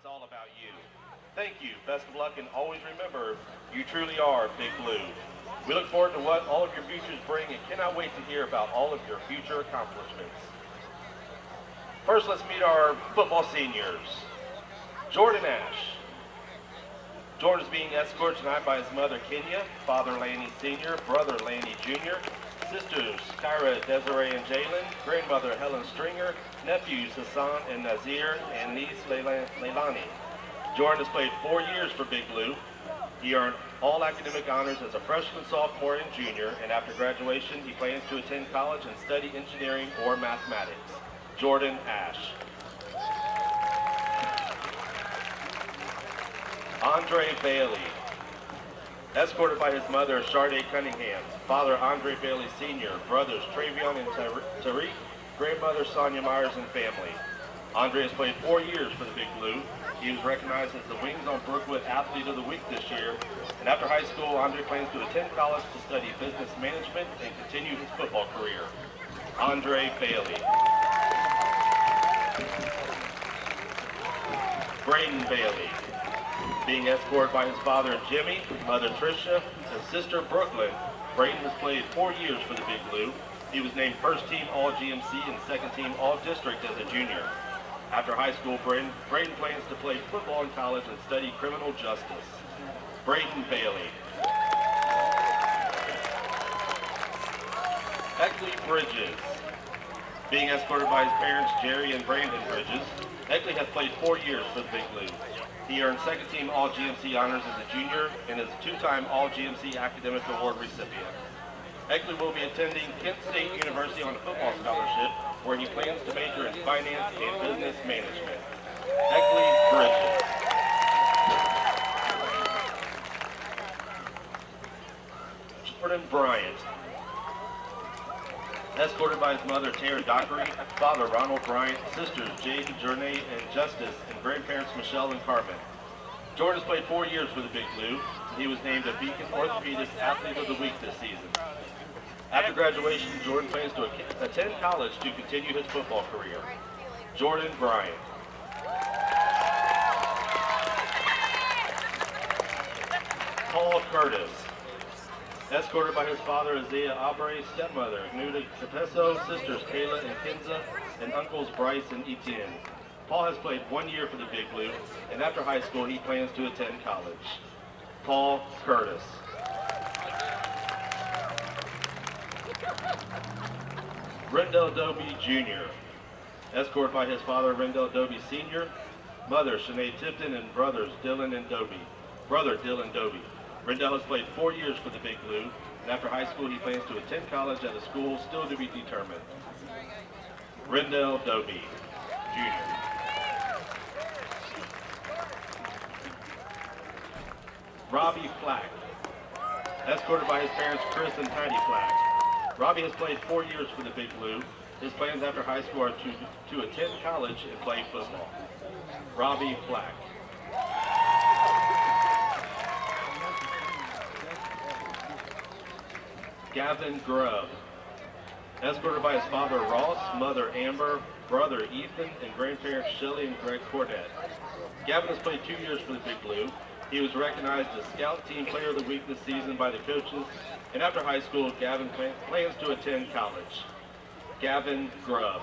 it's all about you. Thank you, best of luck, and always remember, you truly are Big Blue. We look forward to what all of your futures bring and cannot wait to hear about all of your future accomplishments. First, let's meet our football seniors. Jordan Ash. Jordan is being escorted tonight by his mother, Kenya, father, Laney Sr., brother, Laney Jr., sisters, Kyra, Desiree, and Jalen, grandmother, Helen Stringer, nephews, Hassan and Nazir, and niece, Leilani. Jordan has played 4 years for Big Blue. He earned all academic honors as a freshman, sophomore, and junior, and after graduation, he plans to attend college and study engineering or mathematics. Jordan Ash. Andre Bailey. Escorted by his mother, Sharday Cunningham, father, Andre Bailey Sr., brothers, Travion and Tariq, grandmother, Sonia Myers, and family. Andre has played 4 years for the Big Blue. He was recognized as the Wings on Brookwood Athlete of the Week this year. And after high school, Andre plans to attend college to study business management and continue his football career. Andre Bailey. Braden Bailey. Being escorted by his father, Jimmy, mother, Tricia, and sister, Brooklyn, Braden has played 4 years for the Big Blue. He was named first team All-GMC and second team All-District as a junior. After high school, Braden plans to play football in college and study criminal justice. Braden Bailey. Eckley Bridges. Being escorted by his parents, Jerry and Brandon Bridges, Eckley has played 4 years for the Big Blue. He earned second team All-GMC honors as a junior and is a 2-time All-GMC Academic Award recipient. Eckley will be attending Kent State University on a football scholarship where he plans to major in finance and business management. Eckley Bridges. Jordan Bryant. Escorted by his mother, Terry Dockery, father, Ronald Bryant, sisters, Jade, Journey, and Justice, and grandparents, Michelle and Carmen. Jordan has played 4 years for the Big Blue. He was named a Beacon Orthopedic Athlete of the Week this season. After graduation, Jordan plans to attend college to continue his football career. Jordan Bryant. Paul Curtis. Escorted by his father, Isaiah Aubrey, stepmother, Nuda Capesso, sisters, Kayla and Kinza, and uncles, Bryce and Etienne. Paul has played 1 year for the Big Blue, and after high school, he plans to attend college. Paul Curtis. Rendell Dobie Jr. Escorted by his father, Rendell Dobie Sr., mother, Sinead Tipton, and brothers, Dylan and Dobie. Brother, Dylan Dobie. Rendell has played 4 years for the Big Blue, and after high school, he plans to attend college at a school still to be determined. Rendell Dobie Jr. Robbie Flack. Escorted by his parents, Chris and Patty Flack. Robbie has played 4 years for the Big Blue. His plans after high school are to attend college and play football. Robbie Flack. Gavin Grubb. Escorted by his father, Ross, mother, Amber, brother, Ethan, and grandparents, Shelley and Greg Cornett. Gavin has played 2 years for the Big Blue. He was recognized as Scout Team Player of the Week this season by the coaches, and after high school, Gavin plans to attend college. Gavin Grubb.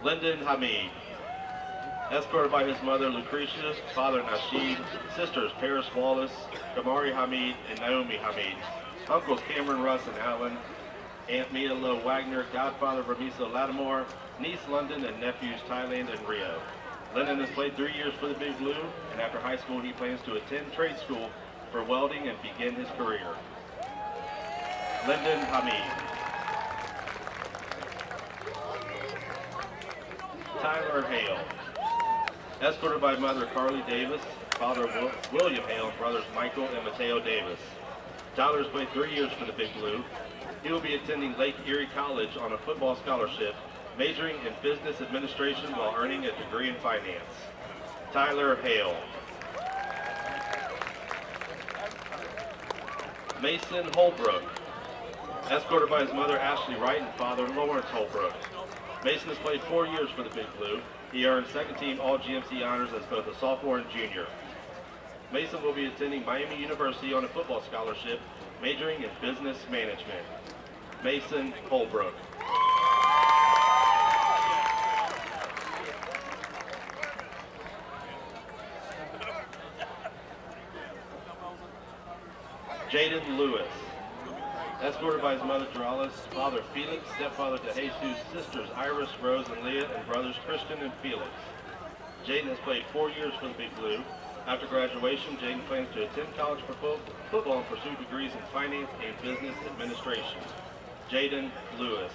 Lyndon Hamid. Escorted by his mother, Lucretia, father, Nasheed, sisters, Paris Wallace, Kamari Hamid, and Naomi Hamid, uncles, Cameron Russ and Alan, Aunt Mia Lowe Wagner, godfather, Ramisa Lattimore, niece, London, and nephews, Thailand and Rio. Lyndon has played 3 years for the Big Blue, and after high school, he plans to attend trade school for welding and begin his career. Lyndon Hamid. Tyler Hale. Escorted by mother Carly Davis, father William Hale, and brothers Michael and Mateo Davis. Tyler has played 3 years for the Big Blue. He will be attending Lake Erie College on a football scholarship, majoring in business administration while earning a degree in finance. Tyler Hale. Mason Holbrook. Escorted by his mother, Ashley Wright, and father, Lawrence Holbrook. Mason has played 4 years for the Big Blue. He earned second-team All-GMC honors as both a sophomore and junior. Mason will be attending Miami University on a football scholarship, majoring in business management. Mason Holbrook. Jaden Lewis. Escorted by his mother, Doralis, father, Felix, stepfather to Jesus, sisters, Iris, Rose, and Leah, and brothers, Christian and Felix. Jaden has played 4 years for the Big Blue. After graduation, Jaden plans to attend college for football and pursue degrees in finance and business administration. Jaden Lewis.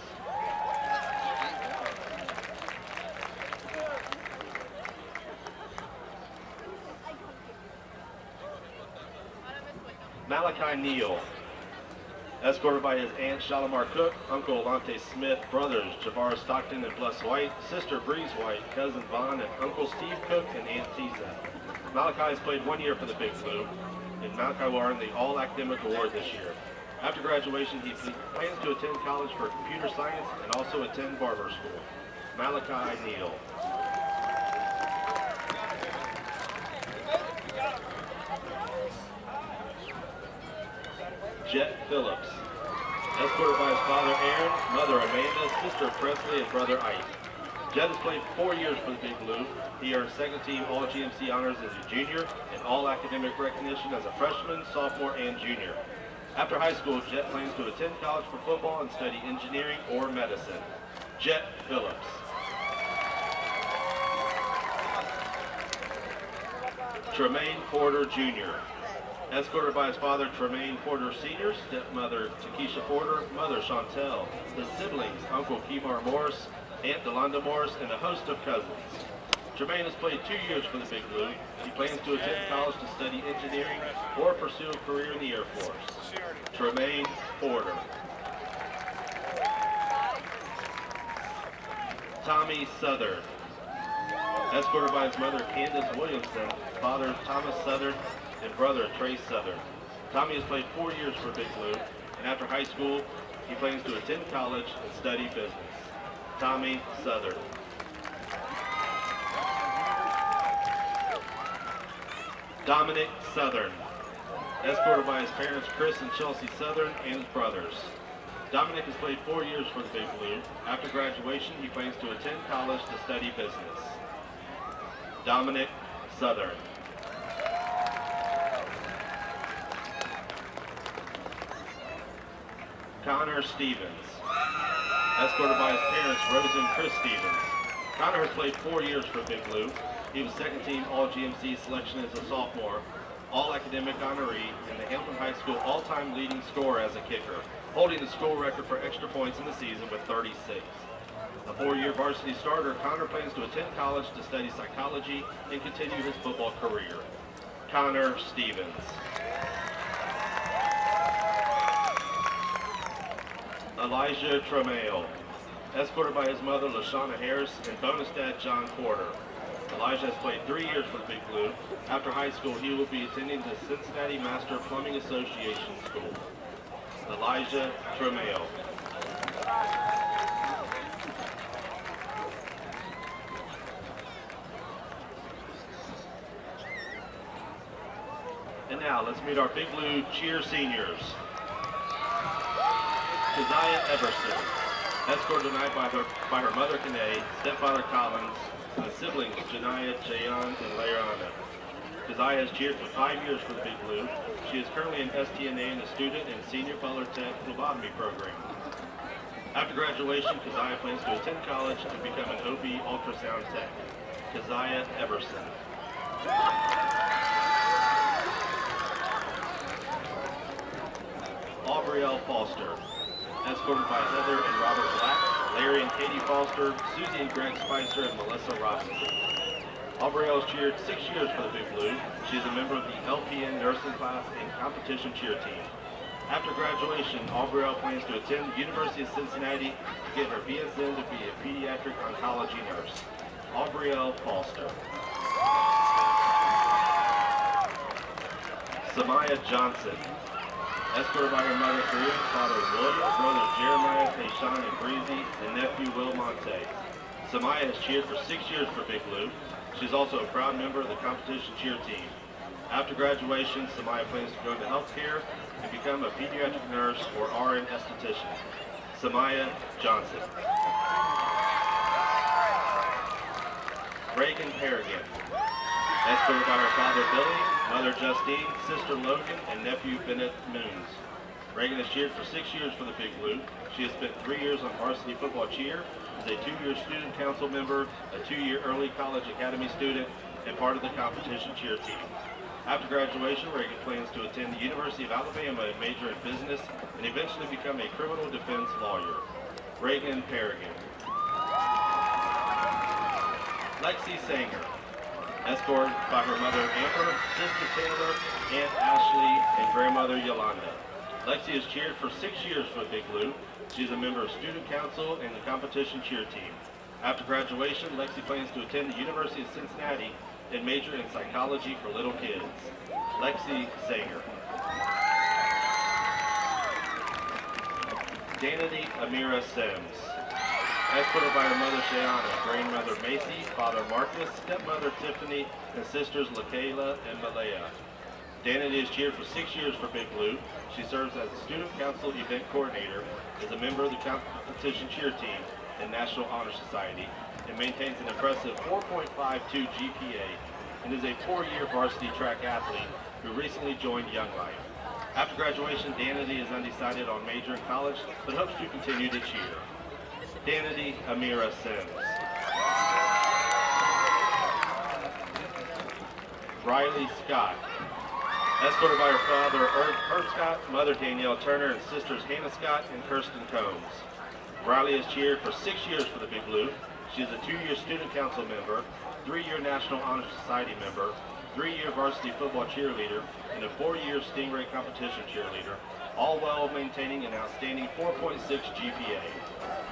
Malachi Neal. Escorted by his aunt Shalimar Cook, uncle Alante Smith, brothers Jabbar Stockton and Bless White, sister Breeze White, cousin Vaughn, and uncle Steve Cook and aunt Tiza. Malachi has played 1 year for the Big Blue, and Malachi will earn the All-Academic Award this year. After graduation, he plans to attend college for computer science and also attend barber school. Malachi Neal. Jet Phillips. Escorted by his father Aaron, mother Amanda, sister Presley, and brother Ike. Jet has played 4 years for the Big Blue. He earned second-team All-GMC honors as a junior and all-academic recognition as a freshman, sophomore, and junior. After high school, Jet plans to attend college for football and study engineering or medicine. Jet Phillips. Tremaine Porter Jr. Escorted by his father, Tremaine Porter Sr., stepmother, Takesha Porter, mother, Chantel, his siblings, Uncle Kemar Morris, Aunt Delonda Morris, and a host of cousins. Tremaine has played 2 years for the Big Blue. He plans to attend college to study engineering or pursue a career in the Air Force. Tremaine Porter. Tommy Southern. Escorted by his mother, Candace Williamson, father, Thomas Southern, and brother, Trey Southern. Tommy has played 4 years for Big Blue, and after high school, he plans to attend college and study business. Tommy Southern. Dominic Southern. Escorted by his parents, Chris and Chelsea Southern, and his brothers. Dominic has played 4 years for the Big Blue. After graduation, he plans to attend college to study business. Dominic Southern. Connor Stevens. Escorted by his parents, Rose and Chris Stevens. Connor has played 4 years for Big Blue. He was second-team All-GMC selection as a sophomore, All-Academic honoree, and the Hamilton High School all-time leading scorer as a kicker, holding the school record for extra points in the season with 36. A 4-year varsity starter, Connor plans to attend college to study psychology and continue his football career. Connor Stevens. Elijah Tremail. Escorted by his mother, LaShawna Harris, and bonus dad, John Porter. Elijah has played 3 years for the Big Blue. After high school, he will be attending the Cincinnati Master Plumbing Association School. Elijah Tremail. And now, let's meet our Big Blue cheer seniors. Keziah Everson, escorted tonight by her mother, Kanae, stepfather, Collins, and siblings, Janiyah, Jayon, and Layana. Keziah has cheered for 5 years for the Big Blue. She is currently an STNA and a student in Senior Butler Tech phlebotomy program. After graduation, Keziah plans to attend college and become an OB ultrasound tech. Keziah Everson. Aubrielle Foster, escorted by Heather and Robert Black, Larry and Katie Foster, Susie and Greg Spicer, and Melissa Robinson. Aubrielle has cheered 6 years for the Big Blue. She is a member of the LPN nursing class and competition cheer team. After graduation, Aubrielle plans to attend the University of Cincinnati to get her BSN to be a pediatric oncology nurse. Aubrielle Foster. Samaya Johnson. Escorted by her mother, Korea, father, William, brother, Jeremiah, Tayshawn, and Breezy, and nephew, Will Monte. Samaya has cheered for 6 years for Big Blue. She's also a proud member of the competition cheer team. After graduation, Samaya plans to go into healthcare and become a pediatric nurse or RN esthetician. Samaya Johnson. Reagan Harrigan. Escorted by her father, Billy, mother, Justine, sister, Logan, and nephew, Bennett Moons. Reagan has cheered for 6 years for the Big Blue. She has spent 3 years on varsity football cheer, is a 2-year student council member, a 2-year early college academy student, and part of the competition cheer team. After graduation, Reagan plans to attend the University of Alabama and major in business and eventually become a criminal defense lawyer. Reagan Harrigan. Lexi Sanger. Escorted by her mother Amber, sister Taylor, Aunt Ashley, and grandmother Yolanda. Lexi has cheered for 6 years for Big Blue. She is a member of student council and the competition cheer team. After graduation, Lexi plans to attend the University of Cincinnati and major in psychology for little kids. Lexi Sanger. Danity Amira Sims. Escorted by her mother Shayana, grandmother Macy, father Marcus, stepmother Tiffany, and sisters LaKayla and Malaya. Danity has cheered for 6 years for Big Blue. She serves as a student council event coordinator, is a member of the competition cheer team and National Honor Society, and maintains an impressive 4.52 GPA, and is a 4-year varsity track athlete who recently joined Young Life. After graduation, Danity is undecided on major in college, but hopes to continue to cheer. Danity Amira Sims. Riley Scott. Escorted by her father, Herb Scott, mother Danielle Turner, and sisters Hannah Scott and Kirsten Combs. Riley has cheered for 6 years for the Big Blue. She is a 2-year student council member, 3-year National Honor Society member, 3-year varsity football cheerleader, and a 4-year Stingray competition cheerleader, all while maintaining an outstanding 4.6 GPA.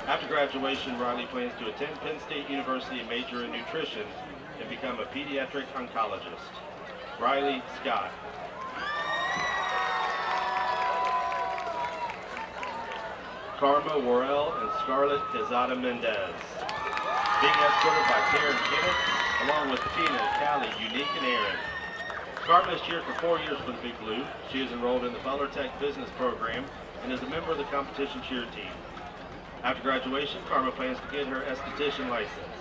After graduation, Riley plans to attend Penn State University and major in nutrition and become a pediatric oncologist. Riley Scott. Karma Worrell and Scarlett Quezada Mendez. Being escorted by Karen Kenneth, along with Tina, Callie, Unique, and Aaron. Karma has cheered for 4 years for the Big Blue. She is enrolled in the Butler Tech Business Program and is a member of the competition cheer team. After graduation, Karma plans to get her esthetician license.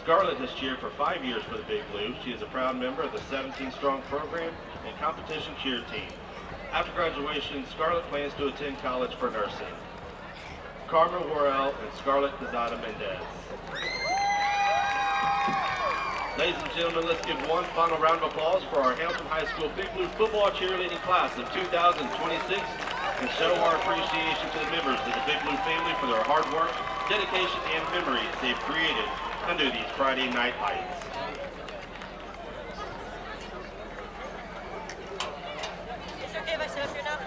Scarlett has cheered for 5 years for the Big Blue. She is a proud member of the 17 Strong program and competition cheer team. After graduation, Scarlett plans to attend college for nursing. Karma Worrell and Scarlett Quezada Mendez. Ladies and gentlemen, let's give one final round of applause for our Hamilton High School Big Blue football cheerleading class of 2026 and show our appreciation to the members of the Big Blue family for their hard work, dedication, and memories they've created under these Friday night lights. Is it okay if I sit up here now?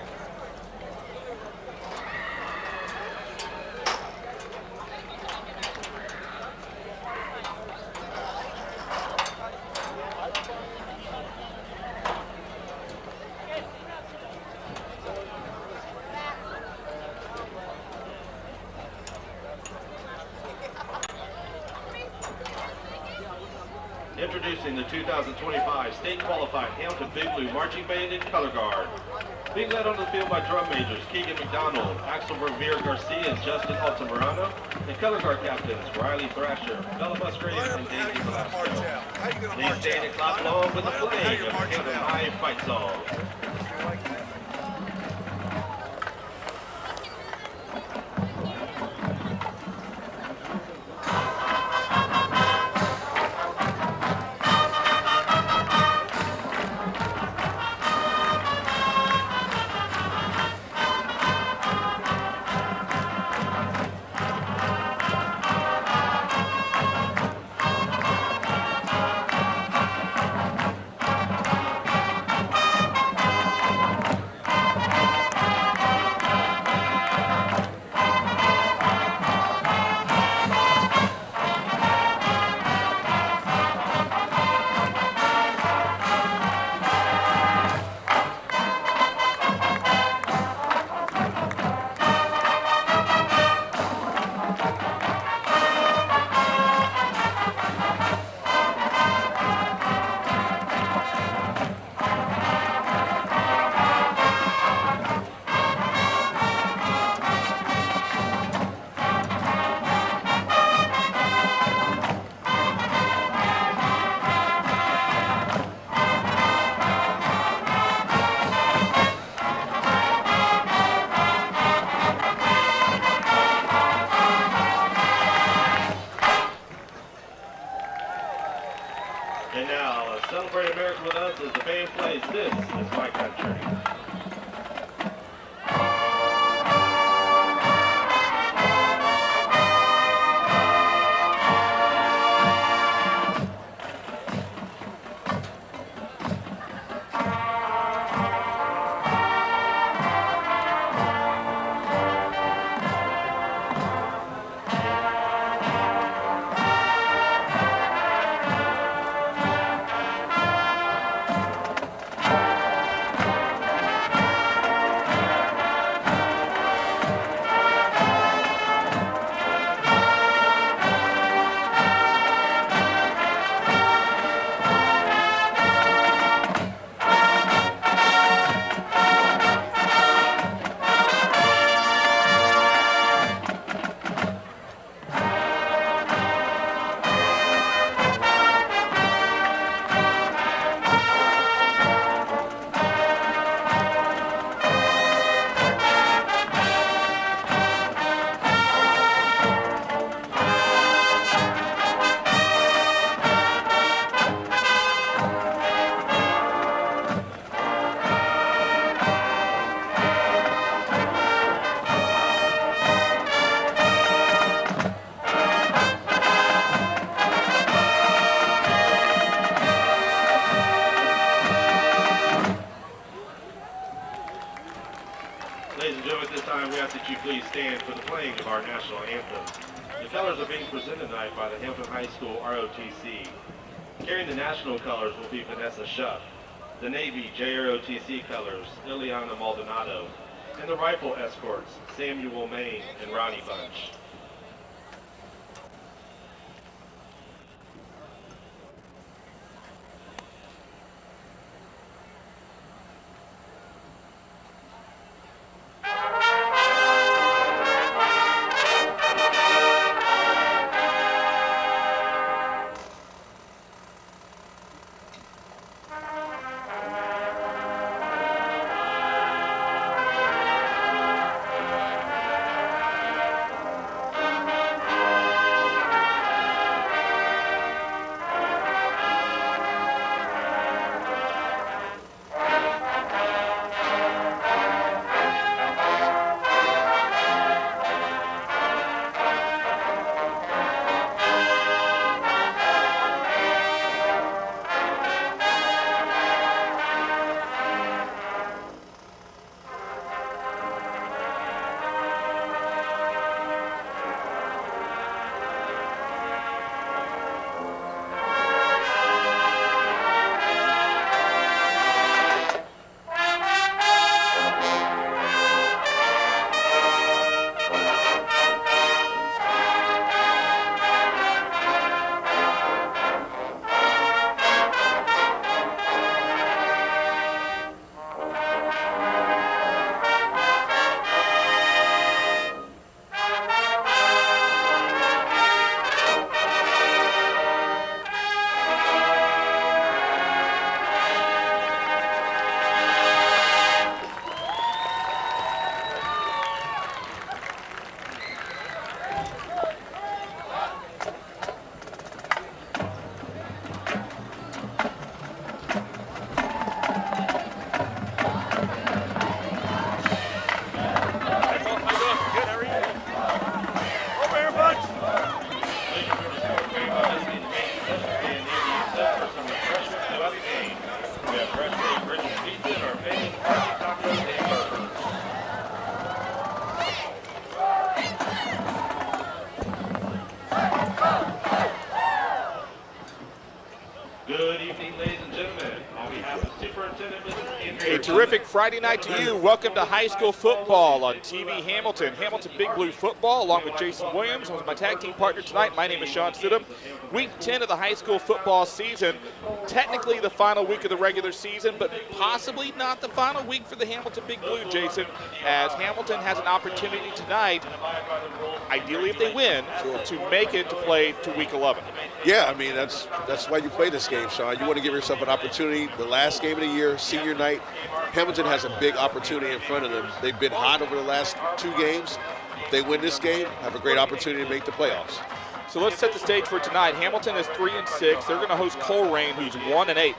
Introducing the 2025 state qualified Hamilton Big Blue Marching Band and Color Guard. Being led on the field by drum majors Keegan McDonald, Axel Revere Garcia, and Justin Altamirano, and color guard captains Riley Thrasher, Bella Musgrave, and Daisy Velasco. Please stand and clap along with the flag of the Hamilton High fight song. Celebrate America with us as the band plays This Is My Country. Ladies and gentlemen, at this time we ask that you please stand for the playing of our national anthem. The colors are being presented tonight by the Hamilton High School ROTC. Carrying the national colors will be Vanessa Shuck, the Navy JROTC colors, Ileana Maldonado, and the rifle escorts, Samuel Maine and Ronnie Bunch. Good evening, ladies and gentlemen. On behalf of Superintendent Mrs. Andrea, A terrific Friday night to you. Welcome to high school football on TV Hamilton. Hamilton Big Blue Football, along with Jason Williams, who's my tag team partner tonight. My name is Sean Stidham. Week 10 of the high school football season. Technically the final week of the regular season, but possibly not the final week for the Hamilton Big Blue, Jason, as Hamilton has an opportunity tonight, ideally if they win, to make it to play to week 11. Yeah, I mean, that's why you play this game, Sean. You want to give yourself an opportunity. The last game of the year, senior night, Hamilton has a big opportunity in front of them. They've been hot over the last 2 games. If they win this game, have a great opportunity to make the playoffs. So let's set the stage for tonight. Hamilton is 3-6. They're going to host Colerain, who's 1-8.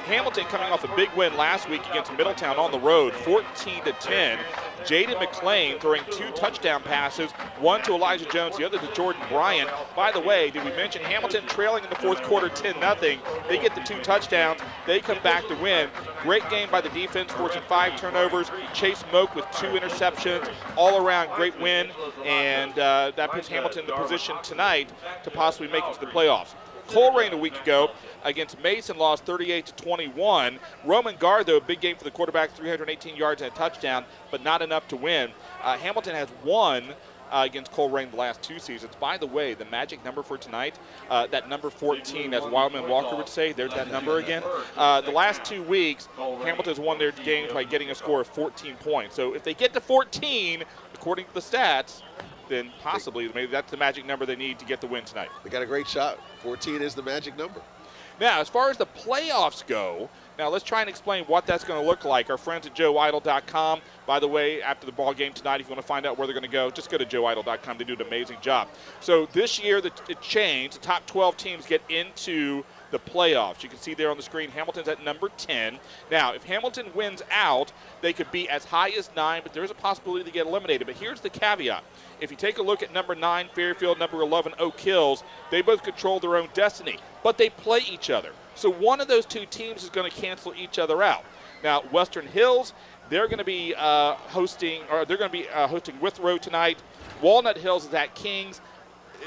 Hamilton coming off a big win last week against Middletown on the road, 14-10. Jaden McClain throwing 2 touchdown passes, one to Elijah Jones, the other to Jordan Bryant. By the way, did we mention Hamilton trailing in the fourth quarter 10-0. They get the 2 touchdowns. They come back to win. Great game by the defense, forcing 5 turnovers. Chase Moak with 2 interceptions. All around great win, and that puts Hamilton in the position tonight to possibly make it to the playoffs. Colerain a week ago against Mason lost 38-21. Roman Gard, though, a big game for the quarterback, 318 yards and a touchdown, but not enough to win. Hamilton has won against Colerain the last 2 seasons. By the way, the magic number for tonight, that number 14, as Wildman Walker would say, there's that number again. The last 2 weeks, Hamilton's won their games by getting a score of 14 points. So if they get to 14, according to the stats, then possibly maybe that's the magic number they need to get the win tonight. They got a great shot. 14 is the magic number. Now, as far as the playoffs go, now let's try and explain what that's going to look like. Our friends at joeidle.com, by the way, after the ball game tonight, if you want to find out where they're going to go, just go to joeidle.com. They do an amazing job. So this year, it changed. The top 12 teams get into the playoffs. You can see there on the screen, Hamilton's at number 10. Now, if Hamilton wins out, they could be as high as 9, but there's a possibility to get eliminated. But here's the caveat. If you take a look at number 9, Fairfield, number 11, Oak Hills, they both control their own destiny, but they play each other. So one of those 2 teams is going to cancel each other out. Now, Western Hills, they're going to be hosting Withrow tonight. Walnut Hills is at Kings.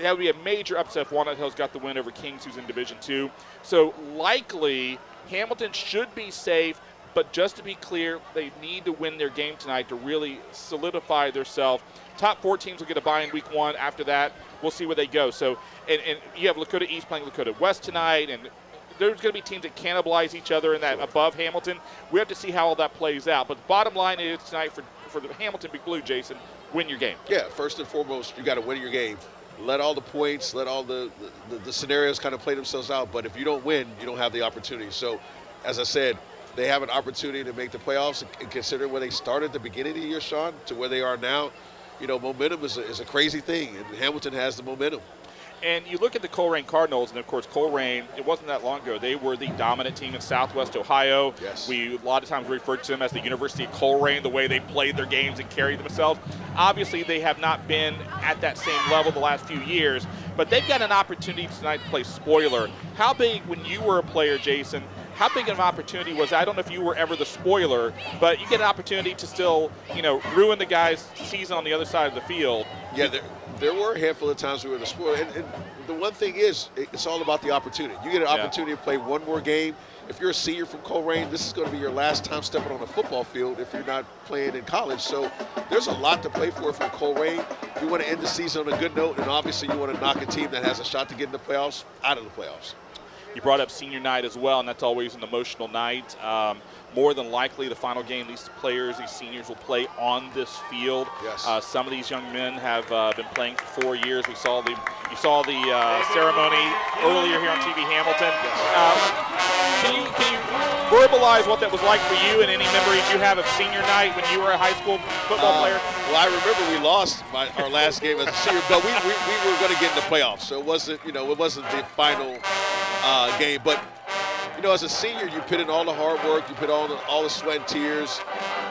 That would be a major upset if Walnut Hills got the win over Kings, who's in Division II. So likely Hamilton should be safe, but just to be clear, they need to win their game tonight to really solidify themselves. Top 4 teams will get a bye in week 1. After that, we'll see where they go. So, and you have Lakota East playing Lakota West tonight, and there's going to be teams that cannibalize each other in that above Hamilton. We have to see how all that plays out. But the bottom line is tonight for the Hamilton Big Blue, Jason, win your game. Yeah, first and foremost, you got to win your game. Let all the points, let all the scenarios kind of play themselves out. But if you don't win, you don't have the opportunity. So, as I said, they have an opportunity to make the playoffs. And consider where they started at the beginning of the year, Sean, to where they are now. You know, momentum is a crazy thing, and Hamilton has the momentum. And you look at the Colerain Cardinals, and of course Colerain, it wasn't that long ago, they were the dominant team in Southwest Ohio. Yes. We a lot of times referred to them as the University of Colerain, the way they played their games and carried themselves. Obviously they have not been at that same level the last few years, but they've got an opportunity tonight to play spoiler. How big, when you were a player, Jason, how big of an opportunity was that? I don't know if you were ever the spoiler, but you get an opportunity to still, ruin the guy's season on the other side of the field. Yeah, there were a handful of times we were the spoiler. And the one thing is, it's all about the opportunity. You get an opportunity to play one more game. If you're a senior from Colerain, this is going to be your last time stepping on a football field if you're not playing in college. So there's a lot to play for from Colerain. You want to end the season on a good note, and obviously you want to knock a team that has a shot to get in the playoffs out of the playoffs. You brought up senior night as well, and that's always an emotional night. More than likely, the final game these players, these seniors, will play on this field. Yes. Some of these young men have been playing for 4 years. You saw the ceremony earlier here on TV Hamilton. Can you verbalize what that was like for you and any memories you have of senior night when you were a high school football player? Well, I remember we lost our last game as a senior, but we were going to get in the playoffs, so it wasn't the final game. But as a senior, you put in all the hard work, you put all the sweat and tears.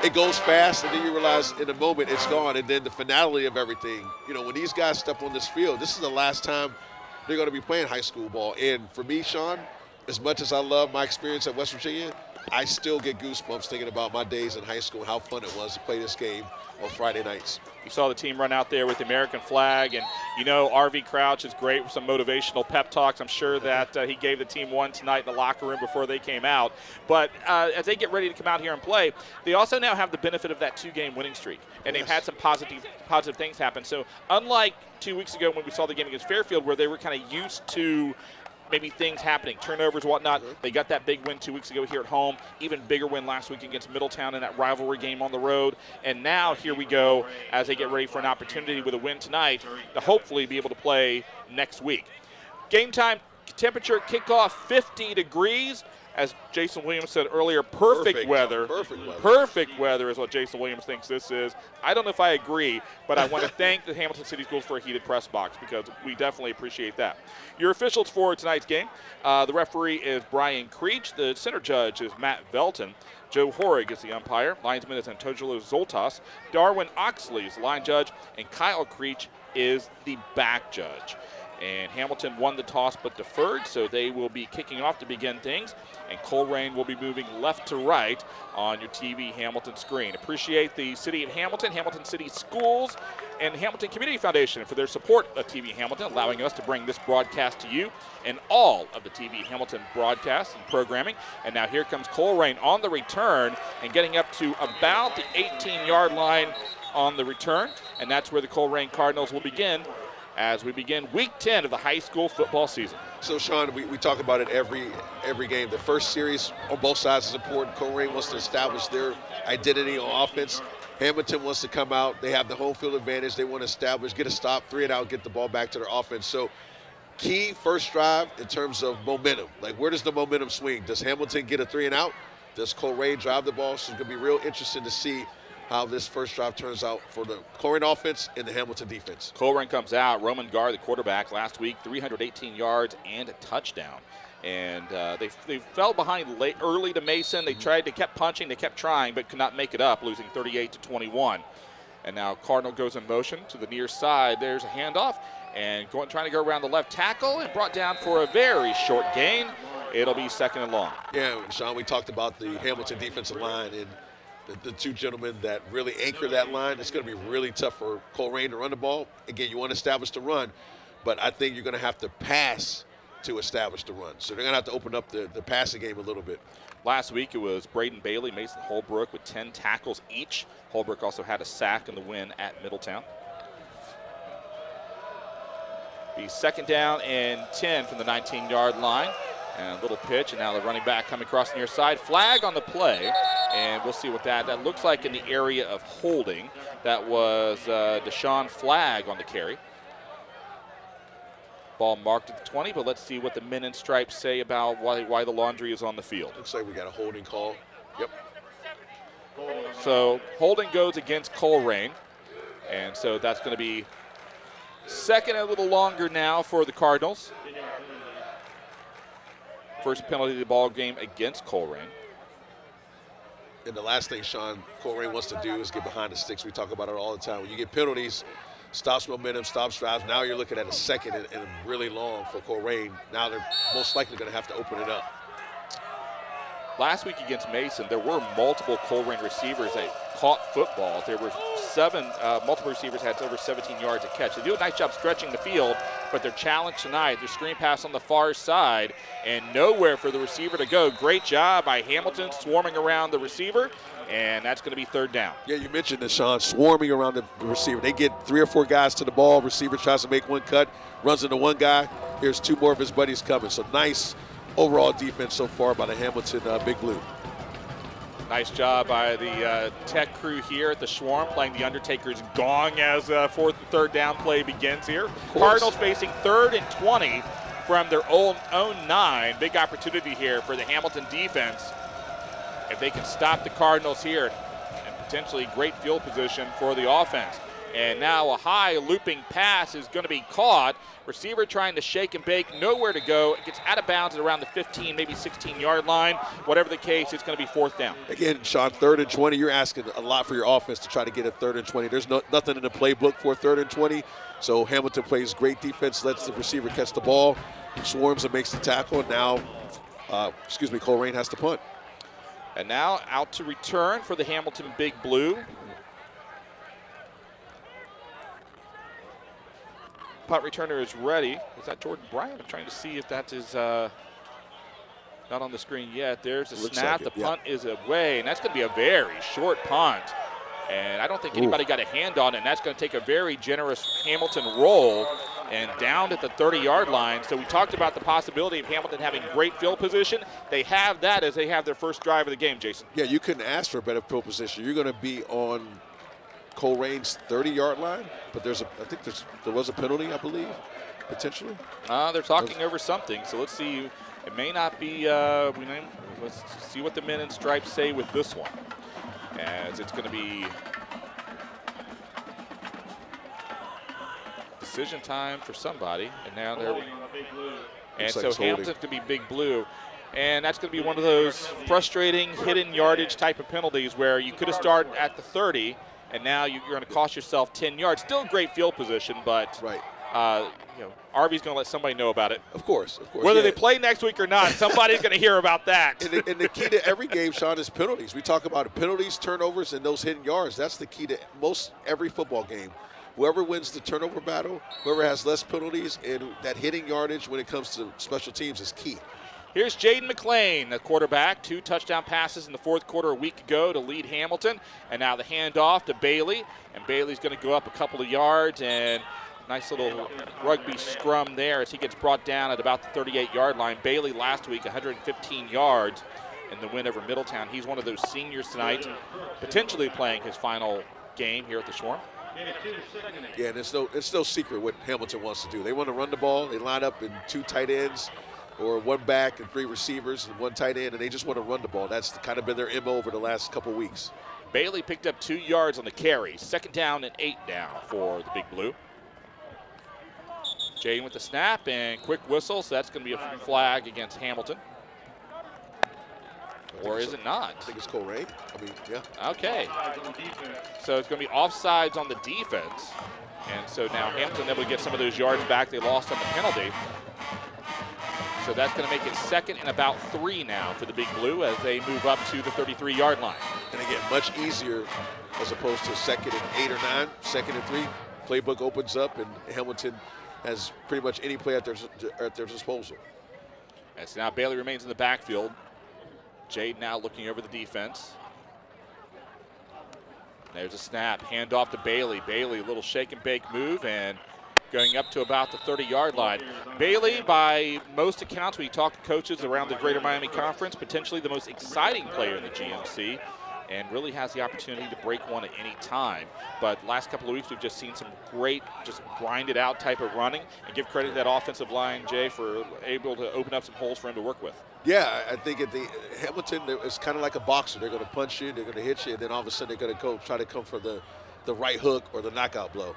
It goes fast, and then you realize in a moment it's gone. And then the finality of everything. When these guys step on this field, this is the last time they're going to be playing high school ball. And for me, Sean, as much as I love my experience at West Virginia, I still get goosebumps thinking about my days in high school and how fun it was to play this game on Friday nights. You saw the team run out there with the American flag, and R.V. Crouch is great with some motivational pep talks. I'm sure that he gave the team one tonight in the locker room before they came out. But as they get ready to come out here and play, they also now have the benefit of that 2-game winning streak, and they've had some positive things happen. So unlike 2 weeks ago when we saw the game against Fairfield where they were kind of used to maybe things happening, turnovers, whatnot. They got that big win 2 weeks ago here at home, even bigger win last week against Middletown in that rivalry game on the road. And now here we go as they get ready for an opportunity with a win tonight to hopefully be able to play next week. Game time, temperature, kickoff 50 degrees. as Jason Williams said earlier, perfect weather. Perfect weather. Perfect weather is what Jason Williams thinks this is. I don't know if I agree, but I want to thank the Hamilton City Schools for a heated press box because we definitely appreciate that. Your officials for tonight's game, the referee is Brian Creech. The center judge is Matt Velton. Joe Horrig is the umpire. Linesman is Antonio Zoltas. Darwin Oxley is the line judge. And Kyle Creech is the back judge. And Hamilton won the toss but deferred, so they will be kicking off to begin things. And Colerain will be moving left to right on your TV Hamilton screen. Appreciate the City of Hamilton, Hamilton City Schools, and Hamilton Community Foundation for their support of TV Hamilton, allowing us to bring this broadcast to you and all of the TV Hamilton broadcasts and programming. And now here comes Colerain on the return and getting up to about the 18-yard line on the return. And that's where the Colerain Cardinals will begin as we begin week 10 of the high school football season. So, Sean, we talk about it every game. The first series on both sides is important. Colerain wants to establish their identity on offense. Hamilton wants to come out. They have the home field advantage. They want to establish, get a stop, 3 and out, get the ball back to their offense. So, key first drive in terms of momentum. Like, where does the momentum swing? Does Hamilton get a 3 and out? Does Colerain drive the ball? So, it's going to be real interesting to see how this first drive turns out for the Colerain offense and the Hamilton defense. Colerain comes out. Roman Gar, the quarterback, last week, 318 yards and a touchdown. And they fell behind late, early to Mason. They kept punching, they kept trying, but could not make it up, losing 38-21. And now Cardinal goes in motion to the near side. There's a handoff, and trying to go around the left tackle and brought down for a very short gain. It'll be second and long. Yeah, Sean, we talked about the Hamilton defensive line and the two gentlemen that really anchor that line. It's going to be really tough for Colerain to run the ball. Again, you want to establish the run, but I think you're going to have to pass to establish the run. So they're going to have to open up the passing game a little bit. Last week it was Braden Bailey, Mason Holbrook with 10 tackles each. Holbrook also had a sack in the win at Middletown. Be second down and 10 from the 19-yard line. And a little pitch, and now the running back coming across the near side. Flag on the play, and we'll see what that looks like in the area of holding. That was Deshaun Flag on the carry. Ball marked at the 20, but let's see what the men in stripes say about why the laundry is on the field. Looks like we got a holding call. Yep. So holding goes against Colerain, and so that's going to be second and a little longer now for the Cardinals. First penalty of the ball game against Colerain. And the last thing, Sean, Colerain wants to do is get behind the sticks. We talk about it all the time. When you get penalties, stops momentum, stops drives. Now you're looking at a second and really long for Colerain. Now they're most likely going to have to open it up. Last week against Mason, there were multiple Colerain receivers that caught footballs. There were multiple receivers had over 17 yards a catch. They do a nice job stretching the field, but their challenge tonight, their screen pass on the far side, and nowhere for the receiver to go. Great job by Hamilton swarming around the receiver, and that's going to be third down. Yeah, you mentioned this, Sean, swarming around the receiver. They get 3 or 4 guys to the ball. Receiver tries to make one cut, runs into one guy. Here's 2 more of his buddies coming. So nice overall defense so far by the Hamilton Big Blue. Nice job by the tech crew here at the Swarm, playing the Undertaker's gong as fourth and third down play begins here. Cardinals facing 3rd and 20 from their own 9. Big opportunity here for the Hamilton defense. If they can stop the Cardinals here, and potentially great field position for the offense. And now a high looping pass is going to be caught. Receiver trying to shake and bake, nowhere to go. It gets out of bounds at around the 15, maybe 16-yard line. Whatever the case, it's going to be 4th down. Again, Sean, 3rd and 20, you're asking a lot for your offense to try to get a 3rd and 20. There's nothing in the playbook for 3rd and 20. So Hamilton plays great defense, lets the receiver catch the ball, swarms and makes the tackle. And now, Colerain has to punt. And now out to return for the Hamilton Big Blue. Punt returner is ready. Is that Jordan Bryant? I'm trying to see if that is not on the screen yet. There's a snap. Like the punt is away, and that's going to be a very short punt. And I don't think anybody got a hand on it, and that's going to take a very generous Hamilton roll and down at the 30-yard line. So we talked about the possibility of Hamilton having great field position. They have that as they have their first drive of the game, Jason. Yeah, you couldn't ask for a better field position. You're going to be on Colerain's 30-yard line, but there was a penalty, I believe, potentially. They're talking over something, so let's see It may not be, let's see what the men in stripes say with this one. As it's going to be decision time for somebody. And now they're, and so Hamilton's going to be big blue. And that's going to be one of those frustrating hidden yardage type of penalties where you could have started at the 30, and now you're going to cost yourself 10 yards. Still a great field position, but Arby's going to let somebody know about it. Of course. Whether they play next week or not, somebody's going to hear about that. And the key to every game, Sean, is penalties. We talk about penalties, turnovers, and those hidden yards. That's the key to most every football game. Whoever wins the turnover battle, whoever has less penalties, and that hitting yardage when it comes to special teams is key. Here's Jaden McClain, the quarterback. 2 touchdown passes in the fourth quarter a week ago to lead Hamilton. And now the handoff to Bailey. And Bailey's going to go up a couple of yards. And nice little rugby scrum there as he gets brought down at about the 38-yard line. Bailey last week, 115 yards in the win over Middletown. He's one of those seniors tonight, potentially playing his final game here at the Swarm. Yeah, and it's no secret what Hamilton wants to do. They want to run the ball. They line up in 2 tight ends, or 1 back and 3 receivers and 1 tight end, and they just want to run the ball. That's kind of been their MO over the last couple of weeks. Bailey picked up 2 yards on the carry. 2nd down and 8 now for the Big Blue. Jaden with the snap and quick whistle, so that's going to be a flag against Hamilton. Or is it not? I think it's Colerain. Yeah. Okay. So it's going to be offsides on the defense. And so now Hamilton able to get some of those yards back they lost on the penalty. So that's going to make it 2nd and about 3 now for the Big Blue as they move up to the 33-yard line. And again, much easier as opposed to 2nd and 8 or 9, 2nd and 3. Playbook opens up, and Hamilton has pretty much any play at their disposal. And so now Bailey remains in the backfield. Jade now looking over the defense. There's a snap, handoff to Bailey. Bailey, a little shake and bake move, and going up to about the 30-yard line. Bailey, by most accounts, when you talk to coaches around the Greater Miami Conference, potentially the most exciting player in the GMC, and really has the opportunity to break one at any time. But last couple of weeks, we've just seen some great, just grinded out type of running, and give credit to that offensive line, Jay, for able to open up some holes for him to work with. Yeah, I think at the Hamilton, it's kind of like a boxer. They're going to punch you, they're going to hit you, and then all of a sudden they're going to try to come for the right hook or the knockout blow.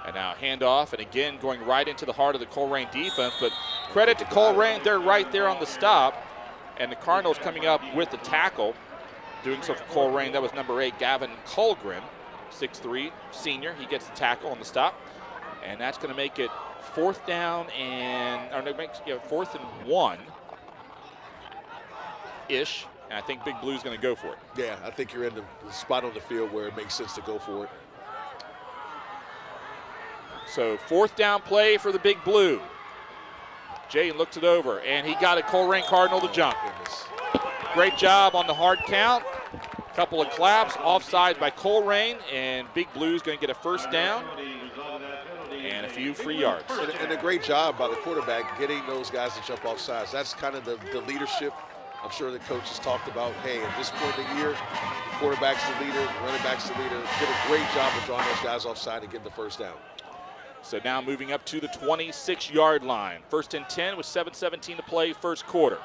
And now handoff, and again going right into the heart of the Colerain defense. But credit to Colerain, they're right there on the stop. And the Cardinals coming up with the tackle. Doing so for Colerain, that was number 8, Gavin Colgren, 6'3", senior. He gets the tackle on the stop. And that's going to make it 4th down and, or no, 4th and 1-ish. And I think Big Blue's going to go for it. Yeah, I think you're in the spot on the field where it makes sense to go for it. So 4th down play for the Big Blue. Jay looks it over, and he got a Colerain Cardinal to jump. Great job on the hard count. Couple of claps, offside by Colerain, and Big Blue's going to get a 1st down and a few free yards. And a great job by the quarterback getting those guys to jump off sides. That's kind of the leadership I'm sure the coach has talked about. Hey, at this point in the year, the quarterback's the leader, running back's the leader. Did a great job of drawing those guys offside and getting the 1st down. So now moving up to the 26-yard line. 1st and 10 with 7:17 to play, 1st quarter.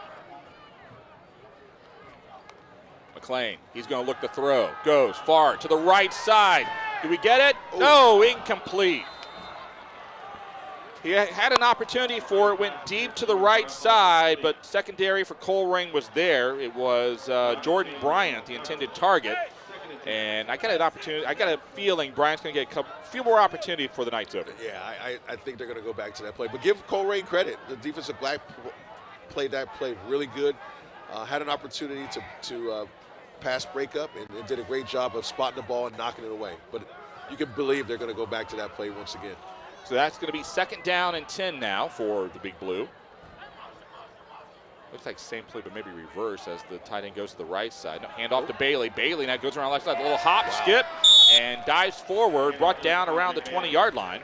McClain, he's going to look to throw. Goes far to the right side. Do we get it? Oh. No, incomplete. He had an opportunity for it, went deep to the right side, but secondary for Colerain was there. It was Jordan Bryant, the intended target. And I got an opportunity. I got a feeling Bryant's going to get a few more opportunities before the night's over. Yeah, I think they're going to go back to that play. But give Colerain credit. The defensive back played that play really good. Had an opportunity to pass breakup and did a great job of spotting the ball and knocking it away. But you can believe they're going to go back to that play once again. So that's going to be 2nd down and 10 now for the Big Blue. Looks like same play, but maybe reverse as the tight end goes to the right side. No, hand off to Bailey. Bailey now goes around left side. A little hop, skip, and dives forward, brought down around the 20-yard line.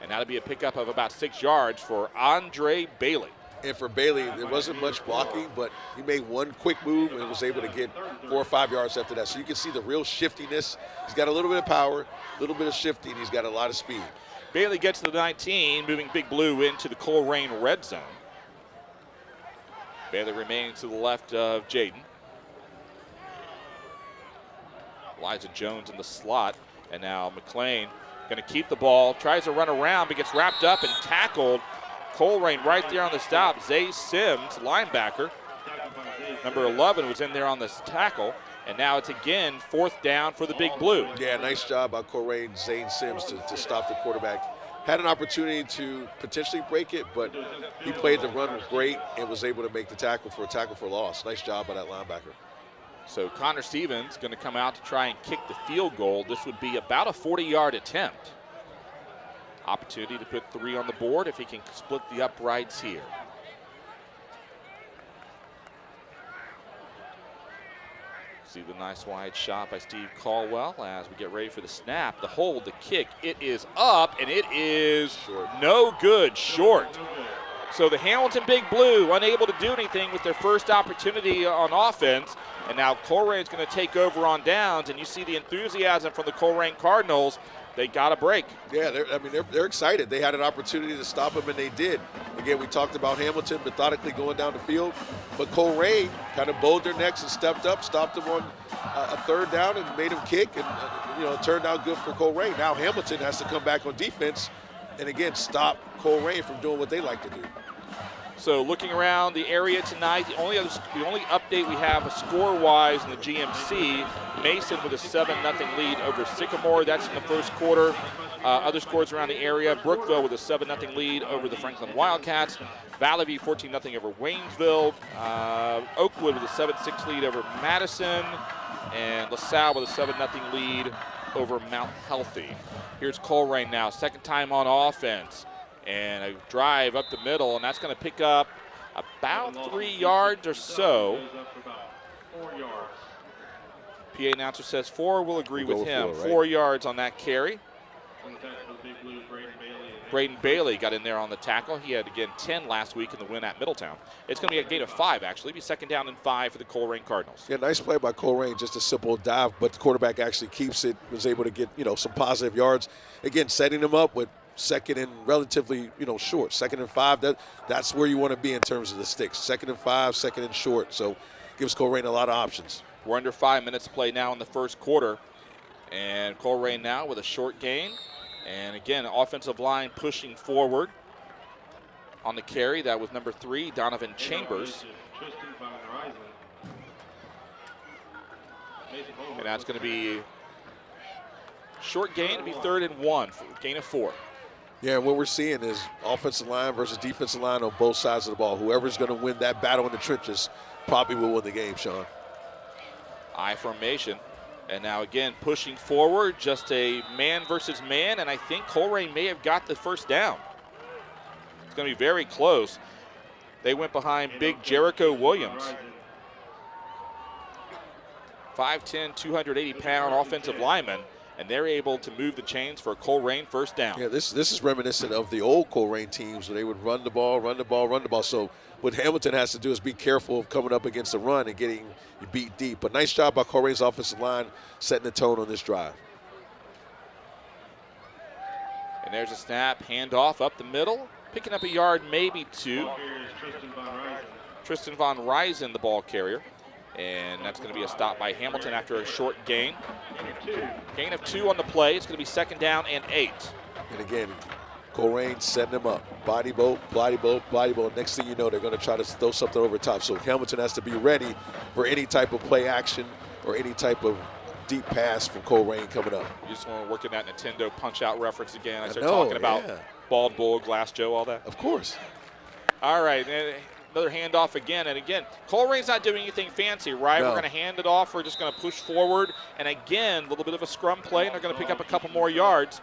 And that'll be a pickup of about 6 yards for Andre Bailey. And for Bailey, there wasn't much blocking, but he made one quick move and was able to get 4 or 5 yards after that. So you can see the real shiftiness. He's got a little bit of power, a little bit of shifting. He's got a lot of speed. Bailey gets to the 19, moving Big Blue into the Colerain red zone. Bailey remaining to the left of Jaden. Elijah Jones in the slot. And now McLean going to keep the ball, tries to run around, but gets wrapped up and tackled. Colerain right there on the stop. Zay Sims, linebacker, number 11, was in there on this tackle. And now it's again 4th down for the Big Blue. Yeah, nice job by Colerain, Zane Sims to stop the quarterback. Had an opportunity to potentially break it, but he played the run great and was able to make the tackle for a tackle for loss. Nice job by that linebacker. So Connor Stevens going to come out to try and kick the field goal. This would be about a 40-yard attempt. Opportunity to put 3 on the board if he can split the uprights here. See the nice wide shot by Steve Caldwell as we get ready for the snap, the hold, the kick. It is up, and it is short. No good, short. So the Hamilton Big Blue unable to do anything with their first opportunity on offense, and now Colerain's going to take over on downs, and you see the enthusiasm from the Colerain Cardinals. They got a break. Yeah, they're excited. They had an opportunity to stop them, and they did. Again, we talked about Hamilton methodically going down the field, but Colerain kind of bowed their necks and stepped up, stopped them on a 3rd down and made them kick, and it turned out good for Colerain. Now Hamilton has to come back on defense and, again, stop Colerain from doing what they like to do. So looking around the area tonight, the only update we have score-wise in the GMC, Mason with a 7-0 lead over Sycamore. That's in the first quarter. Other scores around the area, Brookville with a 7-0 lead over the Franklin Wildcats. Valley View 14-0 over Waynesville. Oakwood with a 7-6 lead over Madison. And LaSalle with a 7-0 lead over Mount Healthy. Here's Colerain now, second time on offense. And a drive up the middle, and that's going to pick up about 3 yards or so. PA announcer says 4. We'll agree with him. 4 yards on that carry. Braden Bailey got in there on the tackle. He had, again, 10 last week in the win at Middletown. It's going to be a gain of 5, actually. It'll be 2nd down and 5 for the Colerain Cardinals. Yeah, nice play by Colerain, just a simple dive, but the quarterback actually keeps it, was able to get, some positive yards. Again, setting them up with 2nd and relatively, short. 2nd and 5, that's where you want to be in terms of the sticks. 2nd and 5, 2nd and short. So gives Colerain a lot of options. We're under 5 minutes to play now in the first quarter. And Colerain now with a short gain. And again, offensive line pushing forward on the carry. That was number 3, Donovan Chambers. And that's going to be short gain. It'll be 3rd and 1, gain of 4. Yeah, and what we're seeing is offensive line versus defensive line on both sides of the ball. Whoever's going to win that battle in the trenches probably will win the game, Sean. I formation. And now again, pushing forward, just a man versus man, and I think Colerain may have got the first down. It's going to be very close. They went behind big Jericho Williams. 5'10", 280-pound offensive lineman, and they're able to move the chains for a Colerain first down. Yeah, this is reminiscent of the old Colerain teams where they would run the ball, run the ball, run the ball. So what Hamilton has to do is be careful of coming up against the run and getting beat deep. But nice job by Colerain's offensive line setting the tone on this drive. And there's a snap, handoff up the middle, picking up a yard, maybe 2. Tristan Von Ryzen, the ball carrier. And that's going to be a stop by Hamilton after a short gain. Gain of 2 on the play. It's going to be 2nd down and 8. And again, Colerain setting them up. Body boat, body boat, body boat. Next thing you know, they're going to try to throw something over the top. So Hamilton has to be ready for any type of play action or any type of deep pass from Colerain coming up. You just want to work in that Nintendo Punch-Out reference again. I started talking about Bald Bull, Glass Joe, all that. Of course. All right. Another handoff again, and again, Colerain's not doing anything fancy, right? No. We're going to hand it off. We're just going to push forward, and again, a little bit of a scrum play, and they're going to pick up a couple more yards.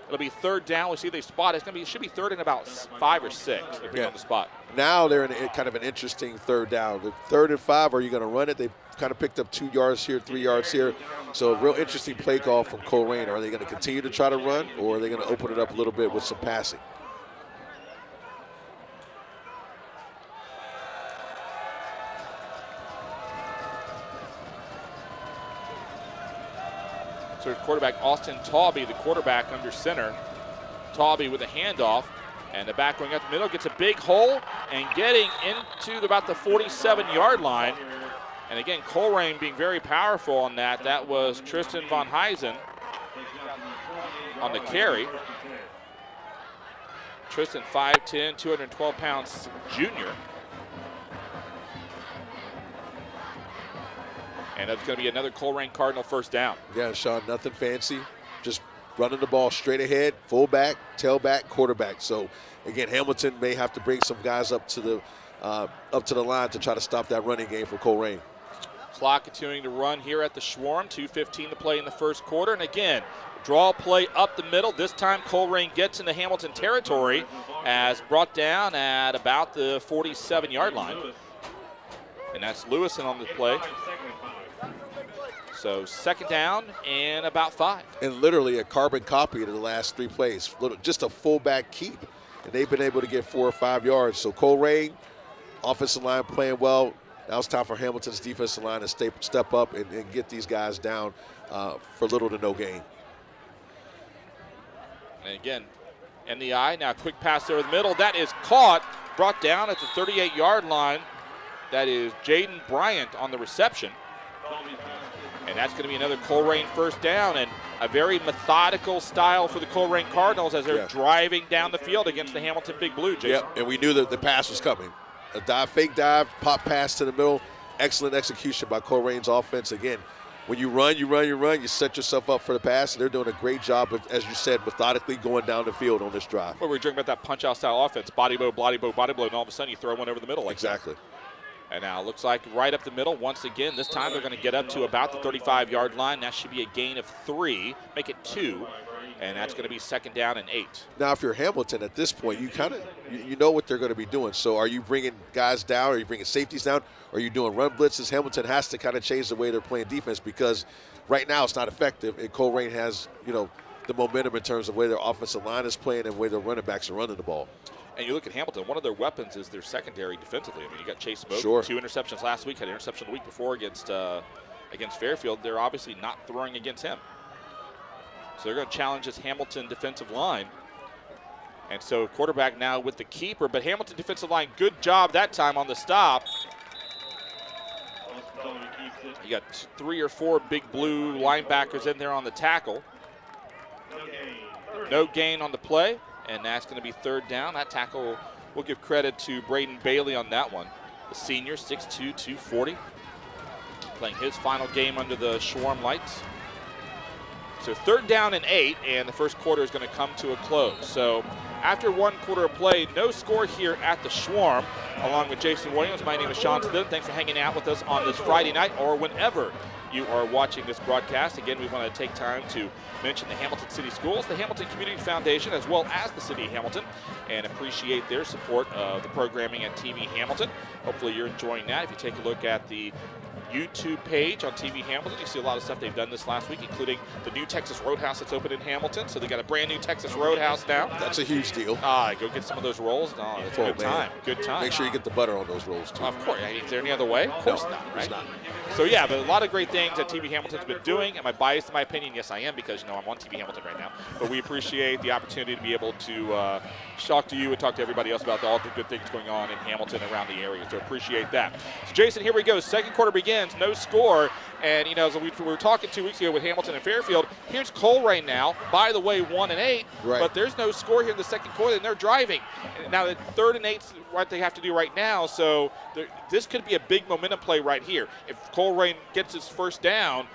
It'll be 3rd down. We see they spot. It should be 3rd and about 5 or 6. Depending on the spot. Now they're in kind of an interesting 3rd down. The 3rd and 5. Are you going to run it? They've kind of picked up 2 yards here, 3 yards here. So a real interesting play call from Colerain. Are they going to continue to try to run, or are they going to open it up a little bit with some passing? So quarterback Austin Tawby, the quarterback under center. Tawby with a handoff. And the back going up the middle gets a big hole and getting into about the 47-yard line. And again, Colerain being very powerful on that. That was Tristan Von Heisen on the carry. Tristan, 5'10", 212 pounds junior. And that's going to be another Colerain Cardinal first down. Yeah, Sean, nothing fancy. Just running the ball straight ahead, fullback, tailback, quarterback. So, again, Hamilton may have to bring some guys up to the line to try to stop that running game for Colerain. Clock continuing to run here at the Schwarm. 2:15 to play in the first quarter. And again, draw play up the middle. This time Colerain gets into Hamilton territory as brought down at about the 47-yard line. And that's Lewison on the play. So second down and about 5. And literally a carbon copy of the last 3 plays. Just a fullback keep. And they've been able to get 4 or 5 yards. So Colerain, offensive line playing well. Now it's time for Hamilton's defensive line to step up and get these guys down for little to no gain. And again, NDI, now quick pass over the middle. That is caught, brought down at the 38-yard line. That is Jaden Bryant on the reception. And that's going to be another Colerain first down, and a very methodical style for the Colerain Cardinals as they're driving down the field against the Hamilton Big Blue, Jason. Yep, and we knew that the pass was coming. A dive, fake dive, pop pass to the middle. Excellent execution by Colerain's offense. Again, when you run, you set yourself up for the pass, and they're doing a great job of, as you said, methodically going down the field on this drive. Well, we were talking about that punch-out style offense, body blow, body blow, body blow, and all of a sudden you throw one over the middle like exactly. That. And now it looks like right up the middle once again. This time they're going to get up to about the 35-yard line. That should be a gain of 3, make it 2, and that's going to be second down and 8. Now, if you're Hamilton at this point, you know what they're going to be doing. So are you bringing guys down? Are you bringing safeties down? Are you doing run blitzes? Hamilton has to kind of change the way they're playing defense because right now it's not effective, and Colerain has, the momentum in terms of where their offensive line is playing and where their running backs are running the ball. And you look at Hamilton, one of their weapons is their secondary defensively. I mean, you got Chase Smoke, sure. 2 interceptions last week, had an interception the week before against Fairfield. They're obviously not throwing against him. So they're going to challenge this Hamilton defensive line. And so quarterback now with the keeper, but Hamilton defensive line, good job that time on the stop. You got 3 or 4 Big Blue linebackers in there on the tackle. No gain on the play. And that's going to be third down. That tackle, we'll give credit to Braden Bailey on that one. The senior, 6'2", 240. Playing his final game under the Schwarm lights. So third down and 8, and the first quarter is going to come to a close. So after 1 quarter of play, no score here at the Schwarm. Along with Jason Williams, my name is Sean Smith. Thanks for hanging out with us on this Friday night or whenever you are watching this broadcast. Again, we want to take time to mention the Hamilton City Schools, the Hamilton Community Foundation, as well as the City of Hamilton, and appreciate their support of the programming at TV Hamilton. Hopefully you're enjoying that. If you take a look at the YouTube page on TV Hamilton, you see a lot of stuff they've done this last week, including the new Texas Roadhouse that's open in Hamilton. So they got a brand new Texas Roadhouse now. That's a huge deal. Go get some of those rolls. Oh, it's a good time. Good time. Make sure you get the butter on those rolls, too. Of course. Is there any other way? Of course not, right? There's not. So, yeah, but a lot of great things that TV Hamilton's been doing. Am I biased in my opinion? Yes, I am, because, I'm on TV Hamilton right now. But we appreciate the opportunity to be able to talk to you and talk to everybody else about all the good things going on in Hamilton and around the area. So appreciate that. So, Jason, here we go. Second quarter begins. No score. And, as we were talking 2 weeks ago with Hamilton and Fairfield, here's Colerain now. By the way, 1 and 8. Right. But there's no score here in the second quarter, and they're driving. Now, the 3rd and 8's what they have to do right now. So this could be a big momentum play right here. If Colerain gets his first down,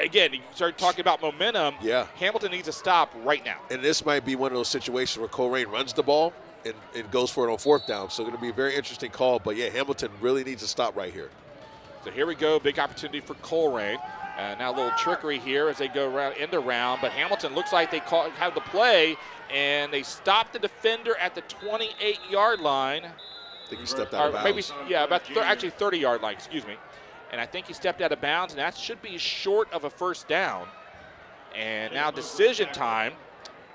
again, you start talking about momentum. Yeah. Hamilton needs to stop right now. And this might be one of those situations where Colerain runs the ball and goes for it on 4th down. So it's going to be a very interesting call. But, yeah, Hamilton really needs to stop right here. So here we go, big opportunity for Colerain. Now a little trickery here as they go around end around, but Hamilton looks like they have the play, and they stop the defender at the 28-yard line. I think he stepped out of bounds. Maybe, yeah, about actually 30-yard line, excuse me. And I think he stepped out of bounds, and that should be short of a first down. And now decision time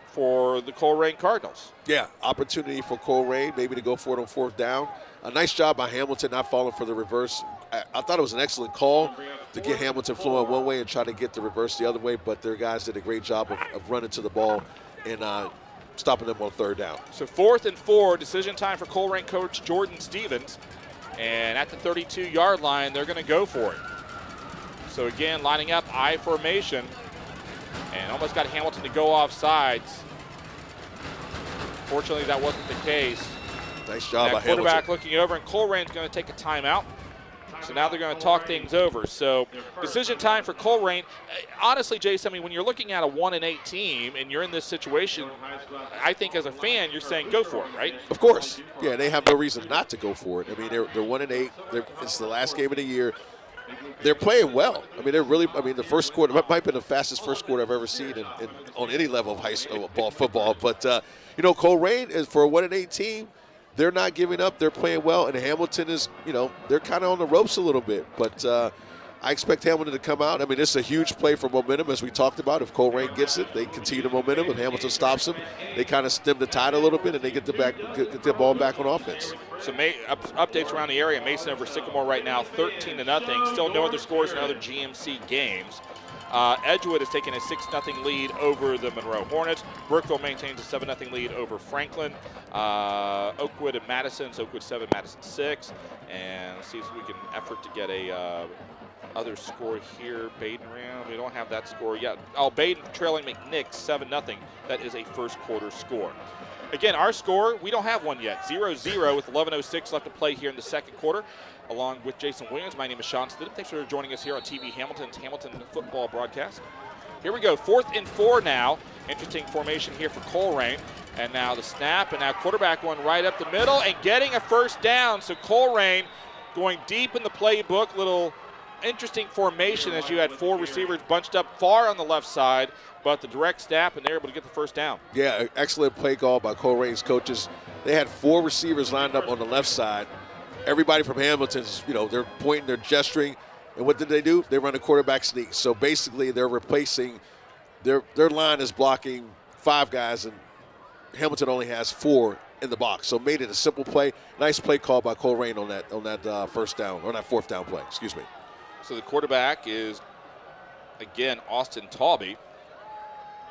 for the Colerain Cardinals. Yeah, opportunity for Colerain maybe to go for it on 4th down. A nice job by Hamilton not falling for the reverse. I thought it was an excellent call to get Hamilton flowing one way and try to get the reverse the other way, but their guys did a great job of running to the ball and stopping them on third down. So 4th and 4, decision time for Colerain coach Jordan Stevens. And at the 32-yard line, they're going to go for it. So again, lining up I formation, and almost got Hamilton to go off sides. Fortunately, that wasn't the case. Nice job by Hamilton. Quarterback looking over, and Colerain's going to take a timeout. So now they're going to talk things over. So decision time for Colerain. Honestly, Jason, I mean, when you're looking at a 1-8 team and you're in this situation, I think as a fan, you're saying go for it, right? Of course. Yeah, they have no reason not to go for it. I mean, they're 1-8. It's the last game of the year. They're playing well. I mean, the first quarter might have been the fastest first quarter I've ever seen on any level of high school football. But, Colerain is for a 1-8 team. They're not giving up. They're playing well, and Hamilton is, they're kind of on the ropes a little bit. But I expect Hamilton to come out. I mean, it's a huge play for momentum, as we talked about. If Colerain gets it, they continue the momentum. If Hamilton stops them, they kind of stem the tide a little bit, and they get the ball back on offense. So updates around the area. Mason over Sycamore right now, 13-0. Still no other scores in other GMC games. Edgewood has taken a 6-0 lead over the Monroe Hornets. Brookville maintains a 7-0 lead over Franklin. Oakwood and Madison. So Oakwood 7, Madison 6. And let's see if we can effort to get a other score here. Baden Ram, we don't have that score yet. Baden trailing McNick 7-0. That is a first quarter score. Again, our score, we don't have one yet. 0-0 with 11:06 left to play here in the second quarter. Along with Jason Williams, my name is Sean Stidham. Thanks for joining us here on TV Hamilton's Hamilton football broadcast. Here we go, 4th and 4 now. Interesting formation here for Colerain. And now the snap, and now quarterback going right up the middle and getting a first down. So Colerain going deep in the playbook. Little interesting formation as you had 4 receivers bunched up far on the left side, but the direct snap, and they're able to get the first down. Yeah, excellent play call by Colerain's coaches. They had 4 receivers lined up on the left side. Everybody from Hamilton's, they're pointing, they're gesturing. And what did they do? They run a quarterback sneak. So basically they're replacing, their line is blocking 5 guys, and Hamilton only has 4 in the box. So made it a simple play. Nice play call by Colerain on that first down, or that 4th down play, excuse me. So the quarterback is, again, Austin Tawby.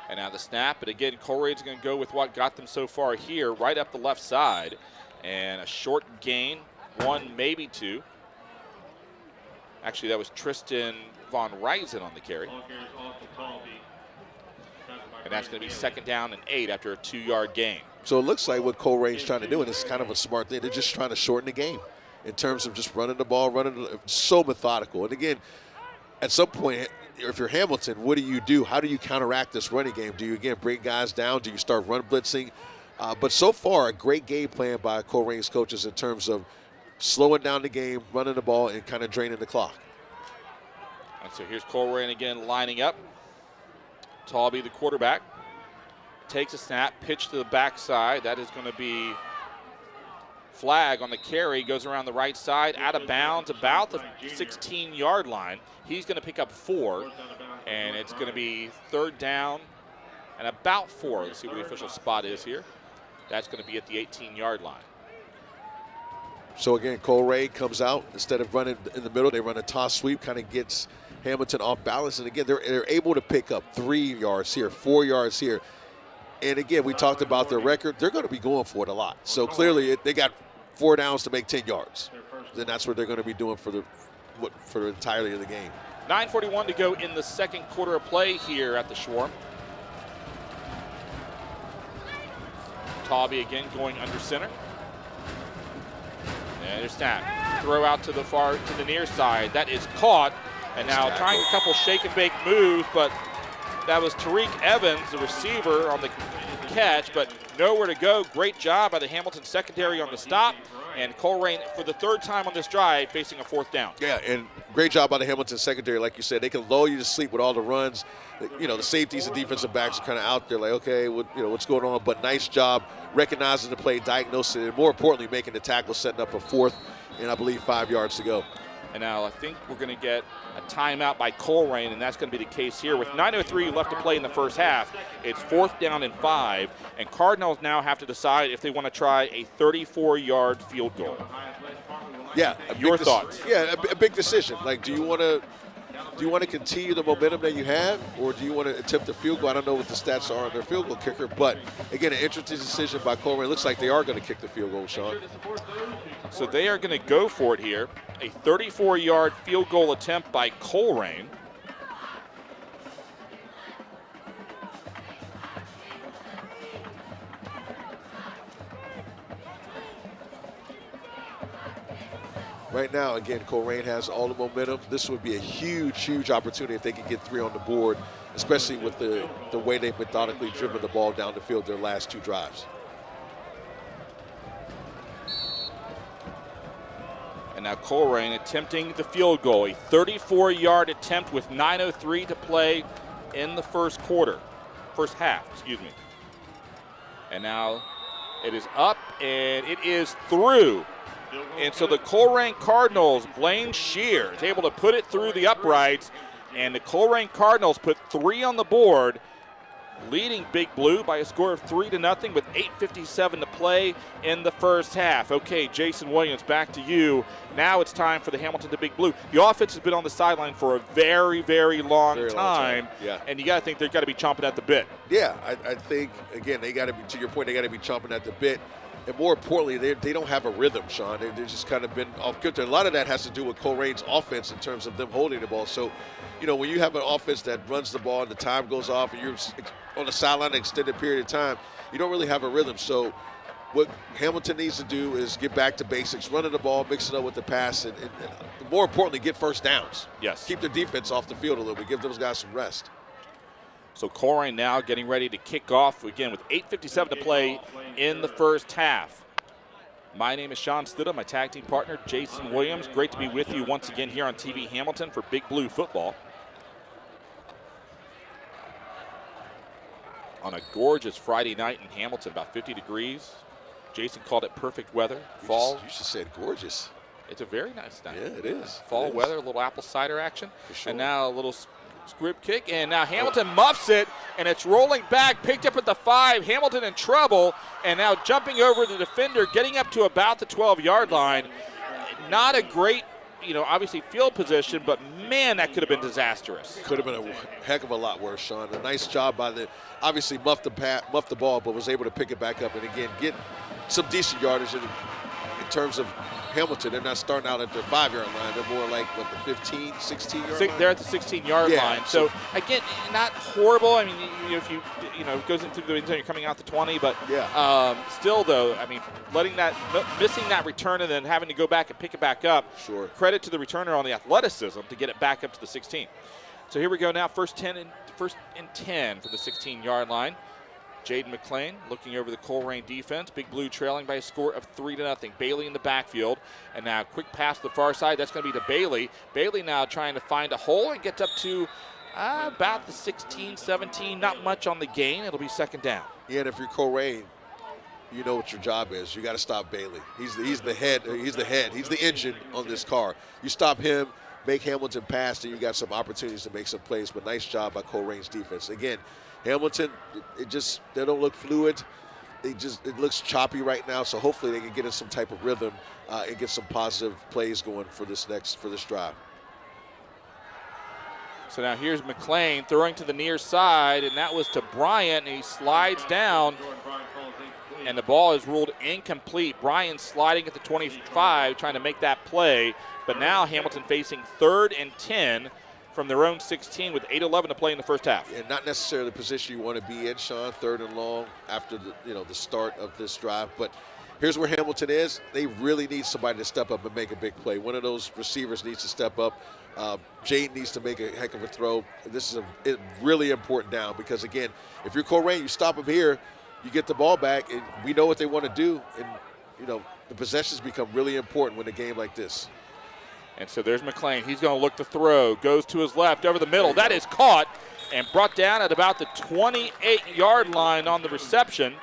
And now the snap, but again, Colerain's going to go with what got them so far here, right up the left side. And a short gain. 1, maybe 2. Actually, that was Tristan Von Ryzen on the carry. And that's going to be 2nd down and 8 after a 2-yard gain. So it looks like what Colerain's trying to do, and it's kind of a smart thing, they're just trying to shorten the game in terms of just running the ball, so methodical. And again, at some point, if you're Hamilton, what do? How do you counteract this running game? Do you, again, bring guys down? Do you start run blitzing? But so far, a great game plan by Colerain's coaches in terms of slowing down the game, running the ball, and kind of draining the clock. And so here's Colerain again lining up. Tawby, the quarterback, takes a snap, pitch to the backside. That is going to be flag on the carry. Goes around the right side, out of bounds, about the 16-yard line. He's going to pick up 4, and it's going to be 3rd down and about 4. Let's see where the official spot is here. That's going to be at the 18-yard line. So again, Colerain comes out. Instead of running in the middle, they run a toss sweep, kind of gets Hamilton off balance. And again, they're able to pick up 3 yards here, 4 yards here. And again, we talked about their record. They're going to be going for it a lot. So clearly, they got 4 downs to make 10 yards. Then that's what they're going to be doing for the entirety of the game. 9:41 to go in the second quarter of play here at the Schwarm. Tawby again going under center. And there's snap. Throw out to the near side. That is caught. And now trying a couple shake and bake moves, but that was Tariq Evans, the receiver, on the catch, but nowhere to go. Great job by the Hamilton secondary on the stop. And Colerain, for the 3rd time on this drive, facing a 4th down. Yeah, and great job by the Hamilton secondary. Like you said, they can lull you to sleep with all the runs. The safeties and defensive backs are kind of out there like, okay, what's going on? But nice job recognizing the play, diagnosing it, and more importantly, making the tackle, setting up a 4th and I believe 5 yards to go. And now I think we're going to get a timeout by Colerain, and that's going to be the case here. With 9:03 left to play in the first half, it's 4th down and 5, and Cardinals now have to decide if they want to try a 34-yard field goal. Yeah. Your thoughts? Yeah, a big decision. Like, do you want to do you want to continue the momentum that you have, or do you want to attempt a field goal? I don't know what the stats are on their field goal kicker, but again, an interesting decision by Colerain. Looks like they are going to kick the field goal, Sean. So they are going to go for it here. A 34-yard field goal attempt by Colerain. Right now, again, Colerain has all the momentum. This would be a huge, huge opportunity if they could get 3 on the board, especially with the way they've methodically driven the ball down the field their last 2 drives. And now Colerain attempting the field goal. A 34-yard attempt with 9:03 to play in the first half, excuse me. And now it is up, and it is through. And so the Colerain Cardinals, Blaine Shear is able to put it through the uprights, and the Colerain Cardinals put 3 on the board, leading Big Blue by a score of 3-0 with 8:57 to play in the first half. Okay, Jason Williams, back to you. Now it's time for the Hamilton to Big Blue. The offense has been on the sideline for a very, very long time. Yeah. And you got to think they've got to be chomping at the bit. Yeah, I think, again, they got to be, to your point, they got to be chomping at the bit. And more importantly, they don't have a rhythm, Sean. They've just kind of been off kilter. A lot of that has to do with Colerain's offense in terms of them holding the ball. So, you know, when you have an offense that runs the ball and the time goes off and you're on the sideline an extended period of time, you don't really have a rhythm. So what Hamilton needs to do is get back to basics, running the ball, mix it up with the pass, and more importantly, get first downs. Yes. Keep their defense off the field a little bit. Give those guys some rest. So Colerain now getting ready to kick off again with 8:57 to play in the first half. My name is Sean Stidham, my tag team partner Jason Williams. Great to be with you once again here on TV Hamilton for Big Blue football. On a gorgeous Friday night in Hamilton, about 50 degrees. Jason called it perfect weather. Fall. You just said gorgeous. It's a very nice night. Yeah, it is. Fall weather, a little apple cider action. For sure. And now a little squib kick, and now Hamilton muffs it, and it's rolling back, picked up at the 5. Hamilton in trouble, and now jumping over the defender, getting up to about the 12-yard line. Not a great, obviously field position, but man, that could have been disastrous. Could have been a heck of a lot worse, Sean. A nice job by obviously muffed the ball, but was able to pick it back up and again get some decent yardage in terms of Hamilton. They're not starting out at their 5-yard line. They're more like, what, the 15, 16-yard line? They're at the 16-yard line. So, again, not horrible. I mean, if you, it goes into the end zone, you're coming out the 20. But still, though, I mean, missing that return and then having to go back and pick it back up. Sure. Credit to the returner on the athleticism to get it back up to the 16. So here we go now, first and 10 for the 16-yard line. Jaden McClain looking over the Colerain defense. Big Blue trailing by a score of 3-0. Bailey in the backfield. And now quick pass to the far side. That's going to be to Bailey. Bailey now trying to find a hole and gets up to about the 16, 17. Not much on the gain. It'll be second down. Yeah, and if you're Colerain, you know what your job is. You got to stop Bailey. He's the head. He's the engine on this car. You stop him, make Hamilton pass, and you got some opportunities to make some plays. But nice job by Colerain's defense. Again, Hamilton, they don't look fluid. It looks choppy right now. So hopefully they can get in some type of rhythm and get some positive plays going for this drive. So now here's McClain throwing to the near side, and that was to Bryant, and he slides down, and the ball is ruled incomplete. Bryant sliding at the 25, trying to make that play, but now Hamilton facing 3rd and 10 from their own 16 with 8:11 to play in the first half. And not necessarily the position you want to be in, Sean, 3rd and long after the start of this drive. But here's where Hamilton is. They really need somebody to step up and make a big play. One of those receivers needs to step up. Jade needs to make a heck of a throw. This is a really important down because, again, if you're Colerain, you stop them here, you get the ball back, and we know what they want to do. And, the possessions become really important when a game like this. And so there's McClain. He's going to look to throw. Goes to his left over the middle. That is caught and brought down at about the 28-yard line on the reception.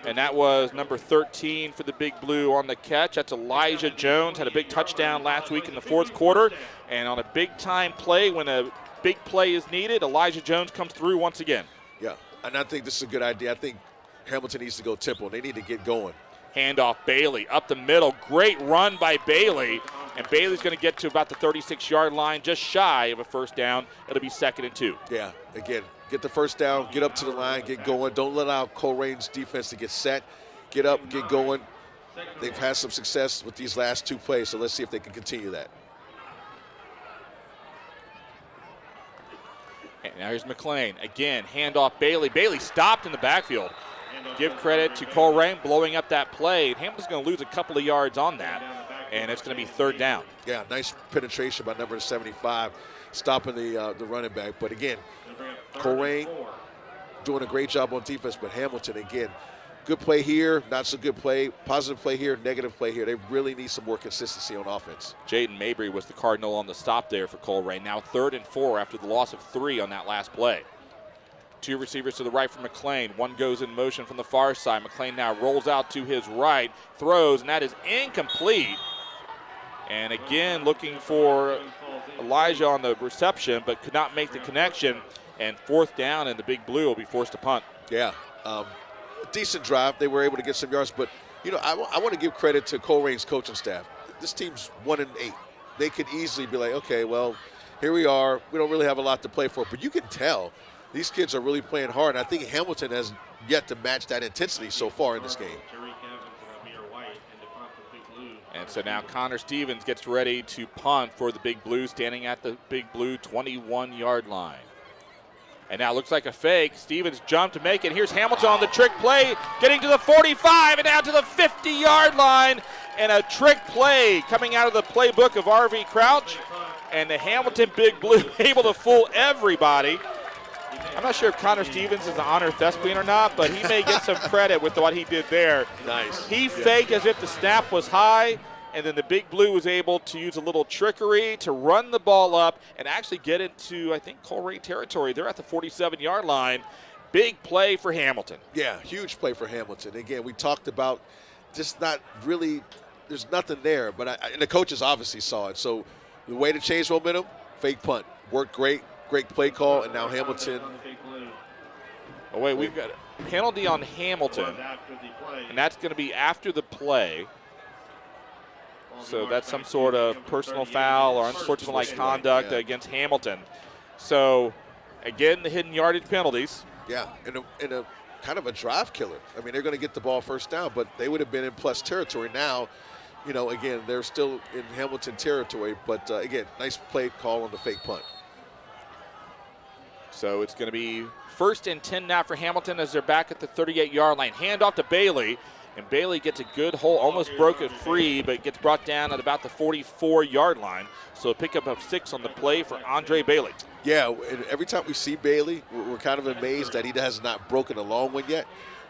And that was number 13 for the Big Blue on the catch. That's Elijah Jones. Had a big touchdown last week in the 4th quarter. And on a big-time play, when a big play is needed, Elijah Jones comes through once again. Yeah, and I think this is a good idea. I think Hamilton needs to go tempo. They need to get going. Handoff Bailey up the middle. Great run by Bailey. And Bailey's going to get to about the 36-yard line, just shy of a first down. It'll be 2nd and 2. Yeah, again, get the first down, get up to the line, get going. Don't let out Colerain's defense to get set. Get up, get going. They've had some success with these last 2 plays, so let's see if they can continue that. And now here's McLean. Again, handoff Bailey. Bailey stopped in the backfield. Give credit to Colerain blowing up that play. Hamilton's going to lose a couple of yards on that, and it's going to be 3rd down. Yeah, nice penetration by number 75, stopping the running back. But again, Colerain doing a great job on defense, but Hamilton, again, good play here, not so good play, positive play here, negative play here. They really need some more consistency on offense. Jaden Mabry was the Cardinal on the stop there for Colerain. Now 3rd and 4 after the loss of 3 on that last play. 2 receivers to the right for McLean. One goes in motion from the far side. McLean now rolls out to his right, throws, and that is incomplete. And again, looking for Elijah on the reception, but could not make the connection. And 4th down, and the Big Blue will be forced to punt. Yeah, decent drive. They were able to get some yards, but I want to give credit to Colerain's coaching staff. This team's 1-8. They could easily be like, okay, well, here we are. We don't really have a lot to play for, but you can tell these kids are really playing hard. And I think Hamilton has yet to match that intensity so far in this game. And so now Connor Stevens gets ready to punt for the Big Blue, standing at the Big Blue 21-yard line. And now it looks like a fake. Stevens jumped to make it. Here's Hamilton on the trick play, getting to the 45 and down to the 50-yard line. And a trick play coming out of the playbook of R.V. Crouch. And the Hamilton Big Blue able to fool everybody. I'm not sure if Connor Stevens is an honor thespian or not, but he may get some credit with what he did there. Nice. He faked as if the snap was high, and then the Big Blue was able to use a little trickery to run the ball up and actually get into, I think, Colerain territory. They're at the 47-yard line. Big play for Hamilton. Yeah, huge play for Hamilton. Again, we talked about just not really, there's nothing there, but and the coaches obviously saw it. So the way to change momentum, fake punt. Worked great. Great play call, and now Hamilton. Oh, wait, we've got a penalty on Hamilton, and that's going to be after the play. So that's some sort of personal foul or unsportsmanlike conduct against Hamilton. So, again, the hidden yardage penalties. Yeah, in a kind of a drive killer. I mean, they're going to get the ball first down, but they would have been in plus territory. Now, again, they're still in Hamilton territory, but, again, nice play call on the fake punt. So it's going to be 1st and 10 now for Hamilton as they're back at the 38-yard line. Hand off to Bailey, and Bailey gets a good hole, almost broke it free, but gets brought down at about the 44-yard line. So a pickup of 6 on the play for Andre Bailey. Yeah, and every time we see Bailey, we're kind of amazed that he has not broken a long one yet.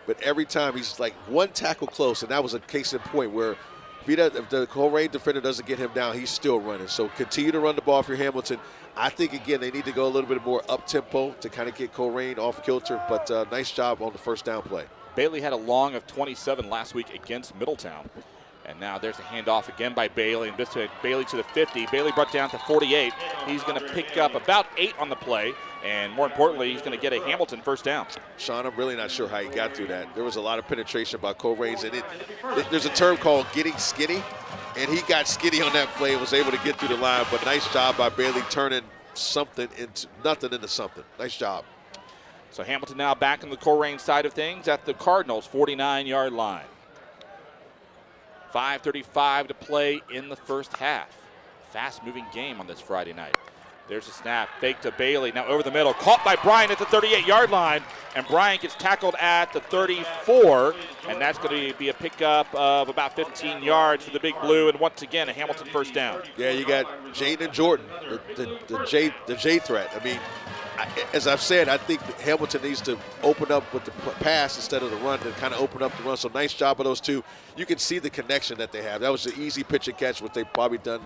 But every time he's like one tackle close, and that was a case in point where if the Colerain defender doesn't get him down, he's still running. So continue to run the ball for Hamilton. I think, again, they need to go a little bit more up-tempo to kind of get Colerain off kilter, but nice job on the first down play. Bailey had a long of 27 last week against Middletown. And now there's a handoff again by Bailey, and Bailey to the 50. Bailey brought down to 48. He's going to pick up about 8 on the play, and more importantly, he's going to get a Hamilton first down. Sean, I'm really not sure how he got through that. There was a lot of penetration by Colerain's, and there's a term called getting skinny, and he got skinny on that play and was able to get through the line, but nice job by Bailey turning something into nothing into something. Nice job. So Hamilton now back on the Colerain side of things at the Cardinals' 49-yard line. 5:35 to play in the first half. Fast-moving game on this Friday night. There's a snap, fake to Bailey, now over the middle, caught by Bryant at the 38-yard line, and Bryant gets tackled at the 34, and that's going to be a pickup of about 15 yards for the Big Blue, and once again, a Hamilton first down. Yeah, you got Jaden Jordan, the J threat. I mean, as I've said, I think Hamilton needs to open up with the pass instead of the run to kind of open up the run. So nice job of those two. You can see the connection that they have. That was an easy pitch and catch, what they've probably done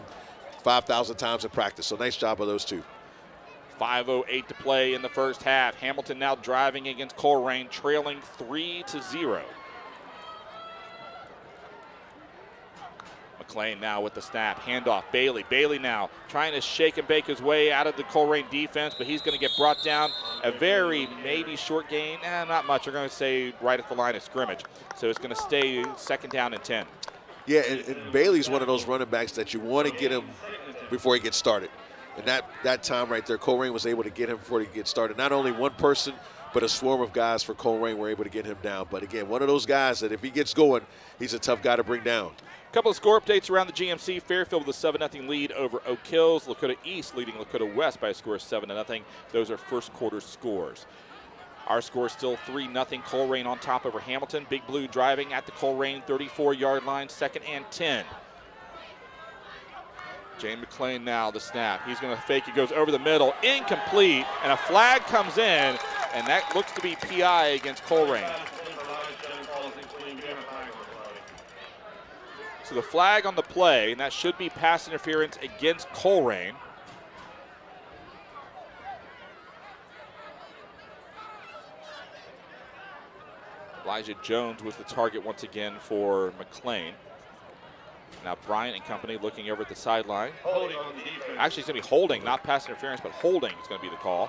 5,000 times in practice. So nice job of those two. 5:08 to play in the first half. Hamilton now driving against Colerain, trailing 3-0. McLean now with the snap, handoff, Bailey. Bailey now trying to shake and bake his way out of the Colerain defense, but he's going to get brought down a very maybe short gain. Not much. They're going to say right at the line of scrimmage. So it's going to stay 2nd down and 10. Yeah, and Bailey's one of those running backs that you want to get him before he gets started. And that time right there, Colerain was able to get him before he gets started. Not only one person, but a swarm of guys for Colerain were able to get him down. But again, one of those guys that if he gets going, he's a tough guy to bring down. A couple of score updates around the GMC. Fairfield with a 7-0 lead over Oak Hills. Lakota East leading Lakota West by a score of 7-0. Those are first quarter scores. Our score is still 3-0. Colerain on top over Hamilton. Big Blue driving at the Colerain 34-yard line, 2nd and 10. Jane McLean now, the snap. He's going to fake it, goes over the middle, incomplete, and a flag comes in, and that looks to be PI against Colerain. So the flag on the play, and that should be pass interference against Colerain. Elijah Jones was the target once again for McLean. Now Bryant and company looking over at the sideline. Actually, it's going to be holding, not pass interference, but holding is going to be the call.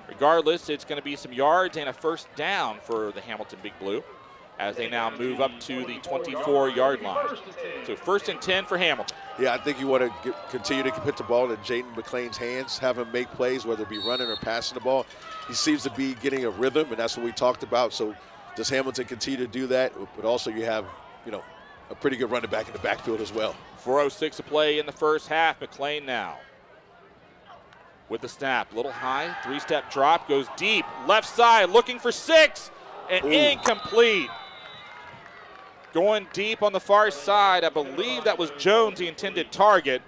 Regardless, it's going to be some yards and a first down for the Hamilton Big Blue as they now move up to the 24-yard line. So 1st and 10 for Hamilton. Yeah, I think you want to continue to put the ball in Jaden McLean's hands, have him make plays, whether it be running or passing the ball. He seems to be getting a rhythm, and that's what we talked about. So does Hamilton continue to do that? But also you have, a pretty good running back in the backfield as well. 4:06 to play in the first half. McLean now with the snap. Little high, 3-step drop, goes deep. Left side, looking for 6, and incomplete. Going deep on the far side. I believe that was Jones, the intended target.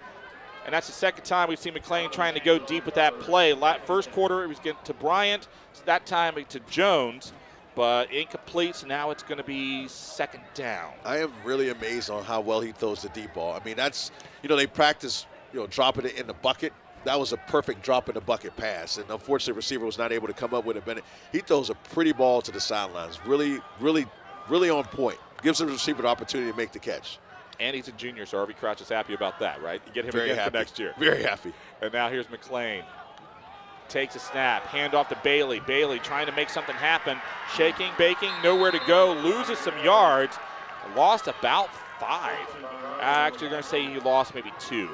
And that's the second time we've seen McLean trying to go deep with that play. First quarter, it was getting to Bryant. That time to Jones. But incomplete, so now it's going to be 2nd down. I am really amazed on how well he throws the deep ball. I mean, that's, they practice, dropping it in the bucket. That was a perfect drop in the bucket pass. And unfortunately, the receiver was not able to come up with it. But he throws a pretty ball to the sidelines. Really, really, really on point. Gives the receiver the opportunity to make the catch. And he's a junior, so Harvey Crouch is happy about that, right? You get him Very again happy. for next year. Very happy. And now here's McLean. Takes a snap, hand off to Bailey. Bailey trying to make something happen. Shaking, baking, nowhere to go. Loses some yards. Lost about 5. Actually, going to say he lost maybe 2.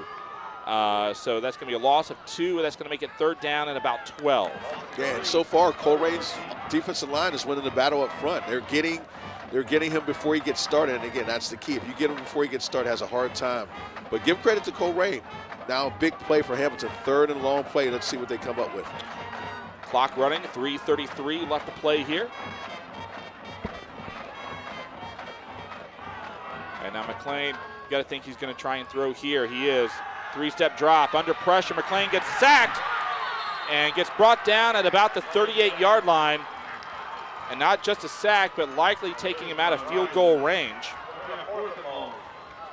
So that's going to be a loss of 2. That's going to make it 3rd down and about 12. Yeah, and so far, Colerain's defensive line is winning the battle up front. They're getting him before he gets started. And again, that's the key. If you get him before he gets started, has a hard time. But give credit to Colerain. Now a big play for Hamilton, 3rd and long play. Let's see what they come up with. Clock running, 3:33 left to play here. And now McLean, you got to think he's going to try and throw here. He is. 3-step drop, under pressure. McLean gets sacked and gets brought down at about the 38-yard line. And not just a sack, but likely taking him out of field goal range.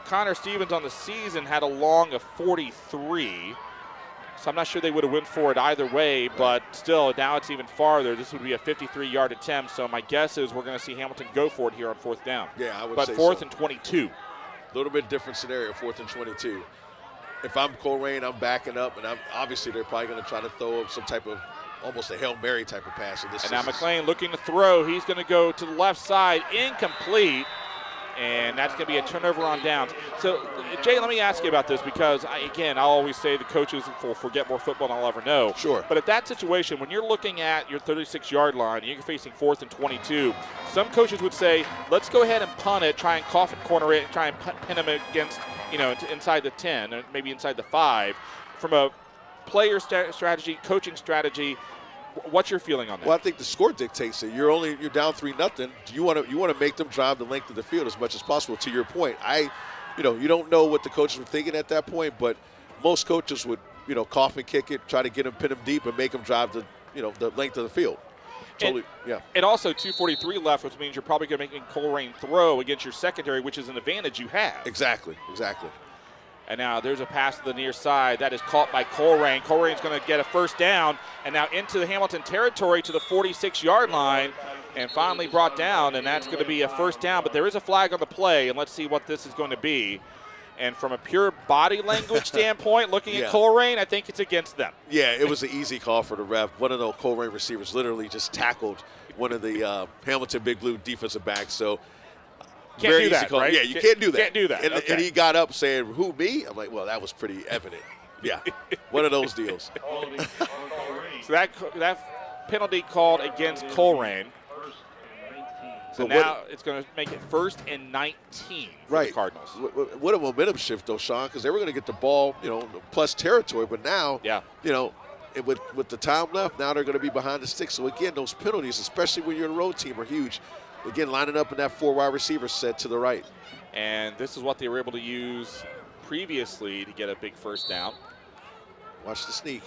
Connor Stevens on the season had a long of 43. So I'm not sure they would have went for it either way, but still, now it's even farther. This would be a 53-yard attempt, so my guess is we're going to see Hamilton go for it here on 4th down. Yeah, I would say so. But 4th and 22. A little bit different scenario, 4th and 22. If I'm Colerain, I'm backing up, and obviously they're probably going to try to throw up some type of almost a Hail Mary type of pass. And now McLean looking to throw. He's going to go to the left side, incomplete. And that's going to be a turnover on downs. So, Jay, let me ask you about this because, I'll always say the coaches will forget more football than I'll ever know. Sure. But at that situation, when you're looking at your 36-yard line and you're facing 4th and 22, some coaches would say, let's go ahead and punt it, try and coffin corner it, and try and pin them against, inside the 10, or maybe inside the 5. From a player strategy, coaching strategy, what's your feeling on that? Well, I think the score dictates it. You're down 3-0. You want to make them drive the length of the field as much as possible. To your point, you don't know what the coaches were thinking at that point, but most coaches would coffin kick it, try to get them, pin them deep, and make them drive the length of the field. Totally, yeah. And also 2:43 left, which means you're probably going to make Colerain throw against your secondary, which is an advantage you have. Exactly. And now there's a pass to the near side. That is caught by Colerain. Colerain's going to get a first down, and now into the Hamilton territory to the 46-yard line, and finally brought down, and that's going to be a first down. But there is a flag on the play, and let's see what this is going to be. And from a pure body language standpoint, looking at Colerain, I think it's against them. Yeah, it was an easy call for the ref. One of those Colerain receivers literally just tackled one of the Hamilton Big Blue defensive backs. So Can't very do easy that, call. right? Yeah, you can't do that. Can't do that. And, Okay. and he got up saying, "Who, me?" I'm like, well, that was pretty evident. Yeah, one of those deals. So that penalty called against Colerain. So But now it's going to make it 1st and 19 for the Cardinals. What a momentum shift, though, Sean, because they were going to get the ball, plus territory. But now, with the time left, now they're going to be behind the sticks. So, again, those penalties, especially when you're a road team, are huge. Again, lining up in that 4 wide receiver set to the right. And this is what they were able to use previously to get a big first down. Watch the sneak.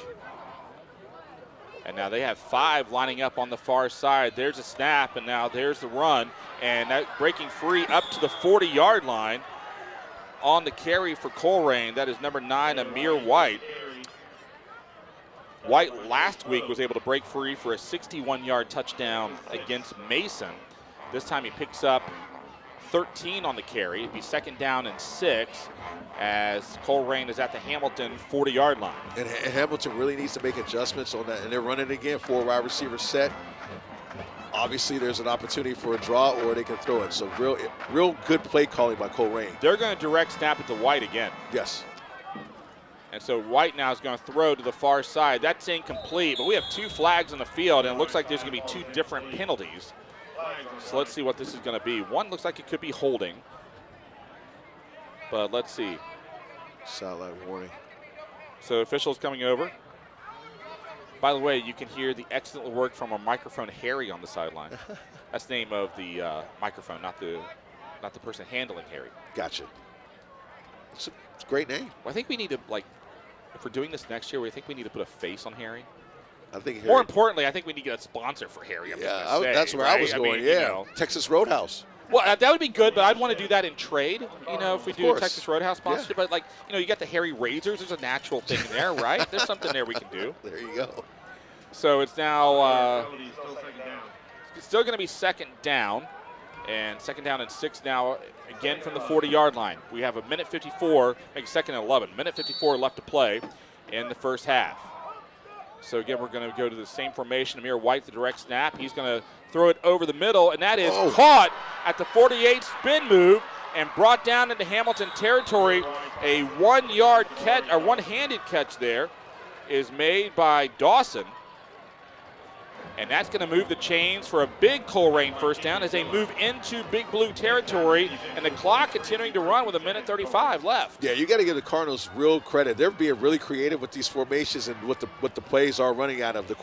And now they have 5 lining up on the far side. There's a snap, and now there's the run. And that breaking free up to the 40-yard line on the carry for Colerain. That is number 9, Amir White. White last week was able to break free for a 61-yard touchdown against Mason. This time he picks up 13 on the carry. It'd be 2nd down and 6 as Colerain is at the Hamilton 40-yard line. And Hamilton really needs to make adjustments on that. And they're running again, 4 wide receiver set. Obviously, there's an opportunity for a draw or they can throw it. So real good play calling by Colerain. They're going to direct snap it to White again. Yes. And so White now is going to throw to the far side. That's incomplete, but we have 2 flags on the field, and it looks like there's going to be 2 different penalties. So let's see what this is going to be. One looks like it could be holding, but let's see. Sideline warning. So officials coming over. By the way, you can hear the excellent work from our microphone Harry on the sideline. That's the name of the microphone, not the person handling Harry. Gotcha. It's a great name. Well, I think we need to, if we're doing this next year, I think we need to put a face on Harry. I think More importantly, I think we need to get a sponsor for Harry. That's where I was going. Texas Roadhouse. Well, that would be good, but I'd want to do that in trade. If we do a Texas Roadhouse sponsorship, but you got the Harry Razors. There's a natural thing there, right? There's something there we can do. There you go. So it's now it's still going to be 2nd down, and 2nd down and 6 now again from the 40-yard line. We have a minute 54, make 2nd and 11. Minute 54 left to play in the first half. So again, we're going to go to the same formation. Amir White, the direct snap. He's going to throw it over the middle, and that is caught at the 48 spin move and brought down into Hamilton territory. A 1-yard catch, or one-handed catch there is made by Dawson. And that's going to move the chains for a big Colerain first down as they move into Big Blue territory, and the clock continuing to run with a minute 35 left. Yeah, you got to give the Cardinals real credit. They're being really creative with these formations and what the plays are running out of. The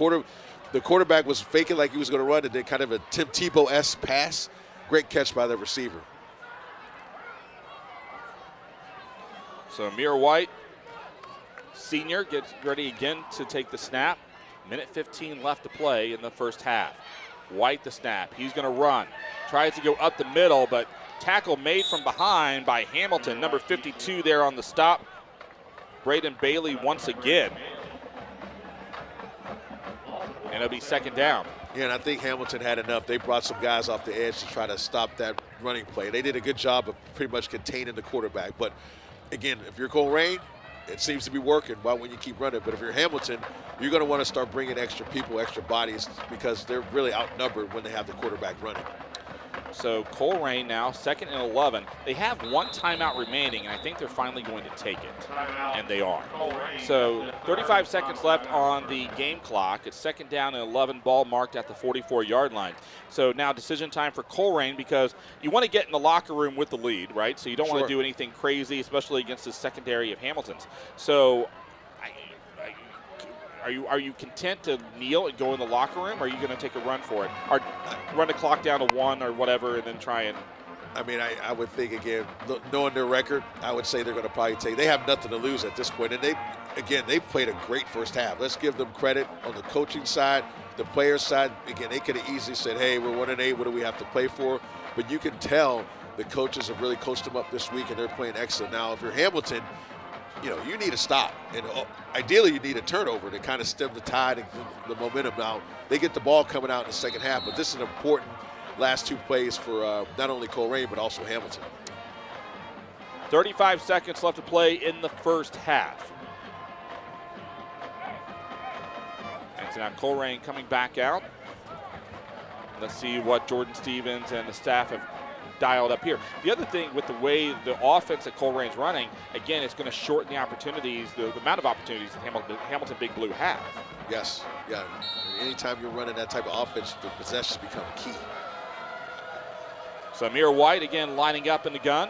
quarterback was faking like he was going to run, and then kind of a Tim Tebow-esque pass. Great catch by the receiver. So Amir White, senior, gets ready again to take the snap. Minute 15 left to play in the first half. White the snap. He's going to run. Tries to go up the middle, but tackle made from behind by Hamilton, number 52 there on the stop. Braden Bailey once again. And it'll be 2nd down. Yeah, and I think Hamilton had enough. They brought some guys off the edge to try to stop that running play. They did a good job of pretty much containing the quarterback. But, again, if you're Colerain, it seems to be working. Why wouldn't you keep running? But if you're Hamilton, you're going to want to start bringing extra people, extra bodies, because they're really outnumbered when they have the quarterback running. So Colerain now 2nd and 11. They have 1 timeout remaining, and I think they're finally going to take it, and they are. So 35 seconds left on the game clock. It's 2nd down and 11, ball marked at the 44-yard line. So now decision time for Colerain, because you want to get in the locker room with the lead, right? So you don't want to do anything crazy, especially against the secondary of Hamilton's. So Are you content to kneel and go in the locker room, or are you going to take a run for it? Or run the clock down to 1 or whatever and then try and... I mean, I would think, again, knowing their record, I would say they're going to probably take... They have nothing to lose at this point. And they've played a great first half. Let's give them credit on the coaching side, the players' side. Again, they could have easily said, hey, we're 1-8, what do we have to play for? But you can tell the coaches have really coached them up this week, and they're playing excellent. Now, if you're Hamilton, you need a stop. And ideally, you need a turnover to kind of stem the tide and the momentum. Now, they get the ball coming out in the second half, but this is an important last 2 plays for not only Colerain, but also Hamilton. 35 seconds left to play in the first half. And so now Colerain coming back out. Let's see what Jordan Stevens and the staff have dialed up here. The other thing with the way the offense that Colerain's running, again, it's going to shorten the opportunities, the amount of opportunities that Hamilton Big Blue has. Yes, yeah. Anytime you're running that type of offense, the possessions become key. So Amir White again lining up in the gun.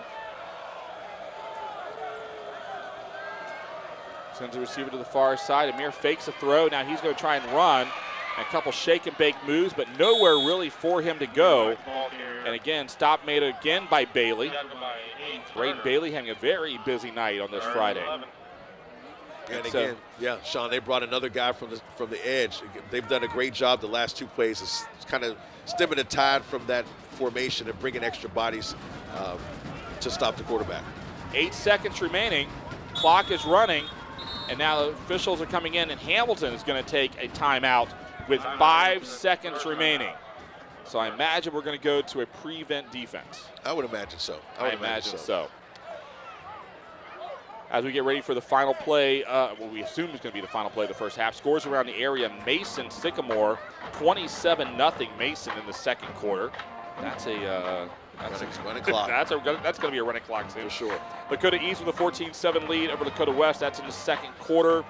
Sends the receiver to the far side. Amir fakes a throw. Now he's going to try and run. A couple shake and bake moves, but nowhere really for him to go. And again, stop made again by Bailey. Braden Bailey having a very busy night on this Friday. And again, yeah, Sean, they brought another guy from the edge. They've done a great job the last two plays. It's kind of stemming the tide from that formation and bringing extra bodies to stop the quarterback. 8 seconds remaining. Clock is running. And now the officials are coming in, and Hamilton is going to take a timeout with 5 seconds remaining. So I imagine we're going to go to a prevent defense. I would imagine so. I imagine so. As we get ready for the final play, we assume it's going to be the final play of the first half. Scores around the area, Mason Sycamore, 27-0 Mason in the second quarter. That's a running clock. That's going to be a running clock soon. For sure. Lakota East with a 14-7 lead over Lakota West. That's in the second quarter.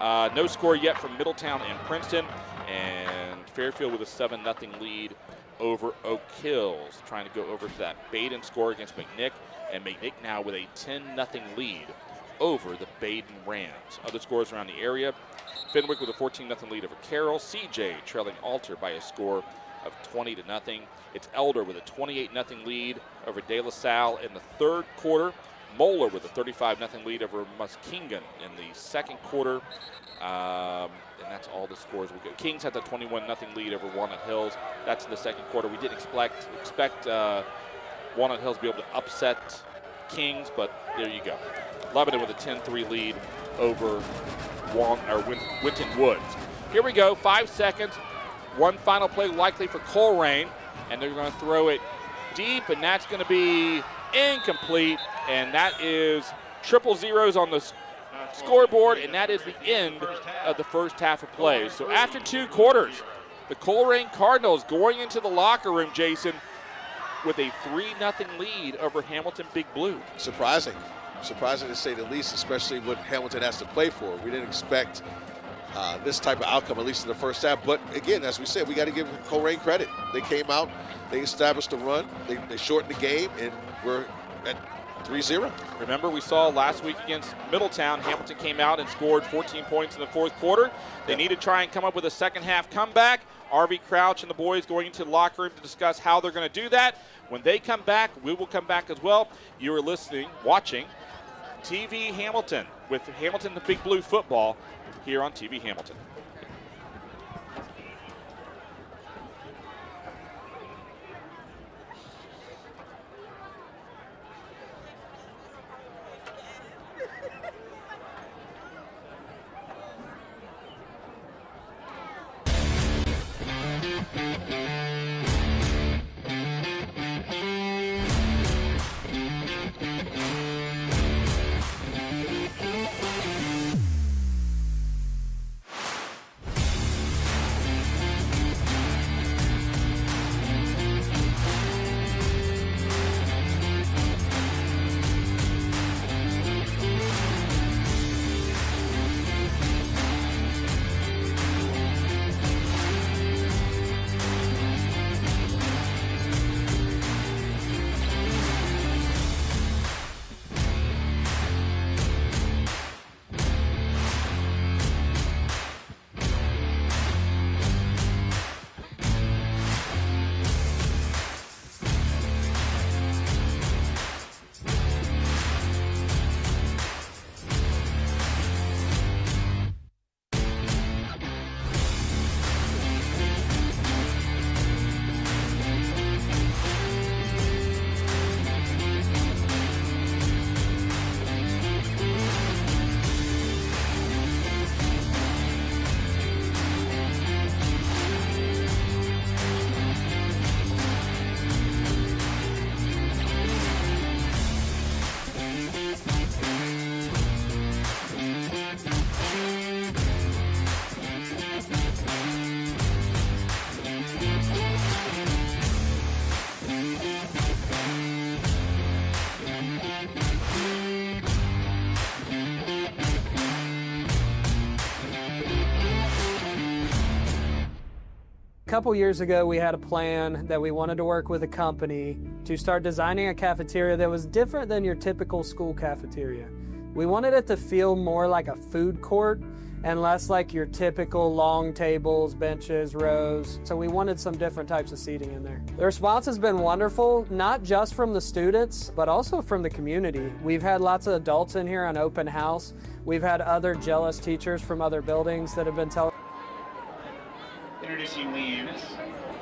No score yet from Middletown and Princeton. And Fairfield with a 7-0 lead over Oak Hills. Trying to go over to that Baden score against McNick. And McNick now with a 10-0 lead over the Baden Rams. Other scores around the area. Fenwick with a 14-0 lead over Carroll. CJ trailing Alter by a score of 20-0. It's Elder with a 28-0 lead over De La Salle in the third quarter. Moeller with a 35-0 lead over Muskegon in the second quarter. And that's all the scores we get. Kings had the 21-0 lead over Walnut Hills. That's in the second quarter. We didn't expect Walnut Hills to be able to upset Kings, but there you go. Lebanon with a 10-3 lead over Winton Woods. Here we go, 5 seconds. One final play likely for Colerain, and they're going to throw it deep, and that's going to be incomplete, and that is triple zeros on the scoreboard, and that is the end of the first half of play. So after 2 quarters, the Colerain Cardinals going into the locker room, Jason, with a 3-0 lead over Hamilton Big Blue. Surprising to say the least, especially what Hamilton has to play for. We didn't expect this type of outcome, at least in the first half. But again, as we said, we got to give Colerain credit. They came out, they established a run, they shortened the game, and we're at 3-0. Remember, we saw last week against Middletown, Hamilton came out and scored 14 points in the fourth quarter. They need to try and come up with a second half comeback. RV Crouch and the boys going into the locker room to discuss how they're going to do that. When they come back, we will come back as well. You are watching TV Hamilton with Hamilton the Big Blue football here on TV Hamilton. A couple years ago, we had a plan that we wanted to work with a company to start designing a cafeteria that was different than your typical school cafeteria. We wanted it to feel more like a food court and less like your typical long tables, benches, rows. So we wanted some different types of seating in there. The response has been wonderful, not just from the students, but also from the community. We've had lots of adults in here on open house. We've had other jealous teachers from other buildings that have been telling. Introducing Lee Annis.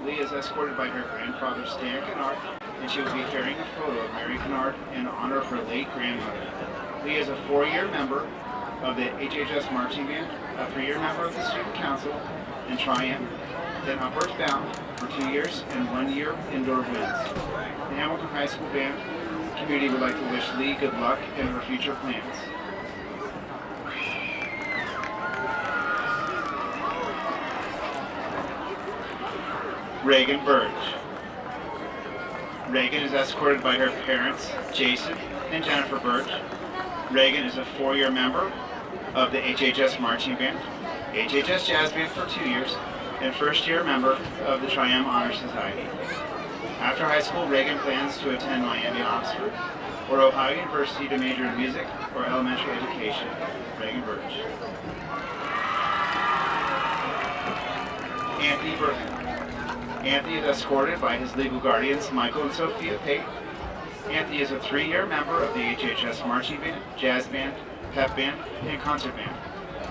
Lee is escorted by her grandfather Stan Kennard, and she will be carrying a photo of Mary Kennard in honor of her late grandmother. Lee is a 4-year member of the HHS Marching Band, a 3-year member of the Student Council and Triumph, then Upwards Bound for 2 years and 1 year indoor wins. The Hamilton High School Band community would like to wish Lee good luck in her future plans. Reagan Burge. Reagan is escorted by her parents, Jason and Jennifer Burge. Reagan is a 4-year member of the HHS Marching Band, HHS Jazz Band for 2 years, and 1st-year member of the Triumph Honor Society. After high school, Reagan plans to attend Miami, Oxford, or Ohio University to major in music or elementary education. Reagan Burge. Anthony Burton. Anthony is escorted by his legal guardians, Michael and Sophia Pate. Anthony is a 3-year member of the HHS Marching Band, Jazz Band, Pep Band, and Concert Band.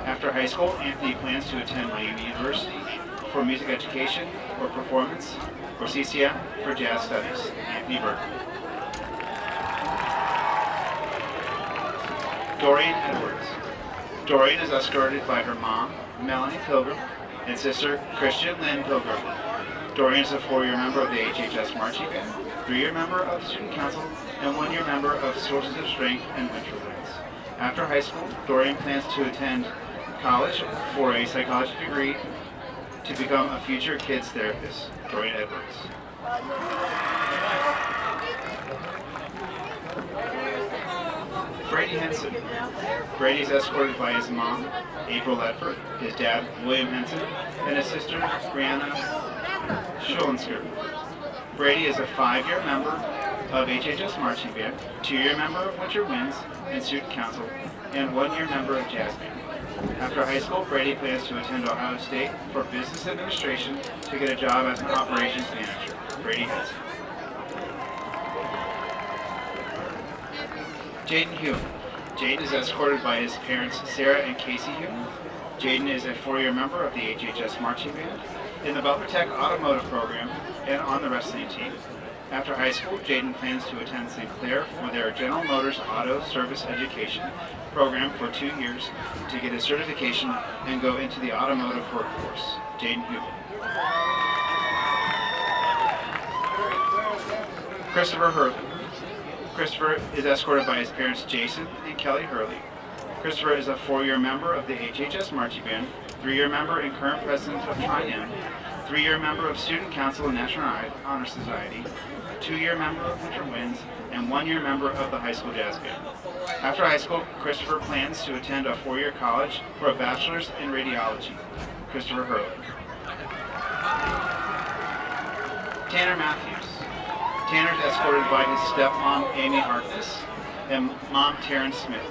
After high school, Anthony plans to attend Miami University for music education or performance, or CCM for jazz studies. Anthony Burton. Dorian Edwards. Dorian is escorted by her mom, Melanie Pilgrim, and sister, Christian Lynn Pilgrim. Dorian is a 4-year member of the HHS Marching Band, 3-year member of the Student Council, and 1-year member of Sources of Strength and Winter Winds. After high school, Dorian plans to attend college for a psychology degree to become a future kids therapist. Dorian Edwards. Brady Henson. Brady is escorted by his mom, April Ledford, his dad, William Henson, and his sister, Brianna Schulensker. Brady is a 5-year member of HHS Marching Band, 2-year member of Winter Winds and Student Council, and 1-year member of Jazz Band. After high school, Brady plans to attend Ohio State for business administration to get a job as an operations manager. Brady Henson. Jaden Hume. Jaden is escorted by his parents, Sarah and Casey Hume. Jaden is a 4-year member of the HHS Marching Band, in the Butler Tech Automotive Program, and on the wrestling team. After high school, Jaden plans to attend St. Clair for their General Motors Auto Service Education program for 2 years to get his certification and go into the automotive workforce. Jaden Hume. Christopher Hurley. Christopher is escorted by his parents, Jason and Kelly Hurley. Christopher is a 4-year member of the HHS Marching Band, 3-year member and current president of Tri-M, 3-year member of Student Council and National Honor Society, 2-year member of Winter Winds, and 1-year member of the High School Jazz Band. After high school, Christopher plans to attend a 4-year college for a bachelor's in radiology. Christopher Hurley. Tanner Matthews. Tanner is escorted by his stepmom, Amy Harkness, and mom, Taryn Smith.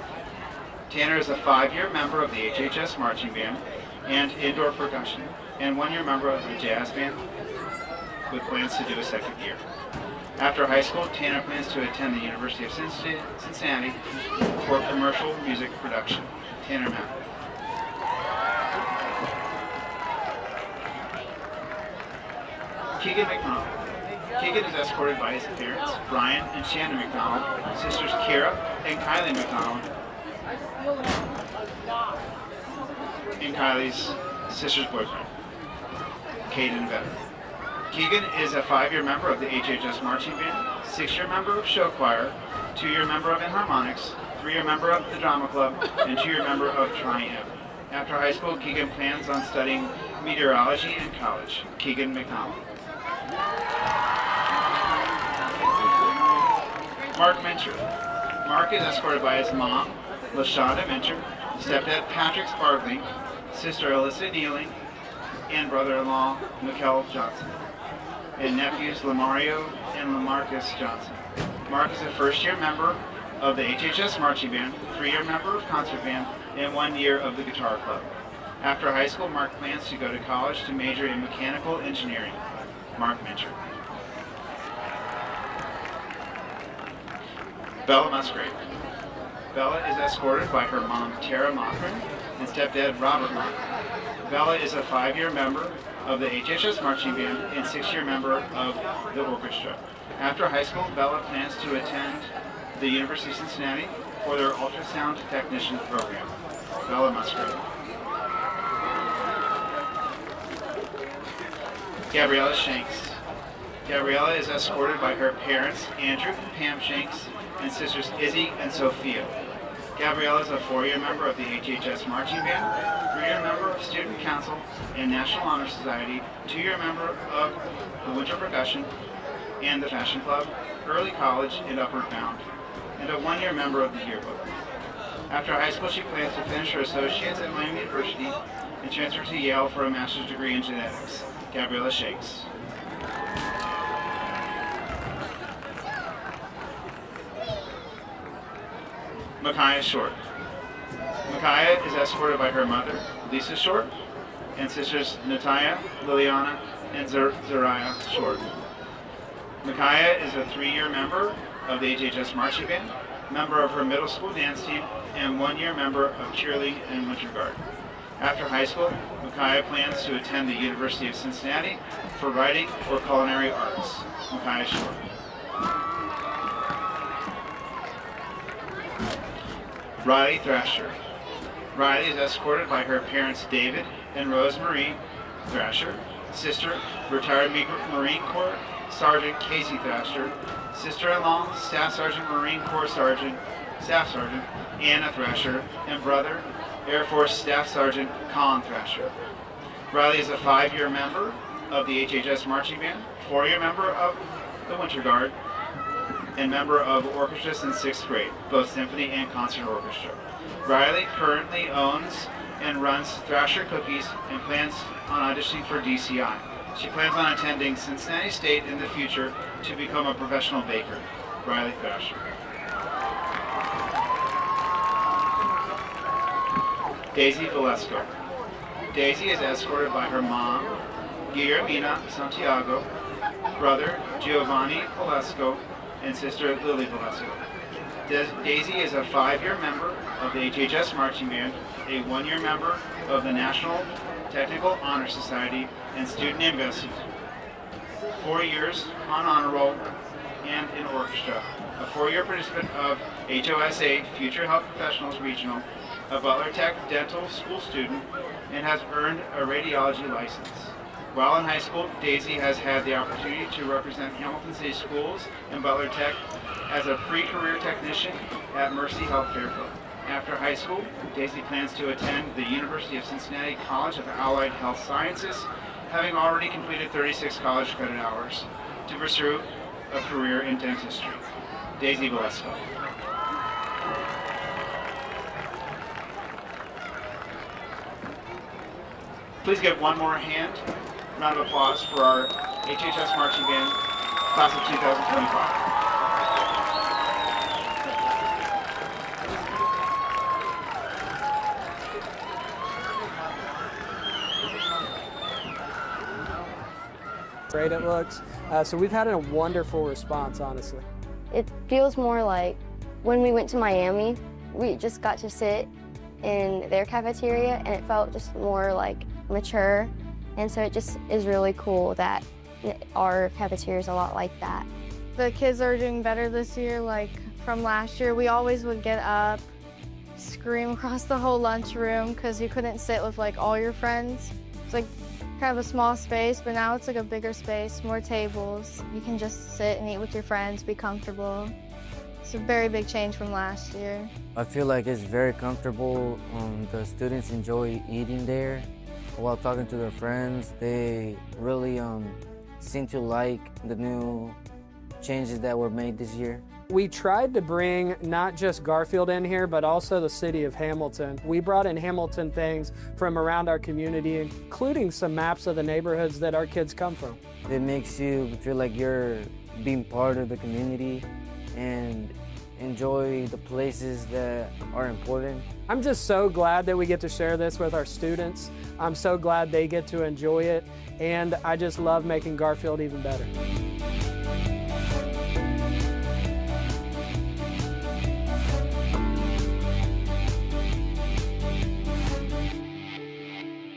Tanner is a 5-year member of the HHS Marching Band and indoor percussion, and 1-year member of the Jazz Band with plans to do a 2nd year. After high school, Tanner plans to attend the University of Cincinnati for commercial music production. Tanner Matthews. Keegan McDonald. Keegan is escorted by his parents, Brian and Shannon McDonald, sisters Kira and Kylie McDonald, and Kylie's sister's boyfriend, Caden Vetter. Keegan is a 5-year member of the HHS Marching Band, 6-year member of show choir, 2-year member of Enharmonics, 3-year member of the Drama Club, and 2-year member of Tri-M. After high school, Keegan plans on studying meteorology in college. Keegan McDonald. Mark Mincher. Mark is escorted by his mom, LaShonda Mincher, stepdad Patrick Spargling, sister Alyssa Nealing, and brother-in-law Mikkel Johnson, and nephews Lamario and Lamarcus Johnson. Mark is a first-year member of the HHS Marching Band, 3-year member of Concert Band, and 1 year of the Guitar Club. After high school, Mark plans to go to college to major in mechanical engineering. Mark Mincher. Bella Musgrave. Bella is escorted by her mom, Tara Mockran, and stepdad, Robert Mockran. Bella is a 5-year member of the HHS Marching Band and 6-year member of the orchestra. After high school, Bella plans to attend the University of Cincinnati for their ultrasound technician program. Bella Musgrave. Gabriella Shanks. Gabriella is escorted by her parents, Andrew and Pam Shanks, and sisters Izzy and Sophia. Gabriella is a 4-year member of the HHS Marching Band, 3-year member of Student Council and National Honor Society, 2-year member of the Winter Percussion and the Fashion Club, Early College and Upward Bound, and a 1-year member of the yearbook. After high school, she plans to finish her associates at Miami University and transfer to Yale for a master's degree in genetics. Gabriella Shakes. Micaiah Short. Micaiah is escorted by her mother, Lisa Short, and sisters Natalia, Liliana, and Zariah Short. Micaiah is a 3-year member of the HHS Marching Band, member of her middle school dance team, and 1-year member of Cheerleading and Winter Guard. After high school, Micaiah plans to attend the University of Cincinnati for writing or culinary arts. Micaiah Short. Riley Thrasher. Riley is escorted by her parents David and Rose Marie Thrasher, sister retired Marine Corps Sergeant Casey Thrasher, sister-in-law Staff Sergeant Marine Corps Staff Sergeant Anna Thrasher, and brother Air Force Staff Sergeant Colin Thrasher. Riley is a 5-year member of the HHS Marching Band, 4-year member of the Winter Guard, and member of orchestras in 6th grade, both symphony and concert orchestra. Riley currently owns and runs Thrasher Cookies and plans on auditioning for DCI. She plans on attending Cincinnati State in the future to become a professional baker. Riley Thrasher. Daisy Valesco. Daisy is escorted by her mom, Guillermina Santiago, brother Giovanni Valesco, and sister Lily Valesco. Daisy is a 5-year member of the HHS Marching Band, a 1-year member of the National Technical Honor Society, and student ambassador. 4 years on honor roll and in orchestra. A 4-year participant of HOSA Future Health Professionals Regional, a Butler Tech dental school student, and has earned a radiology license. While in high school, Daisy has had the opportunity to represent Hamilton City Schools and Butler Tech as a pre-career technician at Mercy Health Fairfield. After high school, Daisy plans to attend the University of Cincinnati College of Allied Health Sciences, having already completed 36 college credit hours, to pursue a career in dentistry. Daisy Valesco. Please give one more round of applause for our HHS Marching Band, class of 2025. Great it looks. So we've had a wonderful response, honestly. It feels more like when we went to Miami, we just got to sit in their cafeteria and it felt just more like mature. And so it just is really cool that our cafeteria is a lot like that. The kids are doing better this year, like from last year. We always would get up, scream across the whole lunchroom because you couldn't sit with like all your friends. It's like kind of a small space, but now it's like a bigger space, more tables. You can just sit and eat with your friends, be comfortable. It's a very big change from last year. I feel like it's very comfortable. The students enjoy eating there. While talking to their friends, they really seem to like the new changes that were made this year. We tried to bring not just Garfield in here, but also the city of Hamilton. We brought in Hamilton things from around our community, including some maps of the neighborhoods that our kids come from. It makes you feel like you're being part of the community and enjoy the places that are important. I'm just so glad that we get to share this with our students. I'm so glad they get to enjoy it, and I just love making Garfield even better.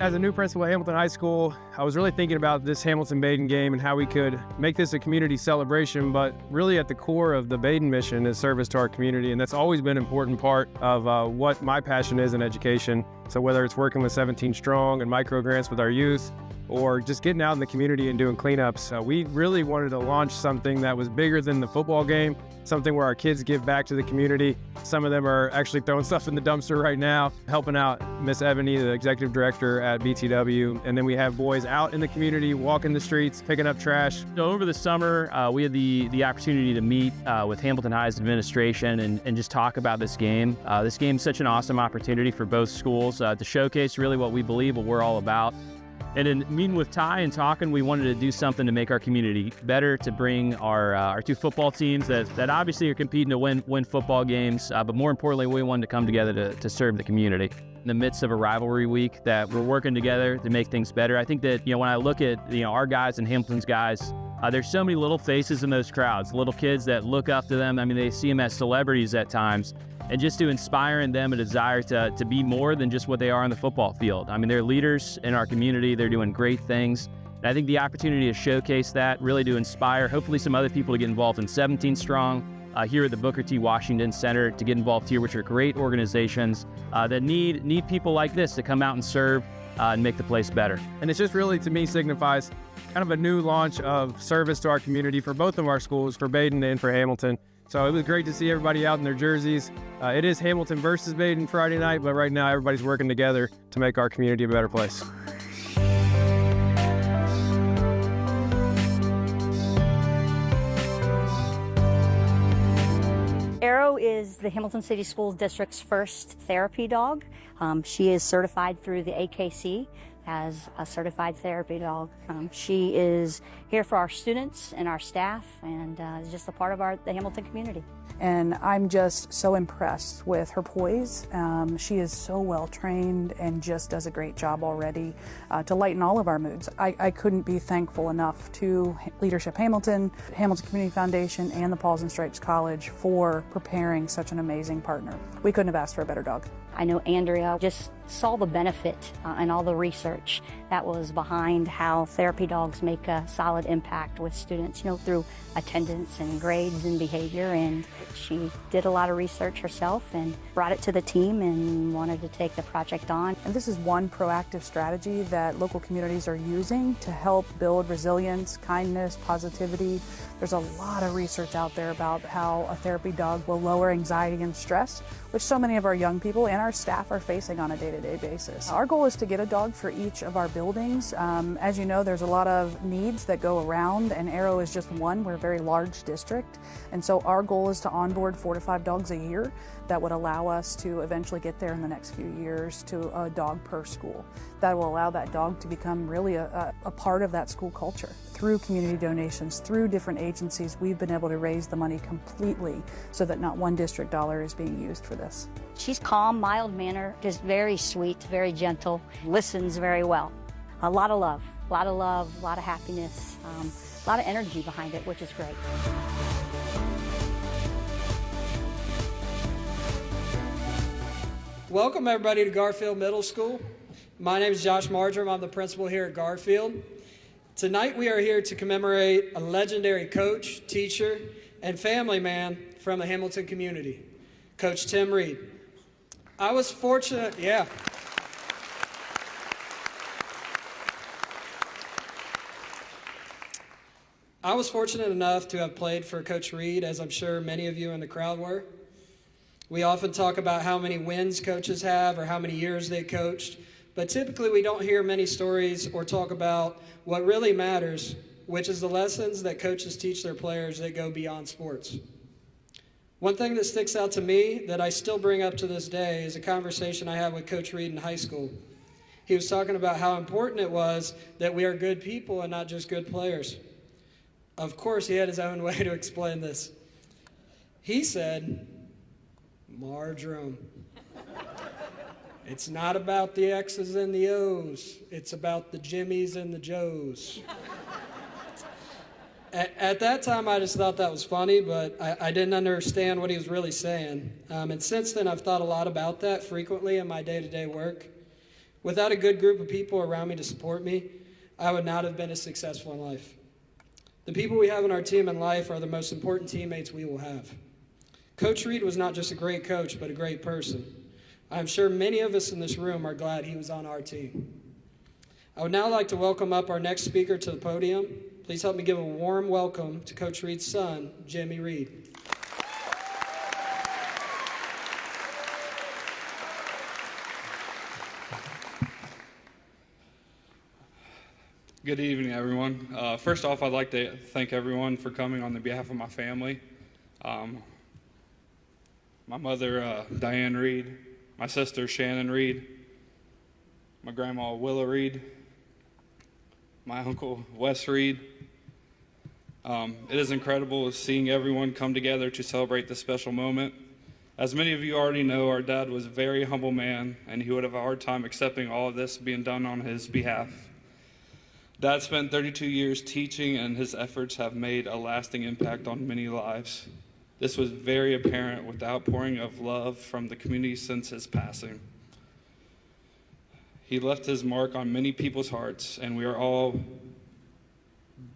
As a new principal at Hamilton High School, I was really thinking about this Hamilton-Baden game and how we could make this a community celebration, but really at the core of the Baden mission is service to our community, and that's always been an important part of what my passion is in education. So whether it's working with 17 Strong and micro grants with our youth, or just getting out in the community and doing cleanups, we really wanted to launch something that was bigger than the football game, something where our kids give back to the community. Some of them are actually throwing stuff in the dumpster right now, helping out Miss Ebony, the executive director at BTW. And then we have boys out in the community, walking the streets, picking up trash. So over the summer, we had the opportunity to meet with Hamilton High's administration and just talk about this game. This game is such an awesome opportunity for both schools to showcase really what we believe, what we're all about. And in meeting with Ty and talking, we wanted to do something to make our community better, to bring our two football teams that obviously are competing to win football games, but more importantly, we wanted to come together to serve the community. In the midst of a rivalry week, that we're working together to make things better. I think that, when I look at, our guys and Hamilton's guys, there's so many little faces in those crowds, little kids that look up to them. I mean, they see them as celebrities at times. And just to inspire in them a desire to be more than just what they are on the football field. I mean, they're leaders in our community. They're doing great things. And I think the opportunity to showcase that, really to inspire, hopefully some other people to get involved in 17 Strong, here at the Booker T. Washington Center to get involved here, which are great organizations that need people like this to come out and serve and make the place better. And it's just really, to me, signifies kind of a new launch of service to our community for both of our schools, for Baden and for Hamilton. So it was great to see everybody out in their jerseys. It is Hamilton versus Baden Friday night, but right now everybody's working together to make our community a better place. Arrow is the Hamilton City School District's first therapy dog. She is certified through the AKC as a certified therapy dog. She is here for our students and our staff, and is just a part of the Hamilton community. And I'm just so impressed with her poise. She is so well trained and just does a great job already to lighten all of our moods. I couldn't be thankful enough to Leadership Hamilton, Hamilton Community Foundation, and the Paws and Stripes College for preparing such an amazing partner. We couldn't have asked for a better dog. I know Andrea just saw the benefit and all the research that was behind how therapy dogs make a solid impact with students, through attendance and grades and behavior. And she did a lot of research herself and brought it to the team and wanted to take the project on. And this is one proactive strategy that local communities are using to help build resilience, kindness, positivity. There's a lot of research out there about how a therapy dog will lower anxiety and stress, which so many of our young people and our staff are facing on a day-to-day basis. Our goal is to get a dog for each of our buildings. As you know, there's a lot of needs that go around, and Arrow is just one. We're a very large district, and so our goal is to onboard 4 to 5 dogs a year. That would allow us to eventually get there in the next few years to a dog per school. That will allow that dog to become really a part of that school culture. Through community donations, through different agencies, we've been able to raise the money completely so that not one district dollar is being used for this. She's calm, mild-mannered, just very sweet, very gentle, listens very well. A lot of love, a lot of happiness, a lot of energy behind it, which is great. Welcome everybody to Garfield Middle School. My name is Josh Marjoram. I'm the principal here at Garfield. Tonight we are here to commemorate a legendary coach, teacher, and family man from the Hamilton community, Coach Tim Reed. I was fortunate enough to have played for Coach Reed, as I'm sure many of you in the crowd were. We often talk about how many wins coaches have or how many years they coached, but typically we don't hear many stories or talk about what really matters, which is the lessons that coaches teach their players that go beyond sports. One thing that sticks out to me that I still bring up to this day is a conversation I had with Coach Reed in high school. He was talking about how important it was that we are good people and not just good players. Of course, he had his own way to explain this. He said, Marjoram, it's not about the X's and the O's. It's about the Jimmies and the Joes. At that time, I just thought that was funny, but I didn't understand what he was really saying. And since then, I've thought a lot about that frequently in my day-to-day work. Without a good group of people around me to support me, I would not have been as successful in life. The people we have on our team in life are the most important teammates we will have. Coach Reed was not just a great coach, but a great person. I'm sure many of us in this room are glad he was on our team. I would now like to welcome up our next speaker to the podium. Please help me give a warm welcome to Coach Reed's son, Jimmy Reed. Good evening, everyone. First off, I'd like to thank everyone for coming on behalf of my family. My mother, Diane Reed, my sister, Shannon Reed, my grandma, Willa Reed, my uncle, Wes Reed. It is incredible seeing everyone come together to celebrate this special moment. As many of you already know, our dad was a very humble man, and he would have a hard time accepting all of this being done on his behalf. Dad spent 32 years teaching, and his efforts have made a lasting impact on many lives. This was very apparent with the outpouring of love from the community since his passing. He left his mark on many people's hearts, and we are all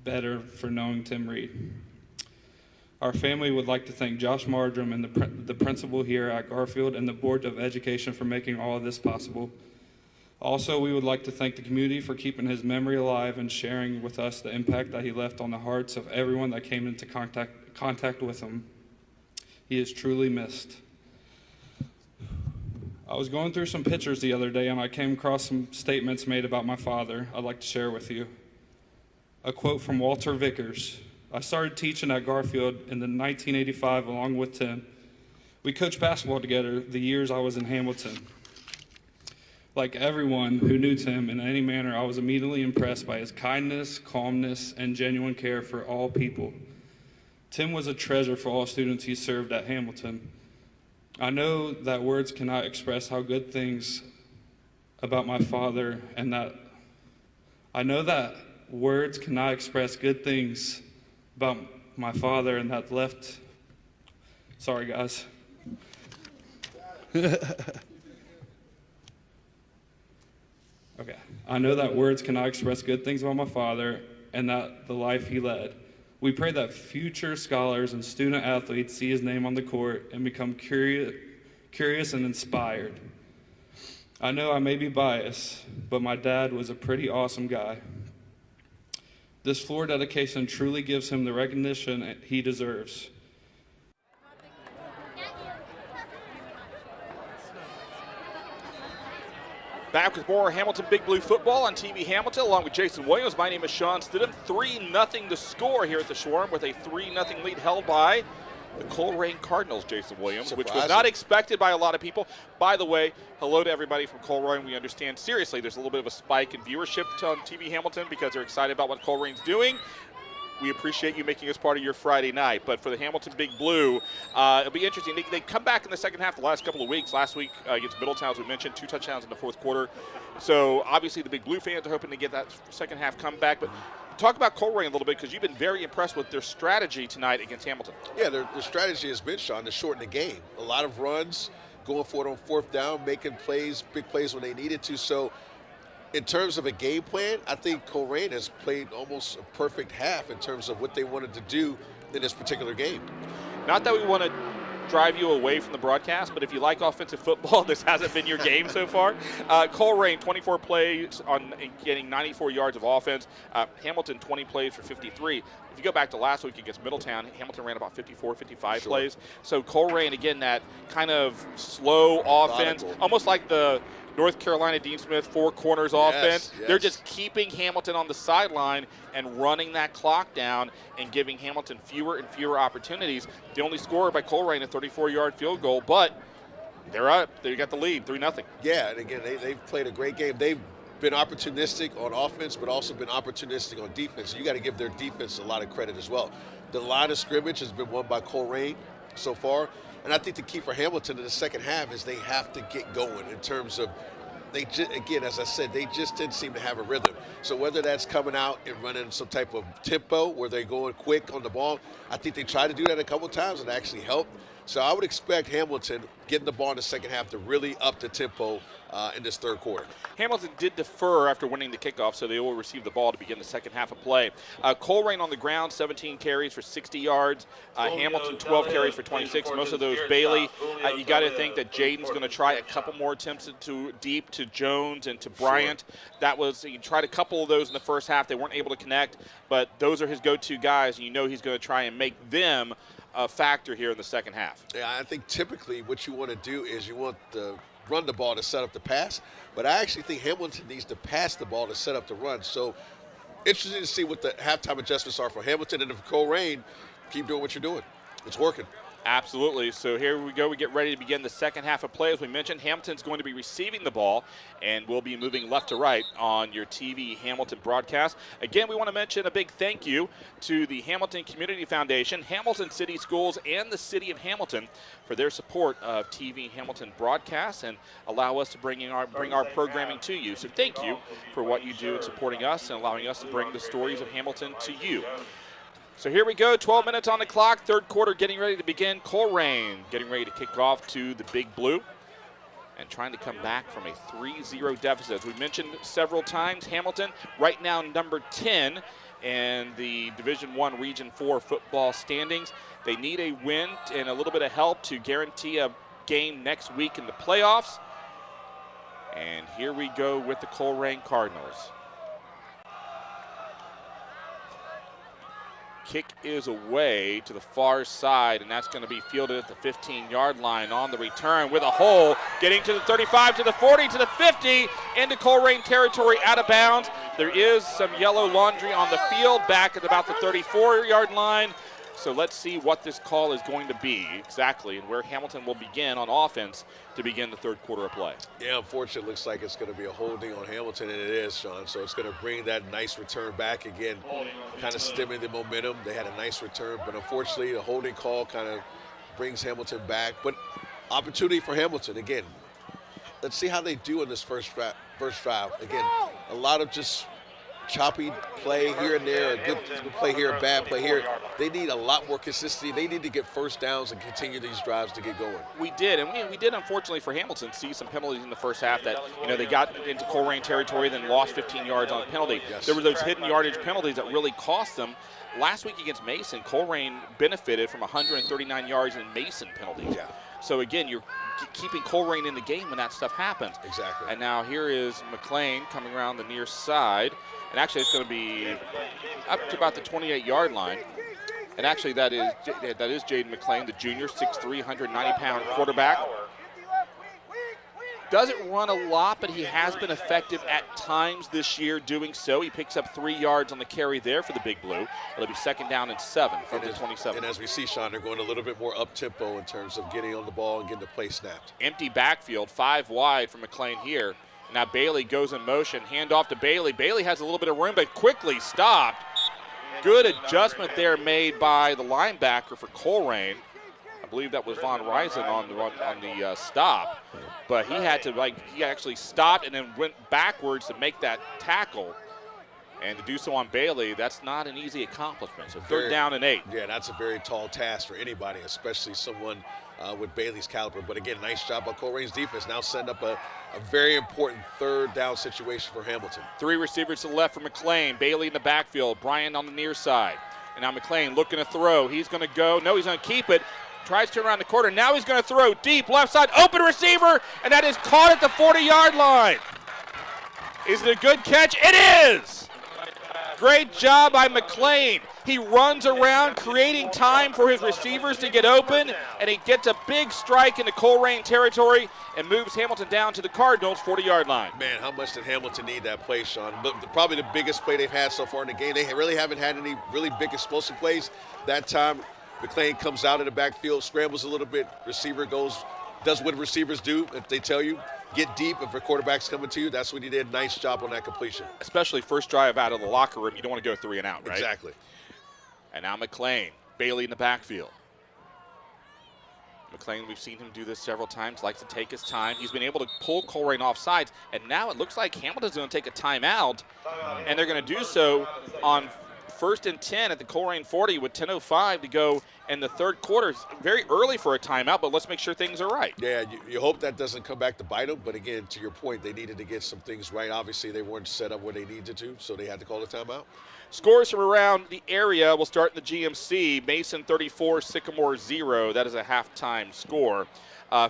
better for knowing Tim Reed. Our family would like to thank Josh Marjoram and the principal here at Garfield and the Board of Education for making all of this possible. Also, we would like to thank the community for keeping his memory alive and sharing with us the impact that he left on the hearts of everyone that came into contact with him. He is truly missed. I was going through some pictures the other day and I came across some statements made about my father I'd like to share with you. A quote from Walter Vickers. I started teaching at Garfield in 1985 along with Tim. We coached basketball together the years I was in Hamilton. Like everyone who knew Tim in any manner, I was immediately impressed by his kindness, calmness, and genuine care for all people. Tim was a treasure for all students he served at Hamilton. I know that words cannot express how good things about my father and that I know that words cannot express good things about my father and that left. Sorry, guys. Okay. I know that words cannot express good things about my father and that the life he led. We pray that future scholars and student athletes see his name on the court and become curious and inspired. I know I may be biased, but my dad was a pretty awesome guy. This floor dedication truly gives him the recognition he deserves. Back with more Hamilton Big Blue football on TV Hamilton, along with Jason Williams. My name is Sean Stidham. 3-0 to score here at the Shoreham with a 3-0 lead held by the Colerain Cardinals, Jason Williams, which was not expected by a lot of people. By the way, hello to everybody from Colerain. We understand, seriously, there's a little bit of a spike in viewership on TV Hamilton because they're excited about what Colerain's doing. We appreciate you making us part of your Friday night. But for the Hamilton Big Blue, it'll be interesting. They come back in the second half the last couple of weeks. Last week against Middletown, as we mentioned, 2 touchdowns in the fourth quarter. So obviously the Big Blue fans are hoping to get that second half comeback. But talk about Colerain a little bit because you've been very impressed with their strategy tonight against Hamilton. Yeah, their strategy has been, Sean, to shorten the game. A lot of runs, going for it on fourth down, making plays, big plays when they needed to. So in terms of a game plan, I think Colerain has played almost a perfect half in terms of what they wanted to do in this particular game. Not that we want to drive you away from the broadcast, but if you like offensive football, this hasn't been your game so far. Colerain, 24 plays on getting 94 yards of offense. Hamilton, 20 plays for 53. If you go back to last week against Middletown, Hamilton ran about 54, 55 plays. So Colerain, again, that kind of slow offense, almost like the North Carolina Dean Smith four corners offense. They're just keeping Hamilton on the sideline and running that clock down and giving Hamilton fewer and fewer opportunities. The only scorer by Colerain, a 34-yard field goal, but they're up. They got the lead, 3-0. Yeah, and again, they've played a great game. They've been opportunistic on offense, but also been opportunistic on defense. You got to give their defense a lot of credit as well. The line of scrimmage has been won by Colerain so far, and I think the key for Hamilton in the second half is they have to get going in terms of again, as I said, they just didn't seem to have a rhythm. So whether that's coming out and running some type of tempo where they're going quick on the ball, I think they tried to do that a couple of times and actually helped. So I would expect Hamilton getting the ball in the second half to really up the tempo in this third quarter. Hamilton did defer after winning the kickoff, so they will receive the ball to begin the second half of play. Colerain on the ground, 17 carries for 60 yards. Hamilton, 12 carries for 26. Most of those Bailey. You got to think that Jaden's going to try a couple more attempts to deep to Jones and to Bryant. He tried a couple of those in the first half. They weren't able to connect, but those are his go-to guys, and you know he's going to try and make them a factor here in the second half. Yeah, I think typically what you want to do is you want to run the ball to set up the pass, but I actually think Hamilton needs to pass the ball to set up the run. So interesting to see what the halftime adjustments are for Hamilton, and if Colerain, keep doing what you're doing. It's working. Absolutely. So here we go. We get ready to begin the second half of play. As we mentioned, Hamilton's going to be receiving the ball, and we'll be moving left to right on your TV Hamilton broadcast. Again, we want to mention a big thank you to the Hamilton Community Foundation, Hamilton City Schools, and the City of Hamilton for their support of TV Hamilton broadcasts and allow us to bring our programming to you. So thank you for what you do in supporting us and allowing us to bring the stories of Hamilton to you. So here we go, 12 minutes on the clock, third quarter getting ready to begin. Colerain getting ready to kick off to the Big Blue and trying to come back from a 3-0 deficit. As we mentioned several times, Hamilton right now number 10 in the Division I Region 4 football standings. They need a win and a little bit of help to guarantee a game next week in the playoffs. And here we go with the Colerain Cardinals. Kick is away to the far side, and that's going to be fielded at the 15-yard line on the return with a hole, getting to the 35, to the 40, to the 50, into Colerain territory, out of bounds. There is some yellow laundry on the field back at about the 34-yard line. So let's see what this call is going to be exactly and where Hamilton will begin on offense to begin the third quarter of play. Yeah, unfortunately, it looks like it's going to be a holding on Hamilton, and it is, Sean. So it's going to bring that nice return back again, kind of stemming the momentum. They had a nice return, but unfortunately, the holding call kind of brings Hamilton back. But opportunity for Hamilton, again. Let's see how they do in this first drive. Again, a lot of just choppy play here and there, a good play here, a bad play here. They need a lot more consistency. They need to get first downs and continue these drives to get going. We did, and we did, unfortunately for Hamilton, see some penalties in the first half that, they got into Colerain territory, then lost 15 yards on a penalty. Yes. There were those hidden yardage penalties that really cost them. Last week against Mason, Colerain benefited from 139 yards in Mason penalties. Yeah. So again, you're keeping Colerain in the game when that stuff happens. Exactly. And now here is McLean coming around the near side. And actually it's going to be up to about the 28-yard line. And actually that is Jaden McLean, the junior, 6'3", 190-pound quarterback. Doesn't run a lot, but he has been effective at times this year doing so. He picks up 3 yards on the carry there for the Big Blue. It'll be 2nd down and 7 from the 27. And as we see, Sean, they're going a little bit more up-tempo in terms of getting on the ball and getting the play snapped. Empty backfield, 5 wide for McLean here. Now Bailey goes in motion, handoff to Bailey. Bailey has a little bit of room, but quickly stopped. Good adjustment there made by the linebacker for Colerain. I believe that was Von Reisen on the stop. But he had to, he actually stopped and then went backwards to make that tackle. And to do so on Bailey, that's not an easy accomplishment. So 3rd down and 8. Yeah, that's a very tall task for anybody, especially someone with Bailey's caliber. But again, nice job by Colerain's defense. Now setting up a very important 3rd down situation for Hamilton. 3 receivers to the left for McLean. Bailey in the backfield. Bryant on the near side. And now McLean looking to throw. He's going to go. No, he's going to keep it. Tries to turn around the corner. Now he's going to throw deep left side. Open receiver. And that is caught at the 40-yard line. Is it a good catch? It is. Great job by McLean. He runs around, creating time for his receivers to get open, and he gets a big strike into Colerain territory and moves Hamilton down to the Cardinals' 40-yard line. Man, how much did Hamilton need that play, Sean? But probably the biggest play they've had so far in the game. They really haven't had any really big explosive plays. That time, McLean comes out in the backfield, scrambles a little bit, receiver does what receivers do if they tell you. Get deep if a quarterback's coming to you. That's what he did. Nice job on that completion. Especially first drive out of the locker room. You don't want to go 3 and out, right? Exactly. And now McLean, Bailey in the backfield. McLean, we've seen him do this several times, likes to take his time. He's been able to pull Colerain off sides, and now it looks like Hamilton's going to take a timeout, and they're going to do so on 1st and 10 at the Colerain 40 with 10:05 to go in the third quarter. It's very early for a timeout, but let's make sure things are right. Yeah, you hope that doesn't come back to bite them, but again, to your point, they needed to get some things right. Obviously, they weren't set up where they needed to, so they had to call a timeout. Scores from around the area. We'll start in the GMC. Mason 34, Sycamore 0. That is a halftime score.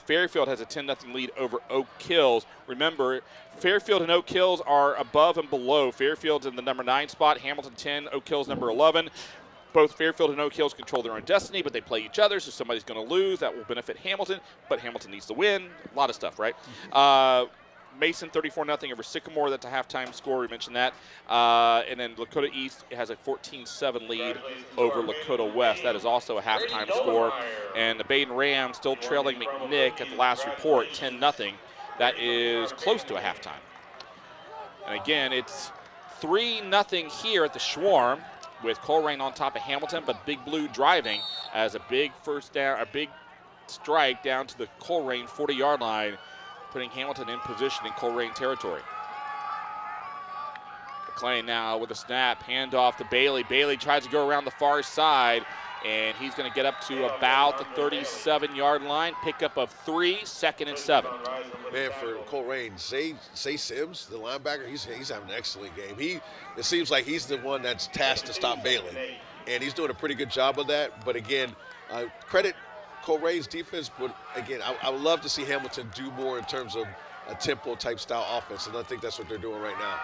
Fairfield has a 10-0 lead over Oak Hills. Remember, Fairfield and Oak Hills are above and below. Fairfield's in the number 9 spot, Hamilton 10, Oak Hills number 11. Both Fairfield and Oak Hills control their own destiny, but they play each other, so somebody's going to lose. That will benefit Hamilton, but Hamilton needs to win. A lot of stuff, right? Mason 34-0 over Sycamore. That's a halftime score. We mentioned that. And then Lakota East has a 14-7 lead over Lakota West. That is also a halftime score. And the Baden Rams still trailing McNick at the last report, 10-0. That is close to a halftime. And again, it's 3-0 here at the Schwarm with Colerain on top of Hamilton, but Big Blue driving as a big first down, a big strike down to the Colerain 40-yard line, putting Hamilton in position in Colerain territory. McLean now with a snap, handoff to Bailey. Bailey tries to go around the far side, and he's going to get up to about the 37-yard line. Pickup of 3, 2nd and 7. Man, for Colerain, Zay Sims, the linebacker, he's having an excellent game. It seems like he's the one that's tasked to stop Bailey, and he's doing a pretty good job of that. But again, credit Colerain's defense, but again, I would love to see Hamilton do more in terms of a tempo-type style offense, and I think that's what they're doing right now.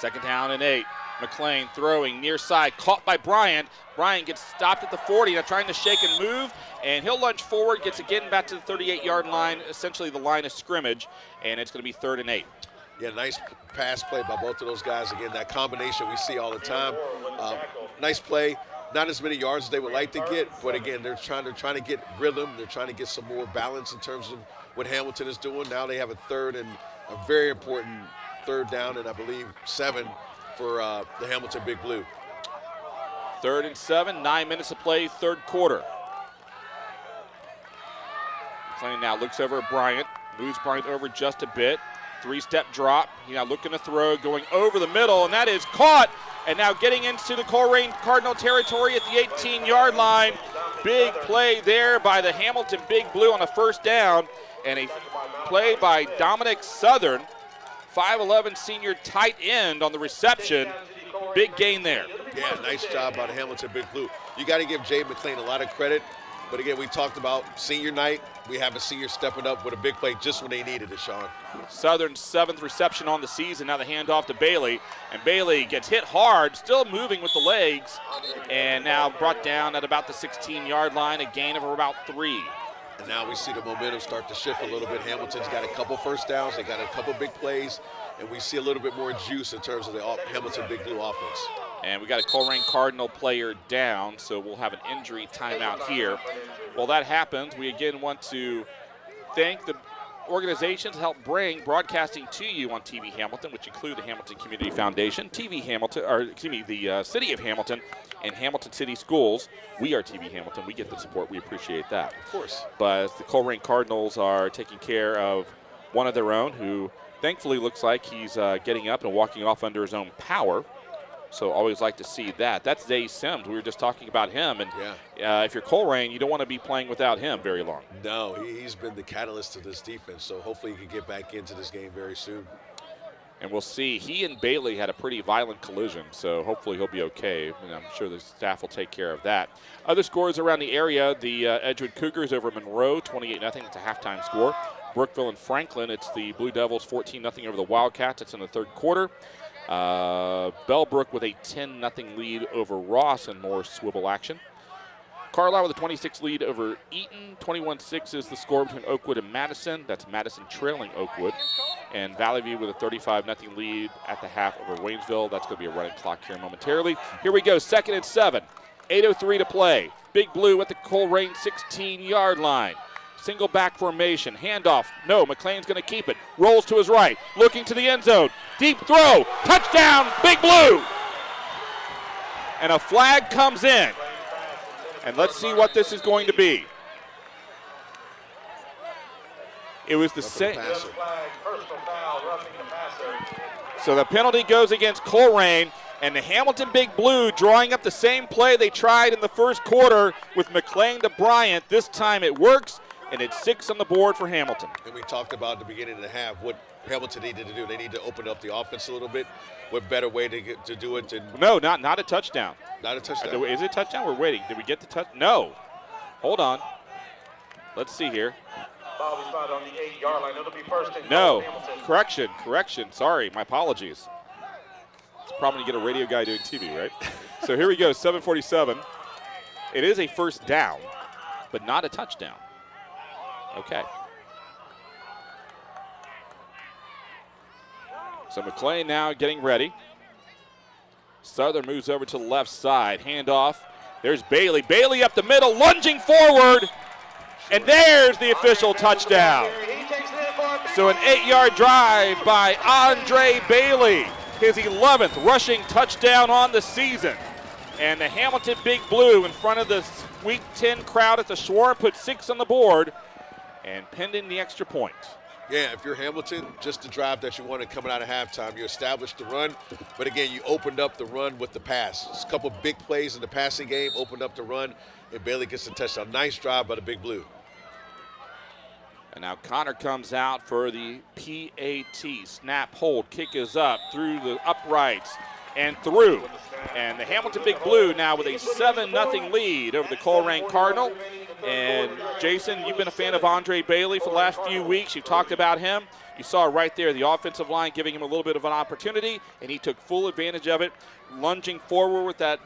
2nd down and 8. McLean throwing near side, caught by Bryant. Bryant gets stopped at the 40, now trying to shake and move, and he'll lunge forward, gets again back to the 38-yard line, essentially the line of scrimmage, and it's going to be 3rd and 8. Yeah, nice pass play by both of those guys. Again, that combination we see all the time. Nice play. Not as many yards as they would like to get, but again, they're trying to get rhythm. They're trying to get some more balance in terms of what Hamilton is doing. Now they have a 3rd and a very important 3rd down, and I believe 7 for the Hamilton Big Blue. 3rd and 7, 9 minutes to play, 3rd quarter. McLean now looks over at Bryant, moves Bryant over just a bit. 3-step drop. He now looking to throw, going over the middle, and that is caught. And now getting into the Colerain Cardinal territory at the 18-yard line. Big play there by the Hamilton Big Blue on a 1st down, and a play by Dominic Southern, 5'11" senior tight end on the reception. Big gain there. Yeah, nice job by the Hamilton Big Blue. You got to give Jay McLean a lot of credit. But again, we talked about senior night. We have a senior stepping up with a big play just when they needed it, Sean. Southern's 7th reception on the season. Now the handoff to Bailey. And Bailey gets hit hard, still moving with the legs. And now brought down at about the 16-yard line, a gain of about 3. And now we see the momentum start to shift a little bit. Hamilton's got a couple 1st downs. They got a couple big plays. And we see a little bit more juice in terms of the Hamilton Big Blue offense. And we got a Colerain Cardinal player down, so we'll have an injury timeout here. While that happens, we again want to thank the organizations that help bring broadcasting to you on TV Hamilton, which include the Hamilton Community Foundation, TV Hamilton, or excuse me, the City of Hamilton, and Hamilton City Schools. We are TV Hamilton. We get the support. We appreciate that. Of course. But the Colerain Cardinals are taking care of one of their own who thankfully looks like he's getting up and walking off under his own power. So always like to see that. That's Zay Sims. We were just talking about him. And if you're Colerain, you don't want to be playing without him very long. No, he's been the catalyst to this defense. So hopefully he can get back into this game very soon. And we'll see. He and Bailey had a pretty violent collision, so hopefully he'll be okay. And I'm sure the staff will take care of that. Other scores around the area, the Edgewood Cougars over Monroe, 28-0. It's a halftime score. Brookville and Franklin, it's the Blue Devils 14-0 over the Wildcats. It's in the 3rd quarter. Bellbrook with a 10-0 lead over Ross in more swivel action. Carlisle with a 26 lead over Eaton. 21-6 is the score between Oakwood and Madison. That's Madison trailing Oakwood. And Valley View with a 35-0 lead at the half over Waynesville. That's going to be a running clock here momentarily. Here we go, 2nd and 7. 8:03 to play. Big Blue at the Colerain 16-yard line. Single back formation, handoff. No, McLean's going to keep it. Rolls to his right, looking to the end zone. Deep throw, touchdown, Big Blue. And a flag comes in. And let's see what this is going to be. It was the same. So the penalty goes against Colerain, and the Hamilton Big Blue drawing up the same play they tried in the first quarter with McLean to Bryant. This time it works, and it's 6 on the board for Hamilton. And we talked about at the beginning of the half what Hamilton needed to do. They need to open up the offense a little bit. What better way to do it than— No, not a touchdown. Not a touchdown. Is it a touchdown? We're waiting. Did we get the touch? No. Hold on. Let's see here. Bobby spot on the 8-yard line. It'll be first and No. Hamilton. Correction. Sorry, my apologies. It's a problem when you get a radio guy doing TV, right? So here we go, 7:47. It is a first down, but not a touchdown. Okay. So McLean now getting ready. Southern moves over to the left side. Handoff. There's Bailey. Bailey up the middle, lunging forward. And there's the official touchdown. So an 8-yard drive by Andre Bailey. His 11th rushing touchdown on the season. And the Hamilton Big Blue in front of the Week 10 crowd at the Schwarm put 6 on the board and pending the extra point. Yeah, if you're Hamilton, just the drive that you wanted coming out of halftime. You established the run, but again, you opened up the run with the pass. It's a couple big plays in the passing game, opened up the run, and Bailey gets the touchdown. Nice drive by the Big Blue. And now Connor comes out for the PAT. Snap, hold, kick is up through the uprights and through. And the Hamilton Big Blue now with a 7-0 lead over the Colerain Cardinal. And Jason, you've been a fan of Andre Bailey for the last few weeks. You talked about him. You saw right there the offensive line giving him a little bit of an opportunity, and he took full advantage of it, lunging forward with that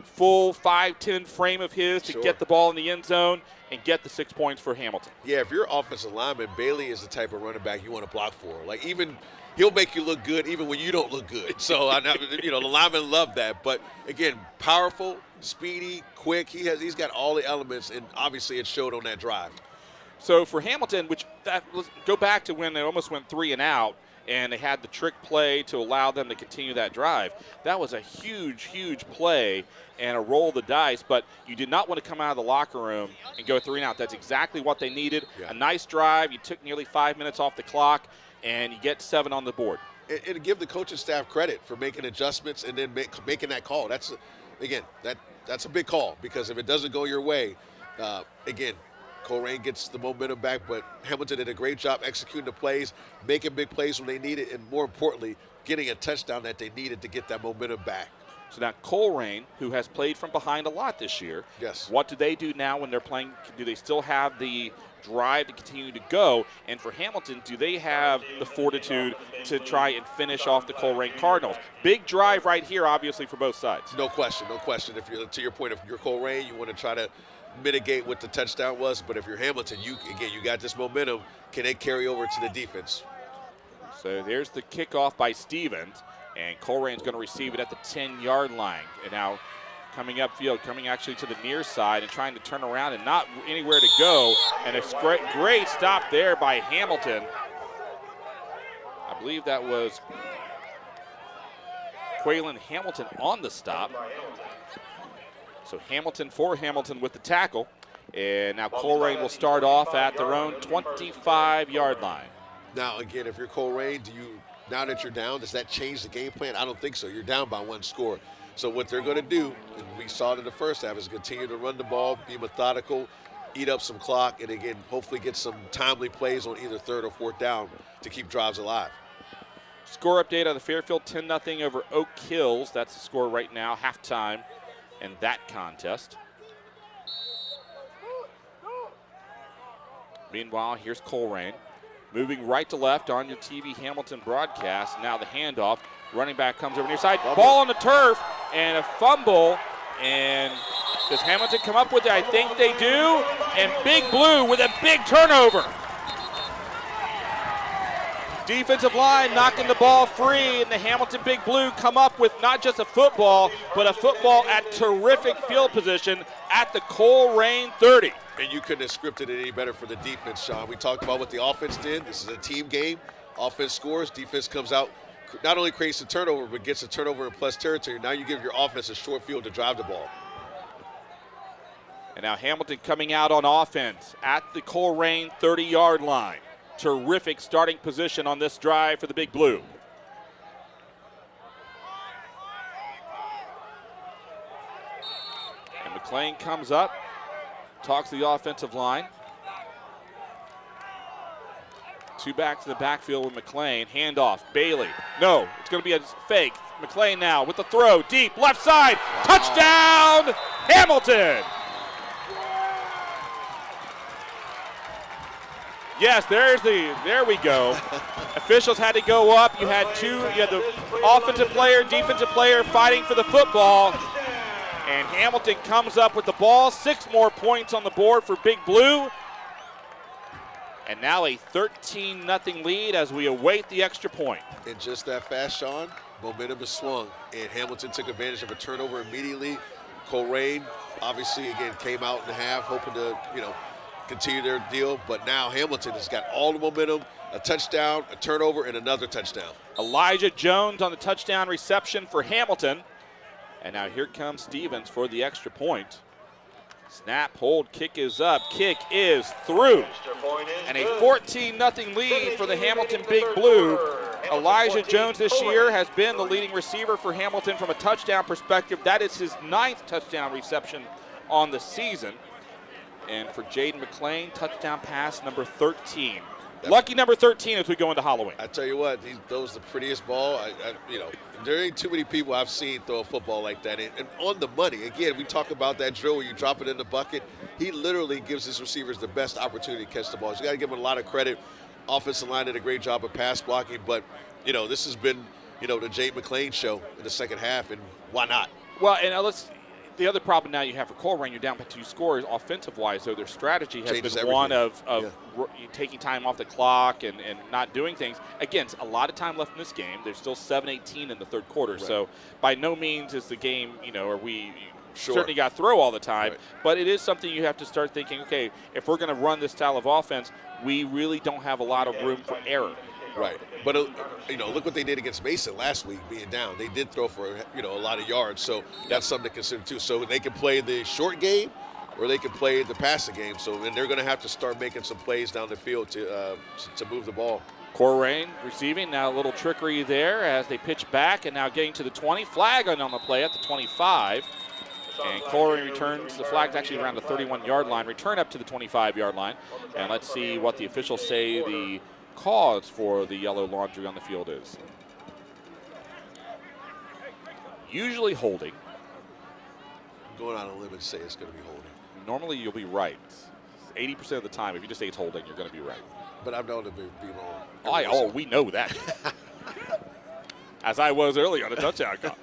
full 5'10" frame of his to get the ball in the end zone and get the 6 points for Hamilton. Yeah, if you're offensive lineman, Bailey is the type of running back you want to block for. Like, even he'll make you look good even when you don't look good. So, the linemen love that. But, again, powerful, speedy, quick. He's got all the elements, and obviously it showed on that drive. So for Hamilton, let's go back to when they almost went 3 and out, and they had the trick play to allow them to continue that drive. That was a huge, huge play and a roll of the dice, but you did not want to come out of the locker room and go 3 and out. That's exactly what they needed. Yeah. A nice drive. You took nearly 5 minutes off the clock, and you get 7 on the board. And give the coaching staff credit for making adjustments and then making that call. That's a big call, because if it doesn't go your way, again, Colerain gets the momentum back, but Hamilton did a great job executing the plays, making big plays when they need it, and more importantly, getting a touchdown that they needed to get that momentum back. So now Colerain, who has played from behind a lot this year, yes. What do they do now when they're playing? Do they still have the drive to continue to go? And for Hamilton, do they have the fortitude to try and finish off the Colerain Cardinals? Big drive right here, obviously, for both sides. No question. If you're, to your point, if you're Colerain, you want to try to mitigate what the touchdown was, but if you're Hamilton, you got this momentum. Can they carry over to the defense? So there's the kickoff by Stevens, and Colerain's going to receive it at the 10-yard line. And now coming upfield, coming actually to the near side and trying to turn around and not anywhere to go. And a great stop there by Hamilton. I believe that was Quaylen Hamilton on the stop. So Hamilton with the tackle. And now Colerain will start off at their own 25-yard line. Now, again, if you're Colerain, now that you're down, does that change the game plan? I don't think so. You're down by 1 score. So what they're going to do, and we saw it in the first half, is continue to run the ball, be methodical, eat up some clock, and again, hopefully get some timely plays on either 3rd or 4th down to keep drives alive. Score update on the Fairfield 10-0 over Oak Hills. That's the score right now, halftime in that contest. Meanwhile, here's Colerain moving right to left on your TV Hamilton broadcast. Now the handoff Running back comes over near side. Ball on the turf and a fumble. And does Hamilton come up with it? I think they do. And Big Blue with a big turnover. Defensive line knocking the ball free, and the Hamilton Big Blue come up with not just a football, but a football at terrific field position at the Colerain 30. And you couldn't have scripted it any better for the defense, Sean. We talked about what the offense did. This is a team game. Offense scores, defense comes out, not only creates a turnover, but gets a turnover in plus territory. Now you give your offense a short field to drive the ball. And now Hamilton coming out on offense at the Colerain 30-yard line. Terrific starting position on this drive for the Big Blue. And McLean comes up, talks to the offensive line. Two backs in the backfield with McLean. Handoff, Bailey. No, it's going to be a fake. McLean now with the throw, deep, left side. Wow. Touchdown, Hamilton! Yes, there we go. Officials had to go up. You had the offensive player, defensive player fighting for the football. And Hamilton comes up with the ball. 6 more points on the board for Big Blue. And now a 13-0 lead as we await the extra point. And just that fast, Sean, momentum is swung. And Hamilton took advantage of a turnover immediately. Colerain, obviously, again, came out in the half, hoping to, continue their deal, but now Hamilton has got all the momentum, a touchdown, a turnover, and another touchdown. Elijah Jones on the touchdown reception for Hamilton. And now here comes Stevens for the extra point. Snap, hold, kick is up, kick is through. And a 14-0 lead for the Hamilton Big Blue. Elijah Jones this year has been the leading receiver for Hamilton from a touchdown perspective. That is his 9th touchdown reception on the season. And for Jaden McLean, touchdown pass number 13. Lucky number 13 as we go into Halloween. I tell you what, he throws the prettiest ball. There ain't too many people I've seen throw a football like that. And on the money, again, we talk about that drill where you drop it in the bucket. He literally gives his receivers the best opportunity to catch the ball. So you got to give him a lot of credit. Offensive line did a great job of pass blocking. But, this has been, the Jaden McLean show in the second half, and why not? Well, and the other problem now you have for Colerain, you're down by 2 scores. Offensive-wise, though, their strategy has been everything. One of taking time off the clock and not doing things. Again, a lot of time left in this game. There's still 7:18 in the third quarter. Right. So by no means is the game, certainly got to throw all the time. Right. But it is something you have to start thinking, okay, if we're going to run this style of offense, we really don't have a lot of room for error. Right. But, look what they did against Mason last week being down. They did throw for, a lot of yards. So that's something to consider, too. So they can play the short game or they can play the passing game. And they're going to have to start making some plays down the field to move the ball. Colerain receiving. Now a little trickery there as they pitch back and now getting to the 20. Flag on the play at the 25. And Colerain returns. The flag's actually around the 31-yard line. Return up to the 25-yard line. And let's see what the officials say the cause for the yellow laundry on the field is. Usually holding. I'm going out on a limb and say it's going to be holding. Normally you'll be right. 80% of the time, if you just say it's holding, you're going to be right. But I've known to be wrong. We know that. As I was earlier on the touchdown call.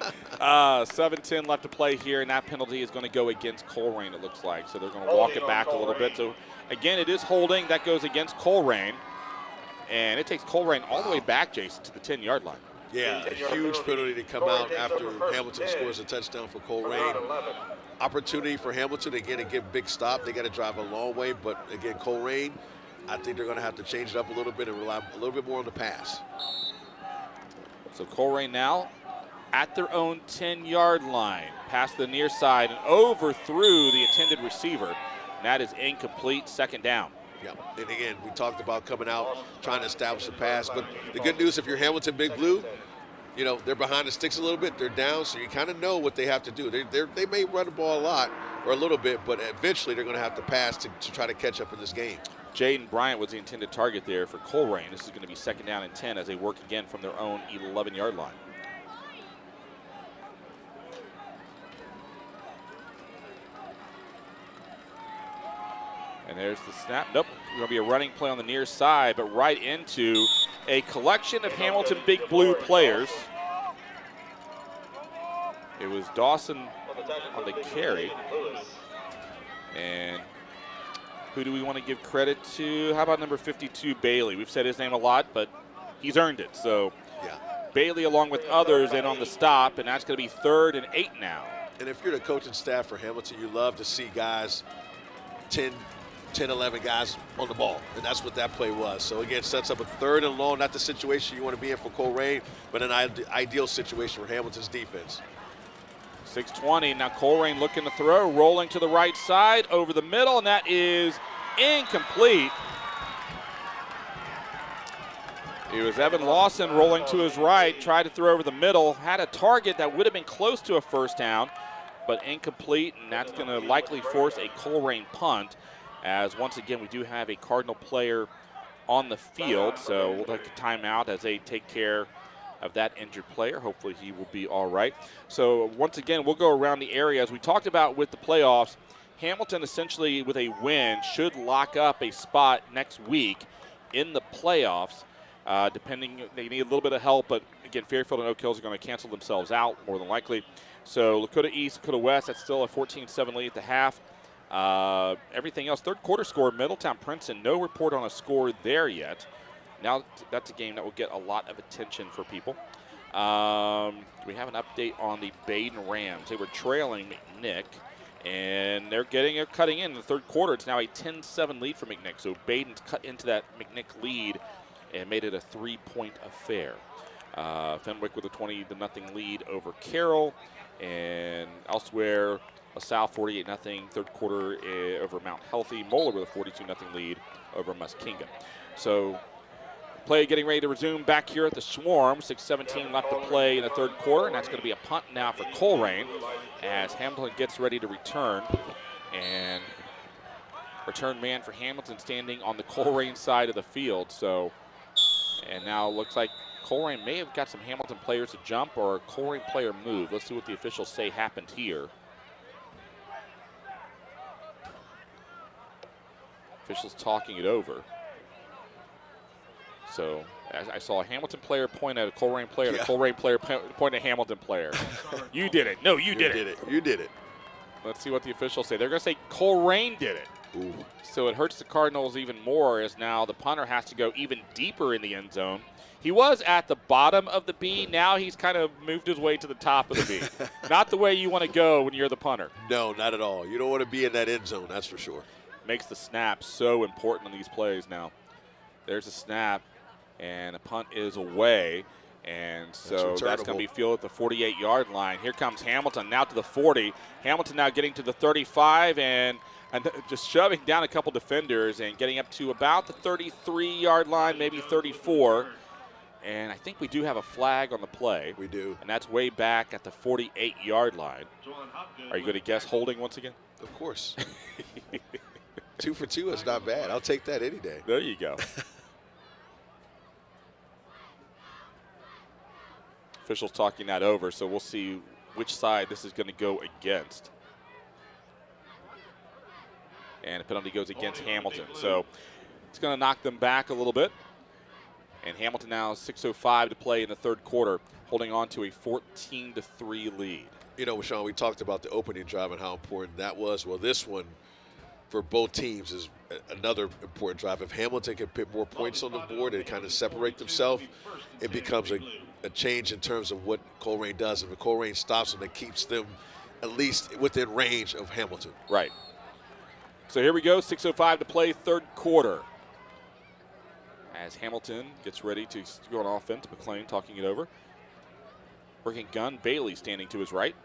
7:10 left to play here, and that penalty is going to go against Colerain, it looks like. So they're going to walk it back a little bit. So, again, it is holding. That goes against Colerain. And it takes Colerain all the way back, Jason, to the 10-yard line. Yeah, a huge penalty to come out after Hamilton scores a touchdown for Colerain. Opportunity for Hamilton, again, to get a big stop. They got to drive a long way. But, again, Colerain, I think they're going to have to change it up a little bit and rely a little bit more on the pass. So Colerain now at their own 10-yard line. Past the near side and overthrew the intended receiver. And that is incomplete, second down. Yeah, and again, we talked about coming out, trying to establish a pass. But the good news, if you're Hamilton Big Blue, they're behind the sticks a little bit. They're down, so you kind of know what they have to do. They may run the ball a lot or a little bit, but eventually they're going to have to pass to try to catch up in this game. Jaden Bryant was the intended target there for Colerain. This is going to be second down and 10 as they work again from their own 11-yard line. And there's the snap. Nope, going to be a running play on the near side, but right into a collection of Hamilton Big Blue players. It was Dawson on the carry. And who do we want to give credit to? How about number 52, Bailey? We've said his name a lot, but he's earned it. So yeah. Bailey along with others in on the stop, and that's going to be 3rd and 8 now. And if you're the coaching staff for Hamilton, you love to see guys, 10, 11 guys on the ball. And that's what that play was. So, again, sets up a 3rd and long, not the situation you want to be in for Colerain, but an ideal situation for Hamilton's defense. 6:20, now Colerain looking to throw, rolling to the right side, over the middle, and that is incomplete. It was Evan Lawson rolling to his right, tried to throw over the middle, had a target that would have been close to a first down, but incomplete, and that's going to likely force a Colerain punt, as once again we do have a Cardinal player on the field, so we'll take a timeout as they take care of that injured player. Hopefully he will be all right. So once again, we'll go around the area. As we talked about with the playoffs, Hamilton essentially with a win should lock up a spot next week in the playoffs. Depending, they need a little bit of help, but again, Fairfield and Oak Hills are going to cancel themselves out more than likely. So Lakota East, Lakota West, that's still a 14-7 lead at the half. Everything else, 3rd quarter score, Middletown Princeton, no report on a score there yet. Now that's a game that will get a lot of attention for people. We have an update on the Baden Rams. They were trailing McNick, and they're cutting in the 3rd quarter. It's now a 10-7 lead for McNick. So Baden's cut into that McNick lead and made it a 3-point affair. Fenwick with a 20-0 lead over Carroll, and elsewhere LaSalle 48-0 3rd quarter over Mount Healthy. Moeller with a 42-0 lead over Muskingum. So play getting ready to resume back here at the Swarm. 6:17 left to play in the 3rd quarter, and that's going to be a punt now for Colerain as Hamilton gets ready to return. And return man for Hamilton standing on the Colerain side of the field. So, and now looks like Colerain may have got some Hamilton players to jump or a Colerain player move. Let's see what the officials say happened here. Officials talking it over. So as I saw a Hamilton player point at a Colerain player, and a Colerain player point at a Hamilton player. You did it. No, you did it. You did it. Let's see what the officials say. They're going to say Colerain did it. Ooh. So it hurts the Cardinals even more as now the punter has to go even deeper in the end zone. He was at the bottom of the B. Now he's kind of moved his way to the top of the B. Not the way you want to go when you're the punter. No, not at all. You don't want to be in that end zone, that's for sure. Makes the snap so important on these plays now. There's a snap, and a punt is away. And so that's going to be fielded at the 48-yard line. Here comes Hamilton now to the 40. Hamilton now getting to the 35 and just shoving down a couple defenders and getting up to about the 33-yard line, maybe 34. And I think we do have a flag on the play. We do. And that's way back at the 48-yard line. Are you going to guess holding once again? Of course. 2 for 2 is not bad. I'll take that any day. There you go. Officials talking that over, so we'll see which side this is going to go against. And a penalty goes against Hamilton. So it's going to knock them back a little bit. And Hamilton now 6:05 to play in the 3rd quarter, holding on to a 14-3 lead. You know, Sean, we talked about the opening drive and how important that was. Well, this one for both teams is another important drive. If Hamilton can put more points on the board and kind of separate themselves, it becomes a change in terms of what Colerain does. And if Colerain stops them, it keeps them at least within range of Hamilton. Right. So here we go, 6:05 to play, 3rd quarter. As Hamilton gets ready to go on offense, McLean talking it over. Working gun, Bailey standing to his right.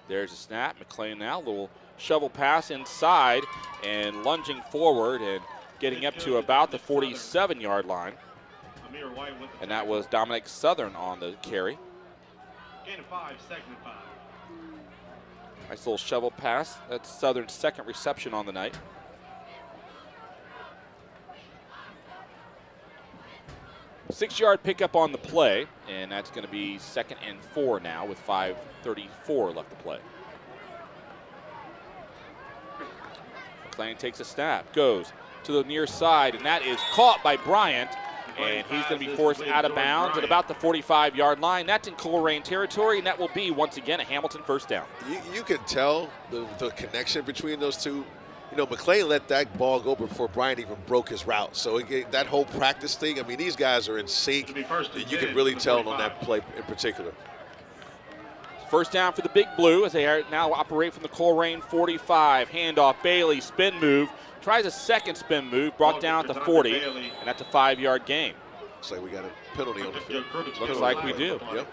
There's a snap, McLean now, a little shovel pass inside and lunging forward and getting up to about the 47-yard line. And that was Dominic Southern on the carry. Gain of 5, 2nd and 5. Nice little shovel pass. That's Southern's 2nd reception on the night. Six-yard pickup on the play, and that's going to be 2nd and 4 now with 5:34 left to play. McLean takes a snap, goes to the near side, and that is caught by Bryant. and he's going to be forced out of bounds at about the 45-yard line. That's in Colerain territory, and that will be, once again, a Hamilton first down. You can tell the connection between those two. You know, McLean let that ball go before Bryant even broke his route. So that whole practice thing, I mean, these guys are in sync. And you can really tell on that play in particular. First down for the Big Blue as they are now operate from the Colerain 45. Handoff, Bailey, spin move. Tries a second spin move, brought down at the 40, and that's a 5-yard gain. Looks like we got a penalty on the field. Looks like we do. Yep.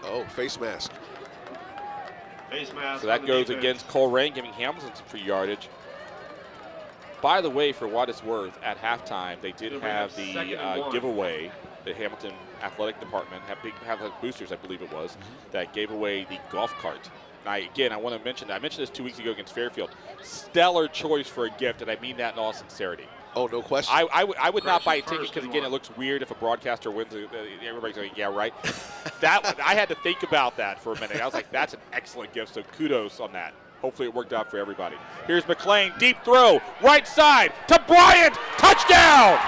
Oh, face mask. Face mask. So that goes against Colerain, giving Hamilton some free yardage. By the way, for what it's worth, at halftime, they did have the giveaway. The Hamilton Athletic Department have boosters, I believe it was, that gave away the golf cart. Now, again, I want to mention that. I mentioned this 2 weeks ago against Fairfield. Stellar choice for a gift, and I mean that in all sincerity. Oh, no question. I would not buy a ticket because, again, it looks weird if a broadcaster wins. Everybody's going, yeah, right. I had to think about that for a minute. I was like, that's an excellent gift, so kudos on that. Hopefully it worked out for everybody. Here's McLean, deep throw, right side to Bryant, touchdown!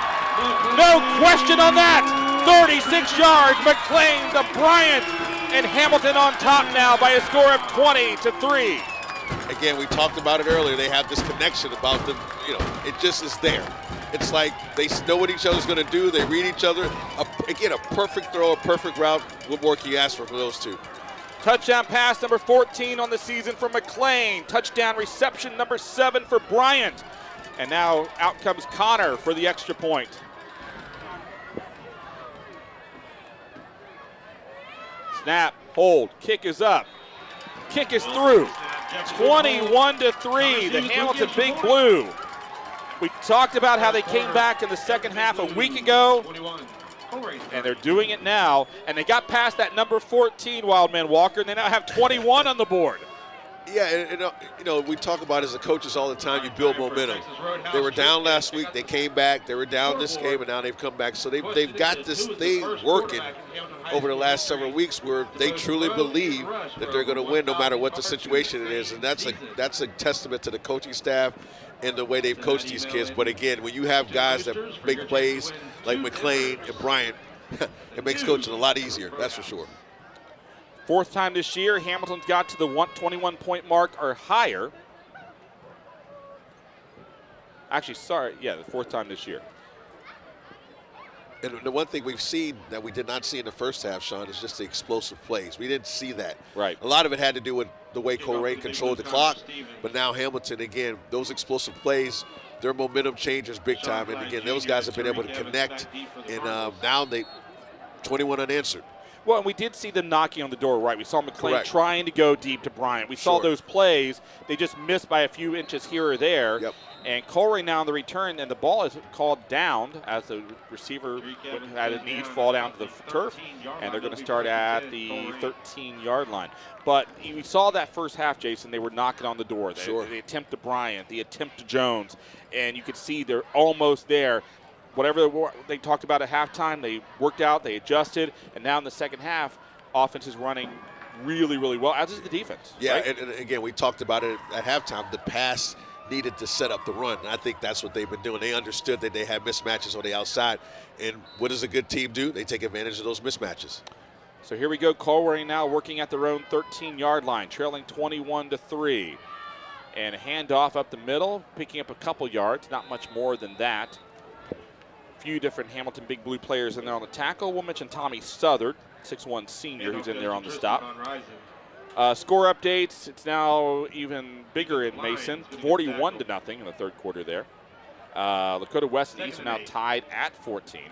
No question on that. 36 yards, McLean to Bryant, and Hamilton on top now by a score of 20-3. Again, we talked about it earlier. They have this connection about them. You know, it just is there. It's like they know what each other's going to do. They read each other. Again, a perfect throw, a perfect route. What more can you ask for those two? Touchdown pass number 14 on the season for McLean. Touchdown reception number 7 for Bryant. And now out comes Connor for the extra point. Snap, hold, kick is up. Kick is through. 21-3, the Hamilton Big Blue. We talked about how they came back in the second half a week ago, and they're doing it now. And they got past that number 14, Wildman Walker, and they now have 21 on the board. Yeah, and you know, we talk about as the coaches all the time, you build momentum. They were down last week, they came back, they were down this game, and now they've come back. So they've got this thing working over the last several weeks where they truly believe that they're going to win no matter what the situation it is. And that's a testament to the coaching staff and the way they've coached these kids. But again, when you have guys that make plays like McLean and Bryant, it makes coaching a lot easier, that's for sure. Fourth time this year, Hamilton's got to the 21-point mark or higher. Actually, sorry, yeah, the fourth time this year. And the one thing we've seen that we did not see in the first half, Sean, is just the explosive plays. We didn't see that. Right. A lot of it had to do with the way Colerain controlled the clock, but now Hamilton, again, those explosive plays, their momentum changes big time. And again, those guys have been able to connect, and now they 21 unanswered. Well, and we did see them knocking on the door, right? We saw McLean trying to go deep to Bryant. We saw those plays. They just missed by a few inches here or there. Yep. And Colerain now on the return, and the ball is called down as the receiver had a knee fall down to the turf, and they're going to start at the 13-yard line. But we saw that first half, Jason, they were knocking on the door. The attempt to Bryant, the attempt to Jones, and you could see they're almost there. Whatever they talked about at halftime, they worked out, they adjusted, and now in the second half, offense is running really, really well, as is the defense. Yeah, right? and again, we talked about it at halftime. The pass needed to set up the run, and I think that's what they've been doing. They understood that they had mismatches on the outside, and what does a good team do? They take advantage of those mismatches. So here we go, Colerain now working at their own 13-yard line, trailing 21-3. And a handoff up the middle, picking up a couple yards, not much more than that. Few different Hamilton Big Blue players in there on the tackle. We'll mention Tommy Southard, 6'1 senior, who's in there on the stop. Score updates, it's now even bigger in Mason, 41-0 in the third quarter there. Lakota West and East are now tied at 14.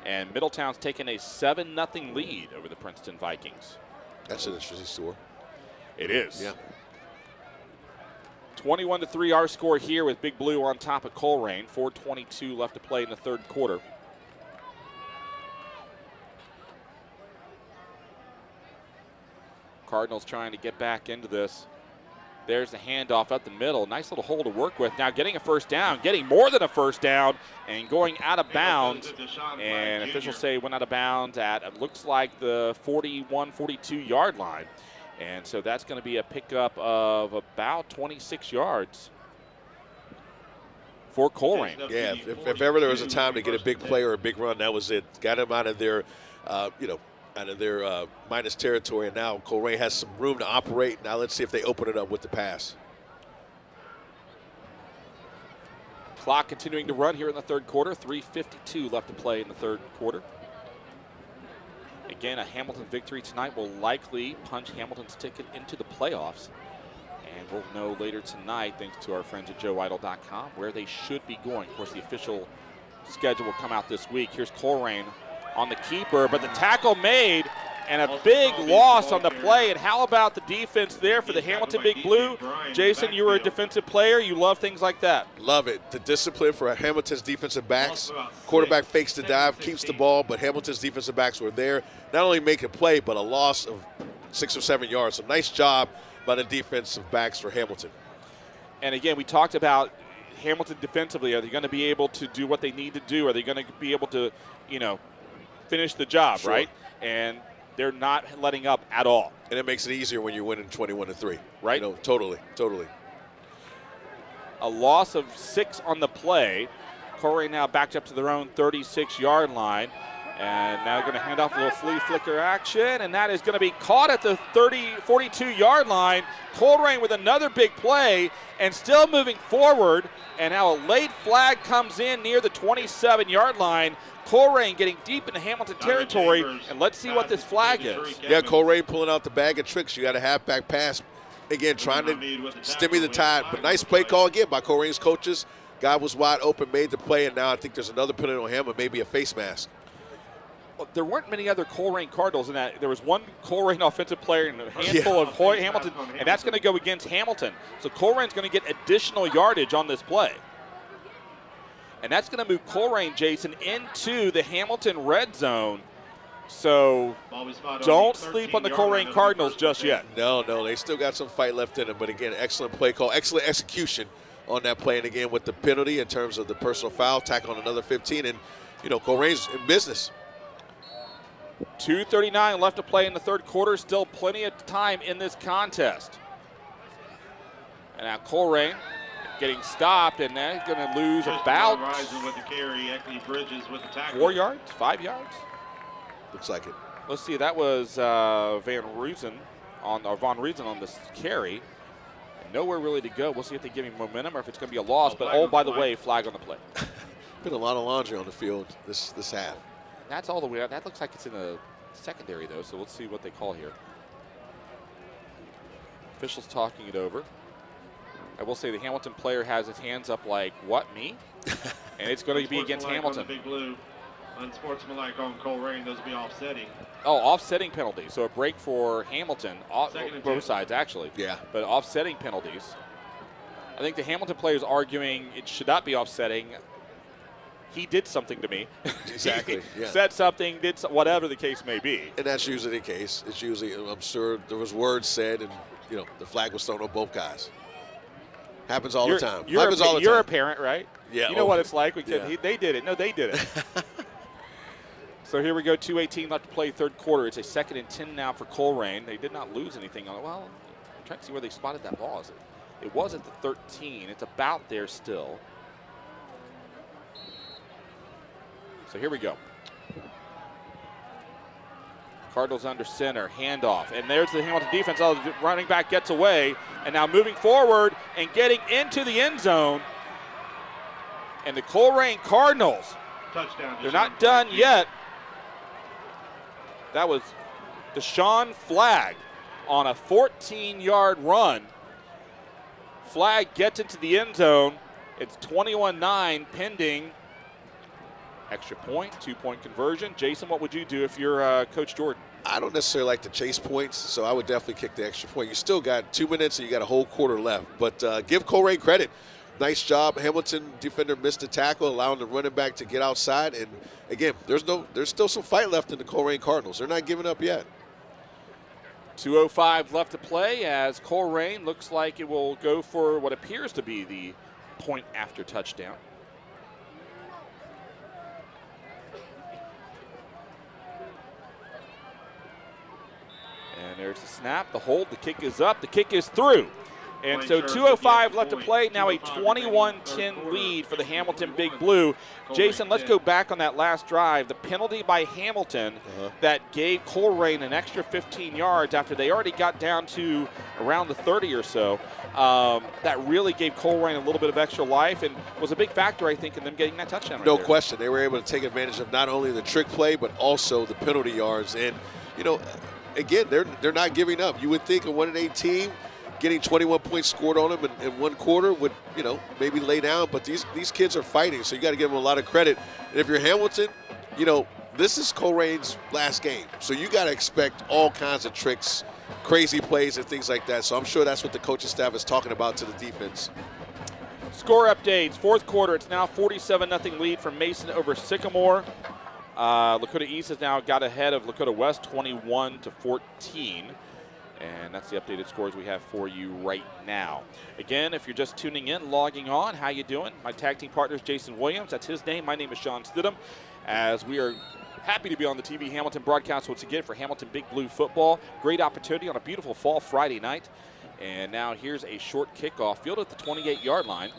And Middletown's taken a 7-0 lead over the Princeton Vikings. That's an interesting score. It is. Yeah. 21-3 our score here with Big Blue on top of Colerain. 4:22 left to play in the third quarter. Cardinals trying to get back into this. There's the handoff up the middle. Nice little hole to work with. Now getting a first down, getting more than a first down, and going out of bounds. And officials say went out of bounds at, it looks like, the 41, 42-yard line. And so that's going to be a pickup of about 26 yards for Colerain. Yeah, if ever there was a time to get a big play or a big run, that was it. Got him out of their, out of their minus territory. And now Colerain has some room to operate. Now let's see if they open it up with the pass. Clock continuing to run here in the third quarter. 3:52 left to play in the third quarter. Again, a Hamilton victory tonight will likely punch Hamilton's ticket into the playoffs. And we'll know later tonight, thanks to our friends at joeidle.com, where they should be going. Of course, the official schedule will come out this week. Here's Colerain on the keeper, but the tackle made, and a big loss on the play. And how about the defense there for the Hamilton Big Blue? Jason, you were a defensive player. You love things like that. Love it. The discipline for Hamilton's defensive backs. Quarterback fakes the dive, keeps the ball, but Hamilton's defensive backs were there. Not only make a play, but a loss of 6 or 7 yards. So nice job by the defensive backs for Hamilton. And again, we talked about Hamilton defensively. Are they going to be able to do what they need to do? Are they going to be able to, finish the job, Sure. right? And they're not letting up at all. And it makes it easier when you're winning 21-3. Right. Totally. A loss of 6 on the play. Colerain now backed up to their own 36-yard line. And now going to hand off a little flea flicker action, and that is going to be caught at the 42-yard line. Colerain with another big play and still moving forward. And now a late flag comes in near the 27-yard line. Colerain getting deep into Hamilton territory, and let's see what this flag is. Yeah, Colerain pulling out the bag of tricks. You got a halfback pass. Again, trying to stemmy the tide, but nice play call again by Colerain's coaches. Guy was wide open, made the play, and now I think there's another penalty on him, and maybe a face mask. Well, there weren't many other Colerain Cardinals in that. There was one Colerain offensive player and a handful of Hamilton, and that's going to go against Hamilton. So Colerain's going to get additional yardage on this play. And that's going to move Colerain, Jason, into the Hamilton red zone. So don't sleep on the Colerain Cardinals just yet. No, they still got some fight left in them. But again, excellent play call, excellent execution on that play. And again, with the penalty in terms of the personal foul, tackle on another 15. And, Colerain's in business. 2:39 left to play in the third quarter. Still plenty of time in this contest. And now Colerain getting stopped, and they're going to lose about 4 yards, 5 yards. Looks like it. Let's see. That was Von Ruzen on this carry. And nowhere really to go. We'll see if they give him momentum or if it's going to be a loss. But by the way, flag on the play. Been a lot of laundry on the field this half. That's all the way out. That looks like it's in the secondary, though, so let's see what they call here. Officials talking it over. I will say the Hamilton player has his hands up like, what, me? And it's going to be against Hamilton. Big Blue, unsportsmanlike on Colerain, those will be offsetting. Oh, offsetting penalties. So a break for Hamilton, both sides actually. Yeah. But offsetting penalties. I think the Hamilton player is arguing it should not be offsetting. He did something to me. Exactly. Yeah. Said something, did whatever the case may be. And that's usually the case. It's usually, I'm sure there was words said, and the flag was thrown on both guys. Happens all the time. You're a parent, right? Yeah. You know what it's like. They did it. No, they did it. So here we go. 2:18 left to play, third quarter. It's a 2nd and 10 now for Colerain. They did not lose anything on it. Well, I'm trying to see where they spotted that ball. It was at the 13. It's about there still. So here we go. Cardinals under center, handoff. And there's the Hamilton defense. Oh, the running back gets away. And now moving forward and getting into the end zone. And the Colerain Cardinals, they're not done yet. That was Deshaun Flagg on a 14-yard run. Flagg gets into the end zone. It's 21-9 pending. Extra point, 2-point conversion. Jason, what would you do if you're Coach Jordan? I don't necessarily like to chase points, so I would definitely kick the extra point. You still got 2 minutes and you got a whole quarter left. But give Colerain credit. Nice job. Hamilton defender missed the tackle, allowing the running back to get outside. And, again, there's still some fight left in the Colerain Cardinals. They're not giving up yet. 2:05 left to play as Colerain looks like it will go for what appears to be the point after touchdown. And And there's the snap, the hold, the kick is up, the kick is through. And so 2:05 left to play, now a 21-10 lead for the Hamilton Big Blue. Jason, let's go back on that last drive. The penalty by Hamilton that gave Colerain an extra 15 yards after they already got down to around the 30 or so. That really gave Colerain a little bit of extra life and was a big factor, I think, in them getting that touchdown. No question. They were able to take advantage of not only the trick play, but also the penalty yards. And, you know, again, they're not giving up. You would think a 1-8 team getting 21 points scored on them in one quarter would, you know, maybe lay down. But these kids are fighting, so you got to give them a lot of credit. And if you're Hamilton, you know, this is Colerain's last game. So you got to expect all kinds of tricks, crazy plays and things like that. So I'm sure that's what the coaching staff is talking about to the defense. Score updates, fourth quarter. It's now 47-0 lead from Mason over Sycamore. Lakota East has now got ahead of Lakota West 21-14. And that's the updated scores we have for you right now. Again, if you're just tuning in, logging on, how you doing? My tag team partner is Jason Williams. That's his name. My name is Sean Stidham. As we are happy to be on the TV Hamilton broadcast once again for Hamilton Big Blue football. Great opportunity on a beautiful fall Friday night. And now here's a short kickoff, field at the 28-yard line.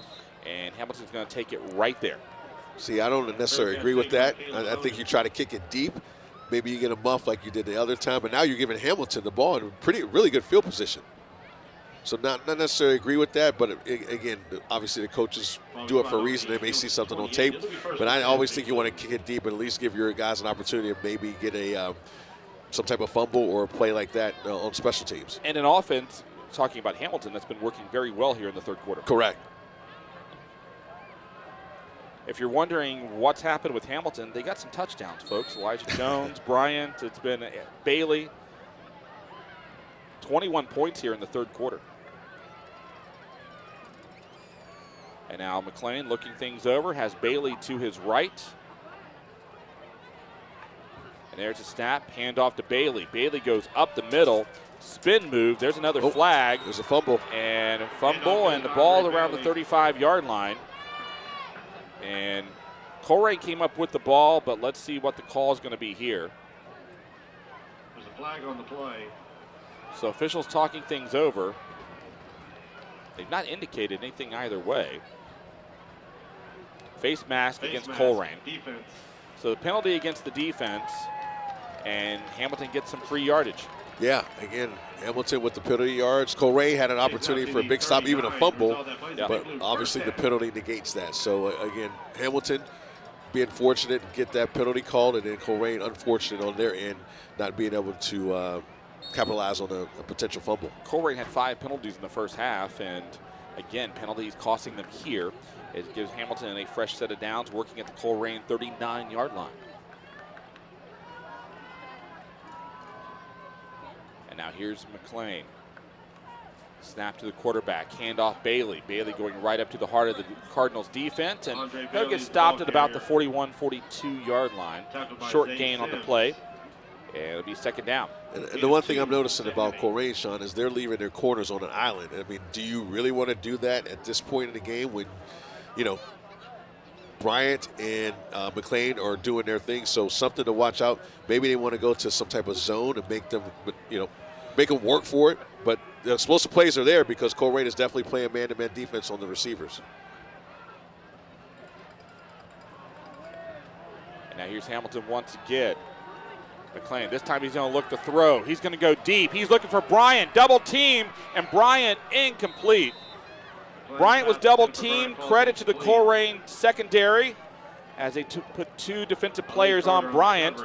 And Hamilton's going to take it right there. See, I don't necessarily agree with that. I think you try to kick it deep. Maybe you get a muff like you did the other time, but now you're giving Hamilton the ball in really good field position. So not necessarily agree with that, but again, obviously the coaches do it for a reason. They may see something on tape, but I always think you want to kick it deep and at least give your guys an opportunity to maybe get some type of fumble or a play like that on special teams. And an offense, talking about Hamilton, that's been working very well here in the third quarter. Correct. If you're wondering what's happened with Hamilton, they got some touchdowns, folks. Elijah Jones, Bryant, it's been Bailey. 21 points here in the third quarter. And now McLean looking things over, has Bailey to his right. And there's a snap, handoff to Bailey. Bailey goes up the middle, spin move. There's another flag. There's a fumble. And the ball around the 35-yard line. And Colerain came up with the ball, but let's see what the call is going to be here. There's a flag on the play. So officials talking things over. They've not indicated anything either way. Face mask against Colerain. Defense. So the penalty against the defense, and Hamilton gets some free yardage. Yeah, again, Hamilton with the penalty yards. Colerain had an opportunity for a big stop, even a fumble, but obviously the penalty negates that. So, again, Hamilton being fortunate to get that penalty called, and then Colerain unfortunate on their end not being able to capitalize on a potential fumble. Colerain had 5 penalties in the first half, and, again, penalties costing them here. It gives Hamilton a fresh set of downs, working at the Colerain 39-yard line. Now here's McLean. Snap to the quarterback. Handoff Bailey. Bailey going right up to the heart of the Cardinals defense. And he'll get stopped at about the 41, 42-yard line. Short gain on the play. And it'll be second down. And the one thing I'm noticing about Colerain, Sean, is they're leaving their corners on an island. I mean, do you really want to do that at this point in the game when, you know, Bryant and McLean are doing their thing? So something to watch out. Maybe they want to go to some type of zone and make them, you know, make them work for it, but the explosive plays are there because Colerain is definitely playing man-to-man defense on the receivers. And now here's Hamilton once again. McLean, this time he's going to look to throw. He's going to go deep. He's looking for Bryant, double team, and Bryant incomplete. Bryant was double teamed. Credit to the Colerain secondary as they put 2 defensive players on Bryant.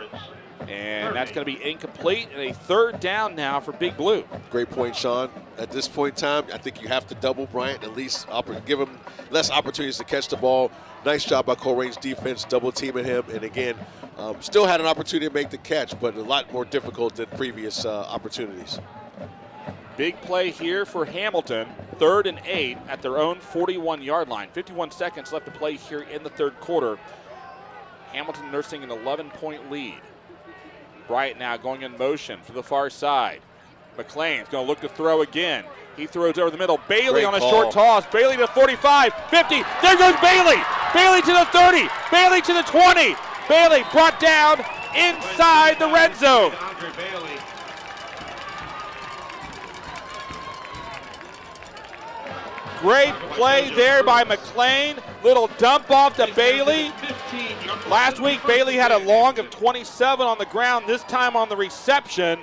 And that's going to be incomplete, and a third down now for Big Blue. Great point, Sean. At this point in time, I think you have to double Bryant, at least give him less opportunities to catch the ball. Nice job by Colerain's defense, double teaming him. And again, still had an opportunity to make the catch, but a lot more difficult than previous opportunities. Big play here for Hamilton, 3rd and 8 at their own 41-yard line. 51 seconds left to play here in the third quarter. Hamilton nursing an 11-point lead. Bryant now going in motion for the far side. McLean's going to look to throw again. He throws over the middle. Bailey Great on a call. short toss. Bailey to 45, 50. There goes Bailey. Bailey to the 30. Bailey to the 20. Bailey brought down inside the red zone. Great play there by McLean. Little dump off to Bailey. Last week, Bailey had a long of 27 on the ground, this time on the reception.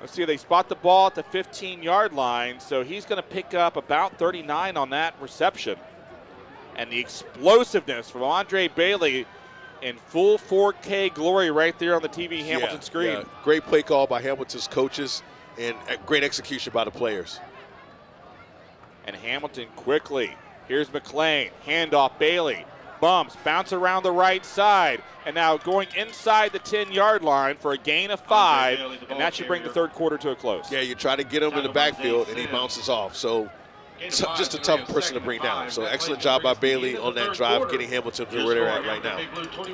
Let's see, they spot the ball at the 15-yard line, so he's going to pick up about 39 on that reception. And the explosiveness from Andre Bailey in full 4K glory right there on the TV Hamilton screen. Yeah. Great play call by Hamilton's coaches and great execution by the players. And Hamilton quickly. Here's McLean, handoff Bailey. Bumps, bounce around the right side, and now going inside the 10-yard line for a gain of 5, and that should bring the third quarter to a close. Yeah, you try to get him in the backfield, and he bounces off. So just a tough person to bring down. So excellent job by Bailey on that drive, getting Hamilton to where they're at right now.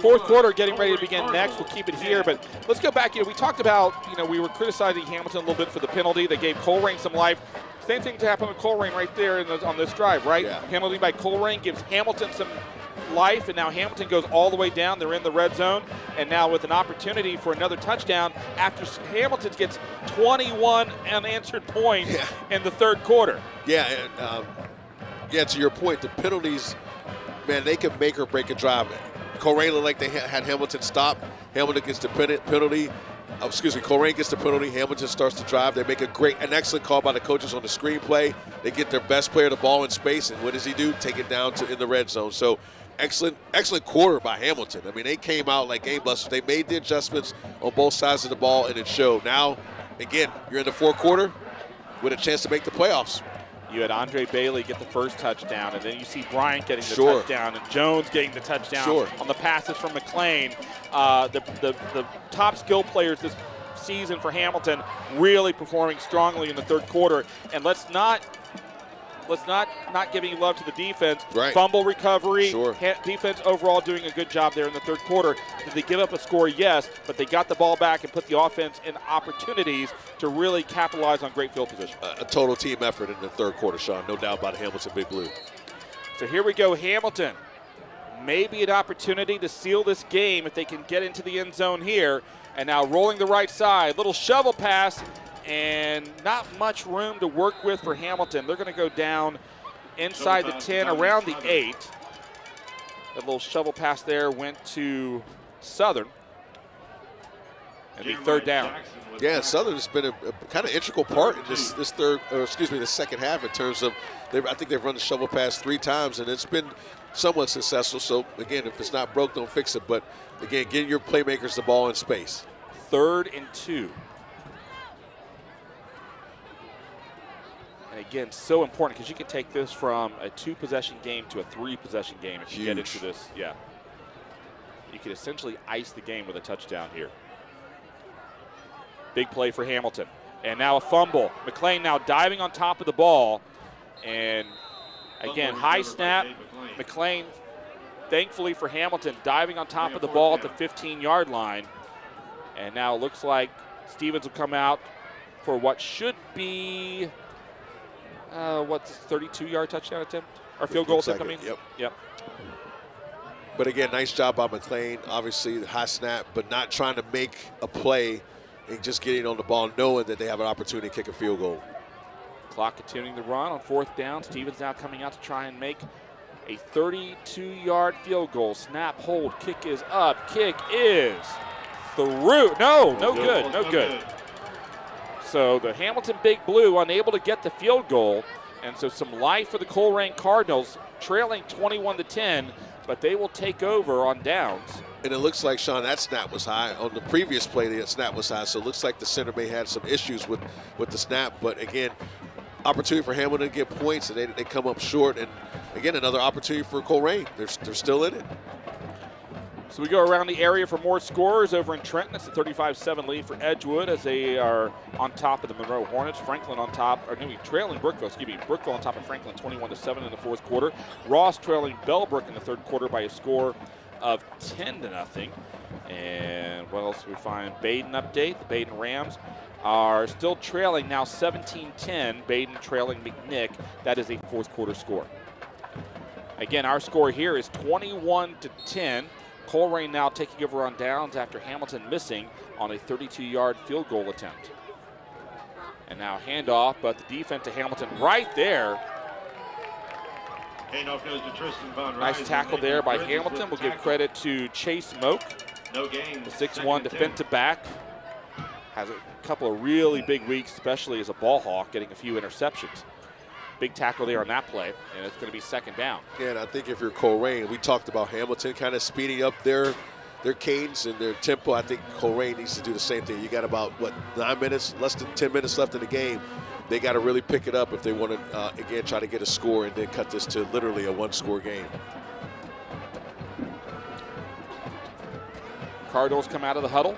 Fourth quarter getting ready to begin next. We'll keep it here, but let's go back. We talked about, we were criticizing Hamilton a little bit for the penalty. They gave Colerain some life. Same thing to happen with Colerain right there on this drive, right? Yeah. Penalty by Colerain gives Hamilton some life, and now Hamilton goes all the way down. They're in the red zone, and now with an opportunity for another touchdown after Hamilton gets 21 unanswered points in the third quarter. Yeah, and to your point, the penalties, man, they can make or break a drive. Colerain looked like they had Hamilton stop. Hamilton gets the penalty. Colerain gets the penalty. Hamilton starts to drive. They make an excellent call by the coaches on the screenplay. They get their best player the ball in space, and what does he do? Take it down in the red zone. So excellent quarter by Hamilton. I mean, they came out like game busters. They made the adjustments on both sides of the ball, and it showed. Now, again, you're in the fourth quarter with a chance to make the playoffs. You had Andre Bailey get the first touchdown, and then you see Bryant getting the touchdown, and Jones getting the touchdown on the passes from McLean. The top skill players this season for Hamilton really performing strongly in the third quarter. And let's not give any love to the defense. Right. Fumble recovery, defense overall doing a good job there in the third quarter. Did they give up a score? Yes, but they got the ball back and put the offense in opportunities to really capitalize on great field position. A total team effort in the third quarter, Sean. No doubt about Hamilton Big Blue. So here we go, Hamilton. Maybe an opportunity to seal this game if they can get into the end zone here. And now rolling the right side, little shovel pass, and not much room to work with for Hamilton. They're going to go down inside the 10, around the 8. That little shovel pass there went to Southern. And the third down. Yeah, Southern has been a kind of integral part in the second half in terms of, I think they've run the shovel pass 3 times, and it's been somewhat successful. So, again, if it's not broke, don't fix it. But, again, getting your playmakers the ball in space. 3rd and 2. And again, so important because you can take this from a 2-possession game to a 3-possession game if you get into this. Yeah. You can essentially ice the game with a touchdown here. Big play for Hamilton. And now a fumble. McLean now diving on top of the ball. And again, high snap. McLean, thankfully for Hamilton, diving on top of the ball at the 15-yard line. And now it looks like Stevens will come out for what should be, what's 32-yard touchdown attempt? Or field goal attempt, I mean? Yep. But again, nice job by McLean. Obviously, the high snap, but not trying to make a play and just getting on the ball, knowing that they have an opportunity to kick a field goal. Clock continuing to run on 4th down. Stevens now coming out to try and make a 32-yard field goal. Snap, hold, kick is up. Kick is through. No good. So the Hamilton Big Blue unable to get the field goal. And so some life for the Colerain Cardinals, trailing 21-10, but they will take over on downs. And it looks like, Sean, that snap was high. On the previous play, the snap was high. So it looks like the center may have some issues with the snap. But again, opportunity for Hamilton to get points, and they come up short. And again, another opportunity for Colerain. They're still in it. So we go around the area for more scores over in Trenton. It's a 35-7 lead for Edgewood as they are on top of the Monroe Hornets. Franklin on top, trailing Brookville, Brookville on top of Franklin 21-7 in the fourth quarter. Ross trailing Bellbrook in the third quarter by a score of 10-0. And what else do we find? Baden update. The Baden Rams are still trailing now 17-10. Baden trailing McNick. That is a fourth quarter score. Again, our score here is 21-10. Colerain now taking over on downs after Hamilton missing on a 32-yard field goal attempt. And now handoff, but the defense to Hamilton right there Handoff goes to Tristan Von Nice Risen. tackle there by Hamilton. We'll give credit to Chase Moak, No gain. the 6'1" defensive back. Has a couple of really big weeks, especially as a ball hawk, getting a few interceptions. Big tackle there on that play, and it's going to be second down. Yeah, and I think if you're Colerain, we talked about Hamilton kind of speeding up their cadence and their tempo. I think Colerain needs to do the same thing. You got about, 9 minutes, less than 10 minutes left in the game. They got to really pick it up if they want to, again, try to get a score and then cut this to literally a one-score game. Cardinals come out of the huddle.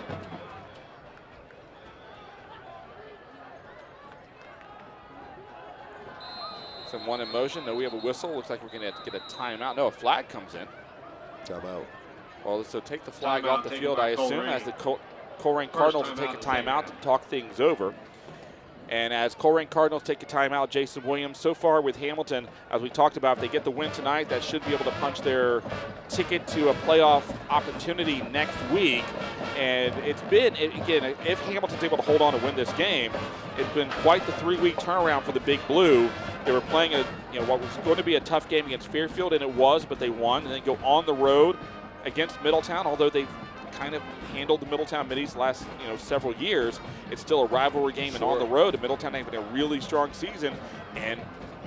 One in motion. No, we have a whistle. Looks like we're going to get a timeout. No, a flag comes in. Timeout. Well, so take the flag off the field, I assume, as the Colerain Cardinals will take a timeout to talk things over. And as Colerain Cardinals take a timeout, Jason Williams, so far with Hamilton, as we talked about, if they get the win tonight, that should be able to punch their ticket to a playoff opportunity next week. And it's been, again, if Hamilton's able to hold on to win this game, it's been quite the 3-week turnaround for the Big Blue. They were playing what was going to be a tough game against Fairfield, and it was, but they won. And then go on the road against Middletown, although they've kind of handled the Middletown Middies the last several years. It's still a rivalry game and on the road. And Middletown having a really strong season, and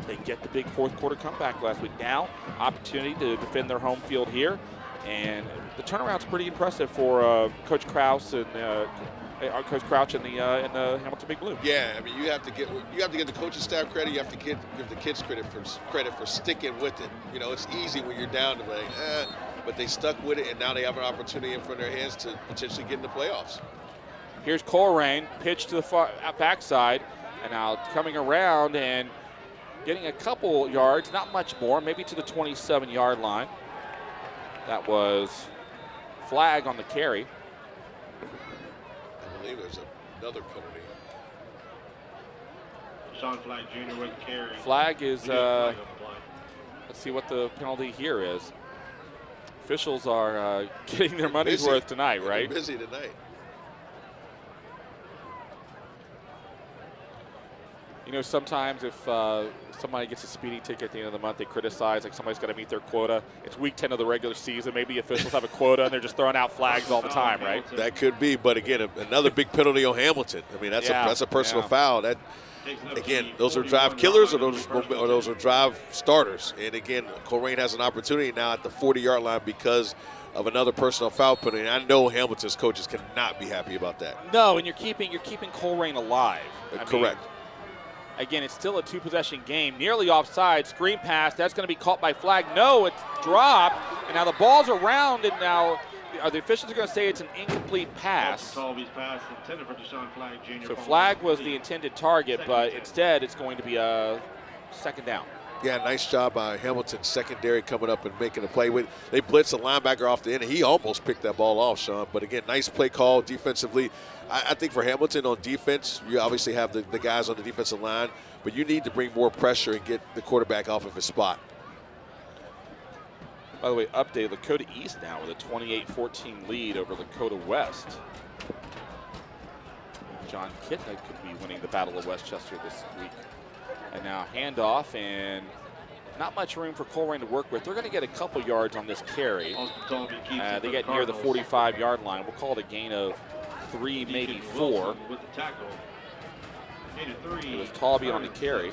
they get the big fourth quarter comeback last week. Now, opportunity to defend their home field here, and the turnaround's pretty impressive for Coach Krause and Coach Crouch in the Hamilton Big Blue. Yeah, I mean you have to give the coaching staff credit. You have to give the kids credit for sticking with it. It's easy when you're down to but they stuck with it, and now they have an opportunity in front of their hands to potentially get in the playoffs. Here's Colerain, pitch to the backside, and now coming around and getting a couple yards, not much more, maybe to the 27-yard line. That was flag on the carry. I believe there's another penalty. Sean Flag Jr. with the carry. Flag is, let's see what the penalty here is. Officials are getting their money's worth tonight, right? They're busy tonight. Sometimes if somebody gets a speeding ticket at the end of the month, they criticize, like somebody's got to meet their quota. It's week 10 of the regular season. Maybe officials have a quota and they're just throwing out flags all the time, right? That could be, but again, another big penalty on Hamilton. I mean, that's a personal foul. That, again, those are drive killers or those are drive starters. And again, Colerain has an opportunity now at the 40-yard line because of another personal foul penalty. And I know Hamilton's coaches cannot be happy about that. No, and you're keeping Colerain alive. Correct. Again, it's still a two-possession game. Nearly offside. Screen pass. That's going to be caught by flag. No, it's dropped. And now the ball's around, and now the officials are going to say it's an incomplete pass. So flag was the intended target, but instead it's going to be a second down. Yeah, nice job by Hamilton secondary coming up and making a play. They blitzed a linebacker off the end, and he almost picked that ball off, Sean. But again, nice play call defensively. I think for Hamilton on defense, you obviously have the guys on the defensive line, but you need to bring more pressure and get the quarterback off of his spot. By the way, update, Lakota East now with a 28-14 lead over Lakota West. John Kitna could be winning the Battle of Westchester this week. And now handoff, and not much room for Colerain to work with. They're going to get a couple yards on this carry. They get near the 45-yard line. We'll call it a gain of 3, maybe 4. It was Talby on the carry.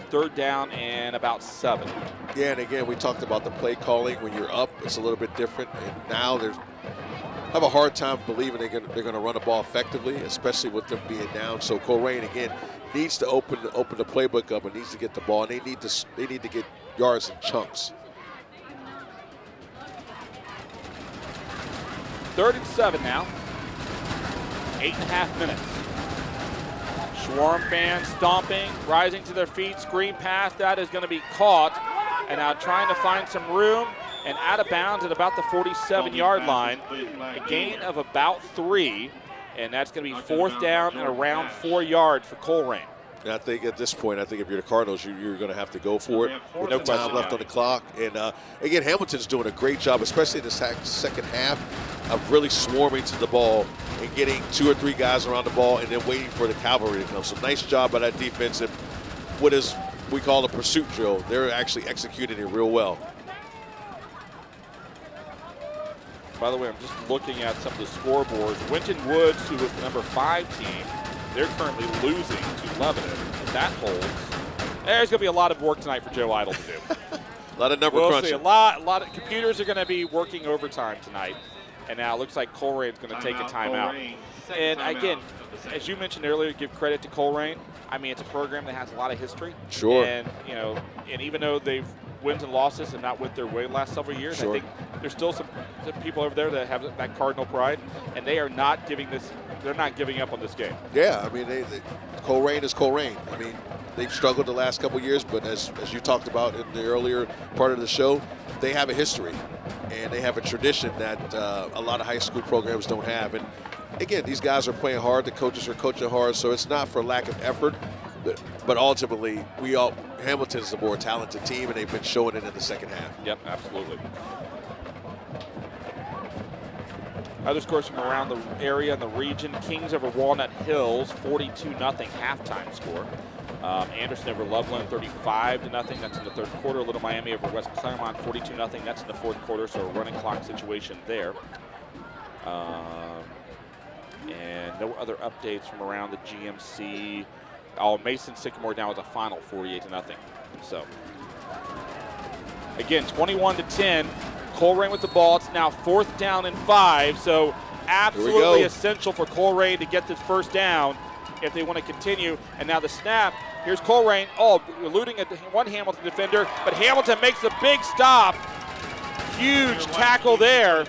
Third down and about 7. Yeah, and again, we talked about the play calling. When you're up, it's a little bit different. And now I have a hard time believing they're going to run the ball effectively, especially with them being down. So Colerain, again, needs to open the playbook up and needs to get the ball. And they need to get yards in chunks. 3rd and 7 now. 8.5 minutes. Swarm fans stomping, rising to their feet, screen pass, that is going to be caught. And now trying to find some room and out of bounds at about the 47-yard line. A gain of about 3, and that's going to be 4th down and around 4 yards for Colerain. And I think at this point, if you're the Cardinals, you're going to have to go for it with no time left on the clock. And again, Hamilton's doing a great job, especially in the second half, of really swarming to the ball and getting 2 or 3 guys around the ball and then waiting for the cavalry to come. So nice job by that defense. And what is we call a pursuit drill. They're actually executing it real well. By the way, I'm just looking at some of the scoreboards. Winton Woods, who was the number 5 team, they're currently losing to Lebanon. If that holds, there's going to be a lot of work tonight for Joe Idle to do. A lot of number crunching. See, a lot of computers are going to be working overtime tonight. And now it looks like Colerain's going to take a timeout. And again, as you mentioned earlier, give credit to Colerain. I mean, it's a program that has a lot of history. Sure. And, you know, and even though they've wins and losses and not went their way the last several years, sure. I think there's still some people over there that have that Cardinal pride, and they are not giving up on this game. Yeah, I mean, Colerain is Colerain. I mean, they've struggled the last couple of years, but as you talked about in the earlier part of the show, they have a history, and they have a tradition that a lot of high school programs don't have. And again, these guys are playing hard, the coaches are coaching hard, so it's not for lack of effort, but ultimately, Hamilton is a more talented team, and they've been showing it in the second half. Yep, absolutely. Other scores from around the area and the region. Kings over Walnut Hills, 42-0 halftime score. Anderson over Loveland, 35-0. That's in the third quarter. Little Miami over West Claremont, 42-0. That's in the fourth quarter, so a running clock situation there. And no other updates from around the GMC. Mason Sycamore down with a final 48-0. So, again, 21-10. Colerain with the ball. It's now 4th down and 5. So, absolutely essential for Colerain to get this first down if they want to continue. And now the snap. Here's Colerain. Eluding one Hamilton defender, but Hamilton makes a big stop. Huge tackle there.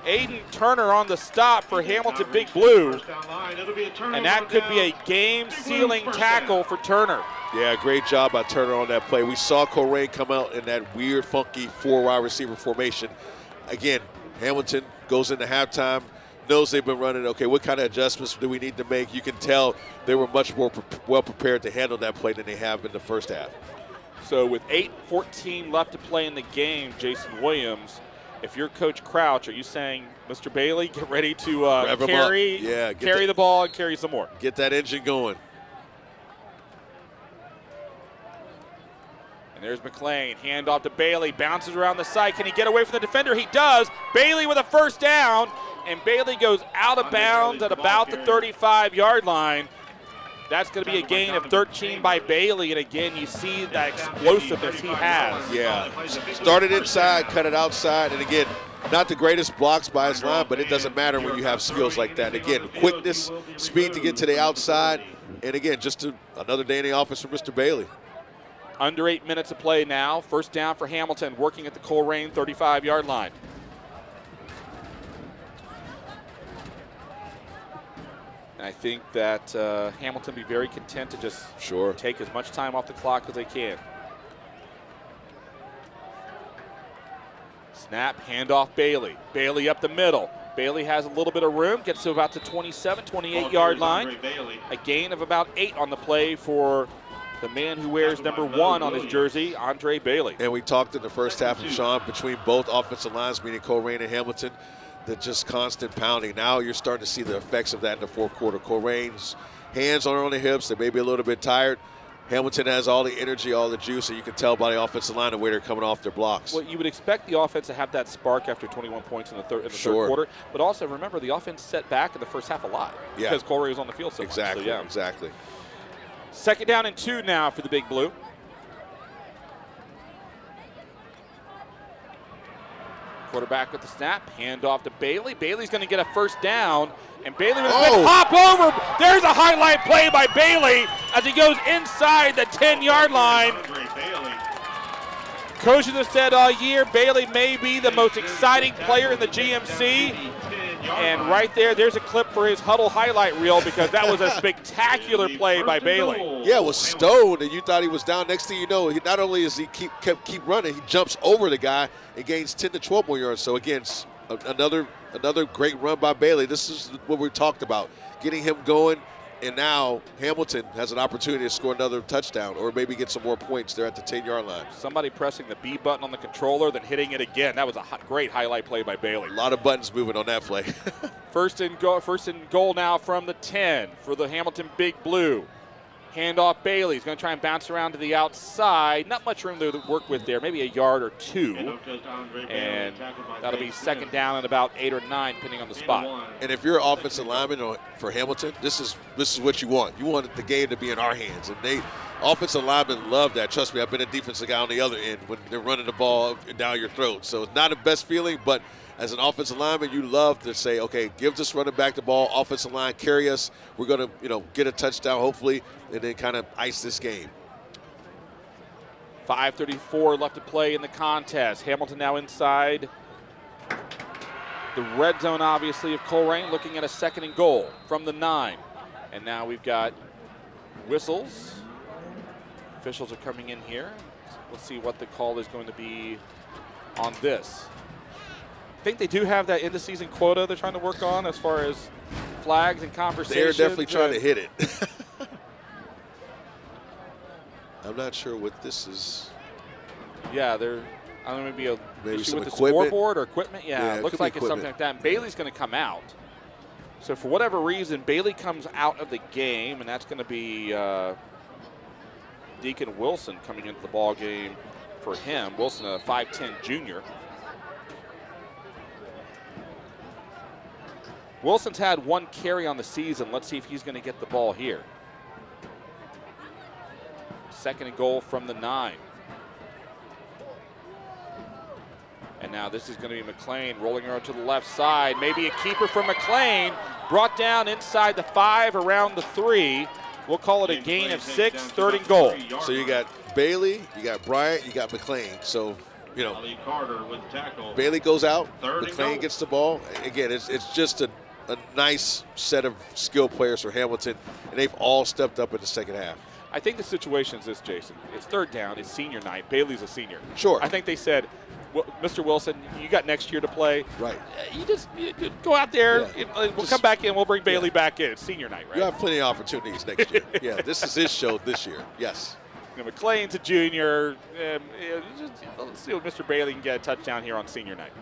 Aiden Turner on the stop for Hamilton Big Blue. And that could be a game-sealing tackle for Turner. Yeah, great job by Turner on that play. We saw Colerain come out in that weird, funky 4-wide receiver formation. Again, Hamilton goes into halftime, knows they've been running. Okay, what kind of adjustments do we need to make? You can tell they were much more well prepared to handle that play than they have in the first half. So with 8:14 left to play in the game, Jason Williams, if you're Coach Crouch, are you saying, Mr. Bailey, get ready to carry the ball and carry some more? Get that engine going. And there's McLean, hand off to Bailey, bounces around the side. Can he get away from the defender? He does. Bailey with a first down, and Bailey goes out of bounds at about the 35-yard line. That's going to be a gain of 13 by Bailey, and again, you see that explosiveness he has. Yeah, started inside, cut it outside, and again, not the greatest blocks by his line, but it doesn't matter when you have skills like that. Again, quickness, speed to get to the outside, and again, just another day in the office for Mr. Bailey. Under 8 minutes of play now. First down for Hamilton, working at the Colerain 35-yard line. And I think that Hamilton be very content to just take as much time off the clock as they can. Snap, handoff Bailey. Bailey up the middle. Bailey has a little bit of room, gets to about the 27, 28-yard line. A gain of about 8 on the play for the man who wears number 1 on his jersey, Andre Bailey. And we talked in the first half of Sean between both offensive lines, meaning Colerain and Hamilton, that just constant pounding. Now you're starting to see the effects of that in the fourth quarter. Colerain's hands are on the hips. They may be a little bit tired. Hamilton has all the energy, all the juice, and you can tell by the offensive line the way they're coming off their blocks. Well, you would expect the offense to have that spark after 21 points in the third quarter. But also remember, the offense set back in the first half a lot because Colerain was on the field so much. So, exactly. Second down and 2 now for the Big Blue. Quarterback with the snap, hand off to Bailey. Bailey's going to get a first down, and Bailey was going to hop over. There's a highlight play by Bailey as he goes inside the 10-yard line. Coaches have said all year Bailey may be the most exciting player in the GMC. And right there's a clip for his huddle highlight reel because that was a spectacular play by Bailey. Yeah, it was stoned, and you thought he was down. Next thing you know, not only is he keep running, he jumps over the guy and gains 10 to 12 more yards. So again, another great run by Bailey. This is what we talked about, getting him going. And now Hamilton has an opportunity to score another touchdown or maybe get some more points there at the 10-yard line. Somebody pressing the B button on the controller, then hitting it again. That was a great highlight play by Bailey. A lot of buttons moving on that play. First and goal now from the 10 for the Hamilton Big Blue. Handoff Bailey. He's going to try and bounce around to the outside. Not much room to work with there, maybe a yard or two. And that'll be second down and about 8 or 9, depending on the spot. And if you're an offensive lineman for Hamilton, this is what you want. You want the game to be in our hands. And offensive linemen love that. Trust me, I've been a defensive guy on the other end when they're running the ball down your throat. So it's not the best feeling, but as an offensive lineman, you love to say, okay, give this running back the ball, offensive line, carry us. We're going to, get a touchdown, hopefully, and then kind of ice this game. 5:34 left to play in the contest. Hamilton now inside the red zone, obviously, of Colerain, looking at a 2nd and goal from the 9. And now we've got whistles. Officials are coming in here. Let's see what the call is going to be on this. I think they do have that end-of-season quota they're trying to work on as far as flags and conversations. They're definitely trying to hit it. I'm not sure what this is. Yeah, I don't know, maybe issue with the equipment. scoreboard or equipment. Yeah, it looks like it's something like that. And Bailey's going to come out. So for whatever reason, Bailey comes out of the game, and that's going to be Deacon Wilson coming into the ball game for him. Wilson, a 5'10 junior. Wilson's had 1 carry on the season. Let's see if he's going to get the ball here. 2nd and goal from the 9. And now this is going to be McLean rolling around to the left side. Maybe a keeper for McLean. Brought down inside the 5, around the 3. We'll call it a gain of 6, 3rd and goal. So you got Bailey, you got Bryant, you got McLean. So, Bailey goes out, McLean gets the ball. Again, it's just a nice set of skill players for Hamilton, and they've all stepped up in the second half. I think the situation is this, Jason. It's 3rd down. It's senior night. Bailey's a senior. Sure. I think they said, well, Mr. Wilson, you got next year to play. Right. You just go out there. Yeah. We'll come back in. We'll bring Bailey back in. It's senior night, right? You have plenty of opportunities next year. Yeah, this is his show this year. Yes. McLean's a junior. Let's see if Mr. Bailey can get a touchdown here on senior night.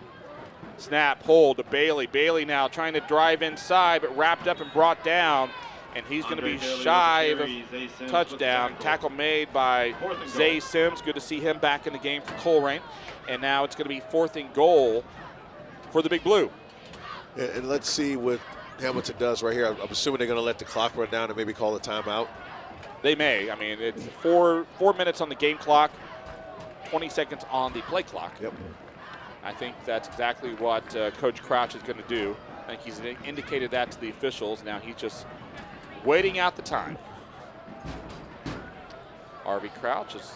Snap, hold to Bailey. Bailey now trying to drive inside, but wrapped up and brought down. And he's going to be shy of a touchdown. Tackle made by Zay Sims. Good to see him back in the game for Colerain. And now it's going to be 4th and goal for the Big Blue. And let's see what Hamilton does right here. I'm assuming they're going to let the clock run down and maybe call a timeout. They may. I mean, it's 4 minutes on the game clock, 20 seconds on the play clock. Yep. I think that's exactly what Coach Crouch is going to do. I think he's indicated that to the officials. Now he's just waiting out the time. Harvey Crouch is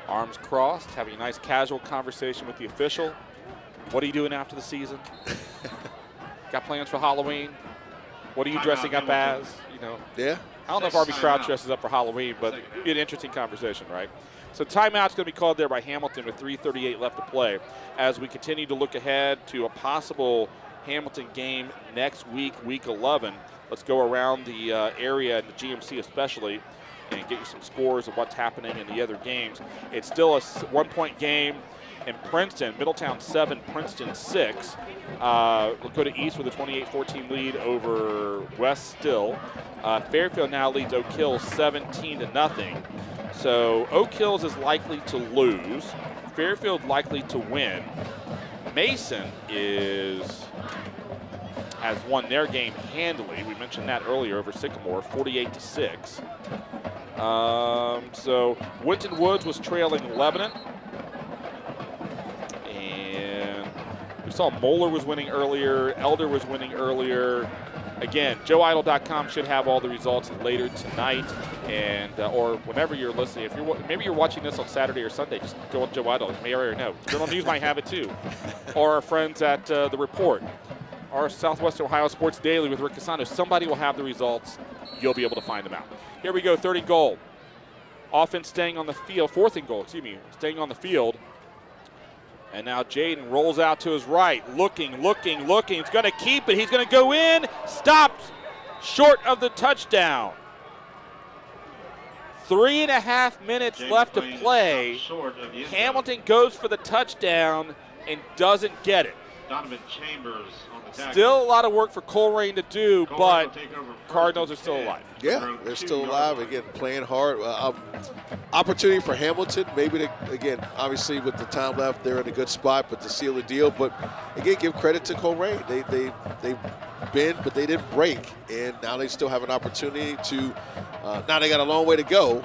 arms crossed, having a nice casual conversation with the official. What are you doing after the season? Got plans for Halloween? What are you dressing up as? Yeah. I don't know if Harvey Crouch dresses up for Halloween, but it'd be an interesting conversation, right? So timeout's going to be called there by Hamilton with 3:38 left to play as we continue to look ahead to a possible Hamilton game next week, week 11. Let's go around the area and the GMC especially and get you some scores of what's happening in the other games. It's still a 1-point game in Princeton. Middletown 7, Princeton 6. Lakota East with a 28-14 lead over West Still. Fairfield now leads Oak Hills 17-0. So Oak Hills is likely to lose. Fairfield likely to win. Mason has won their game handily. We mentioned that earlier over Sycamore, 48-6. So Winton Woods was trailing Lebanon. And we saw Moeller was winning earlier. Elder was winning earlier. Again, JoeIdle.com should have all the results later tonight, and or whenever you're listening. Maybe you're watching this on Saturday or Sunday, just go on Joe Idle. May or no. Journal News might have it too, or our friends at The Report, our Southwestern Ohio Sports Daily with Rick Casano. Somebody will have the results. You'll be able to find them out. Here we go, 3rd and goal. Offense staying on the field. 4th and goal, staying on the field. And now Jaden rolls out to his right, looking. He's going to keep it. He's going to go in. Stopped short of the touchdown. 3.5 minutes left to play. Hamilton goes for the touchdown and doesn't get it. Donovan Chambers on the tackle. Still a lot of work for Colerain to do, but Cardinals are still alive. Yeah, they're still alive. Again, playing hard. Opportunity for Hamilton, maybe to, again, obviously with the time left, they're in a good spot, but to seal the deal. But again, give credit to Colerain. They bend, but they didn't break, and now they still have an opportunity to. Now they got a long way to go,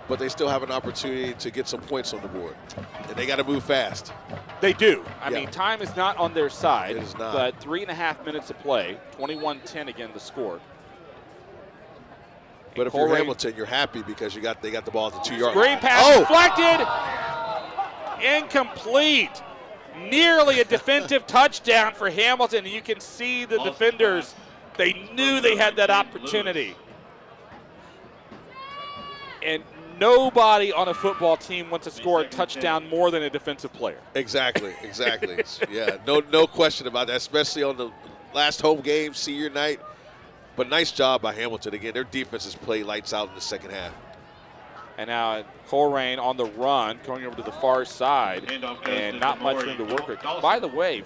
but they still have an opportunity to get some points on the board, and they got to move fast. They do. I mean, time is not on their side. It is not. But 3.5 minutes to play, 21-10 again the score. But if you're Hamilton, you're happy because they got the ball at the 2-yard line. Screen pass deflected. Incomplete. Nearly a defensive touchdown for Hamilton. You can see the defenders. They knew they had that opportunity. And nobody on a football team wants to score a touchdown more than a defensive player. Exactly. Yeah, no question about that, especially on the last home game, senior night. But nice job by Hamilton. Again, their defense has played lights out in the second half. And now Colerain on the run, going over to the far side, and not much room to work with. By the way,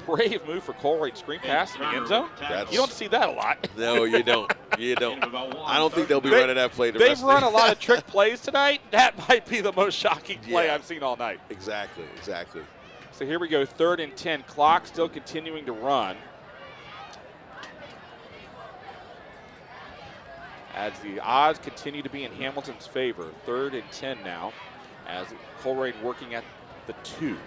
brave move for Colerain, screen pass in the end zone. You don't see that a lot. No, you don't. I don't think they'll be running that play the rest of the They've run a lot of trick plays tonight. That might be the most shocking play I've seen all night. Exactly. So here we go, 3rd and 10. Clock still continuing to run. As the odds continue to be in Hamilton's favor. 3rd and 10 now, as Colerain working at the 2.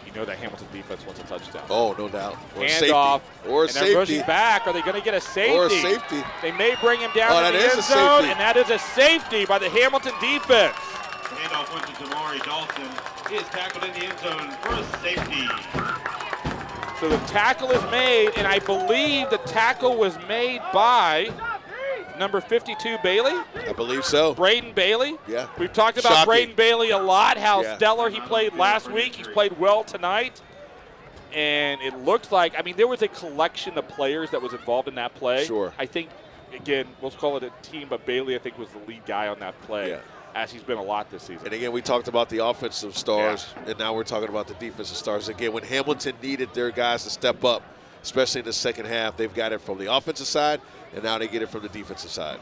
You know that Hamilton defense wants a touchdown. Oh, no doubt. Or Handoff. Or and they're rushing back. Are they going to get a safety? Or a safety. They may bring him down to the end zone, and that is a safety by the Hamilton defense. Handoff went to Damari Dalton. He is tackled in the end zone for a safety. So the tackle is made, and I believe the tackle was made by number 52, Bailey? I believe so. Braden Bailey? Yeah. We've talked about Braden Bailey a lot, how stellar he played last week. He's played well tonight. And it looks like, I mean, there was a collection of players that was involved in that play. Sure. I think, again, we'll call it a team, but Bailey, I think, was the lead guy on that play, as he's been a lot this season. And again, we talked about the offensive stars, and now we're talking about the defensive stars. Again, when Hamilton needed their guys to step up, especially in the second half, they've got it from the offensive side, and now they get it from the defensive side.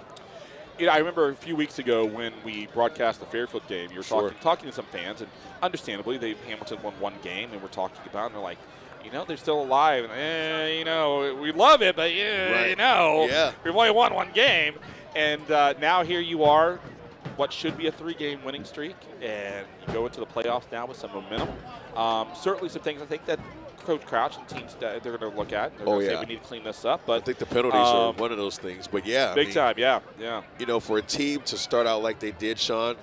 You know, I remember a few weeks ago when we broadcast the Fairfield game, you were talking to some fans, and understandably, Hamilton won one game, and we're talking about, and they're like, you know, they're still alive. And, you know, we love it, but, you know, we've only won one game. And now here you are, what should be a 3-game winning streak, and you go into the playoffs now with some momentum. Certainly some things I think that Coach Crouch and teams they're going to look at. They're going to say we need to clean this up. But I think the penalties are one of those things. But, big time, yeah. You know, for a team to start out like they did, Sean,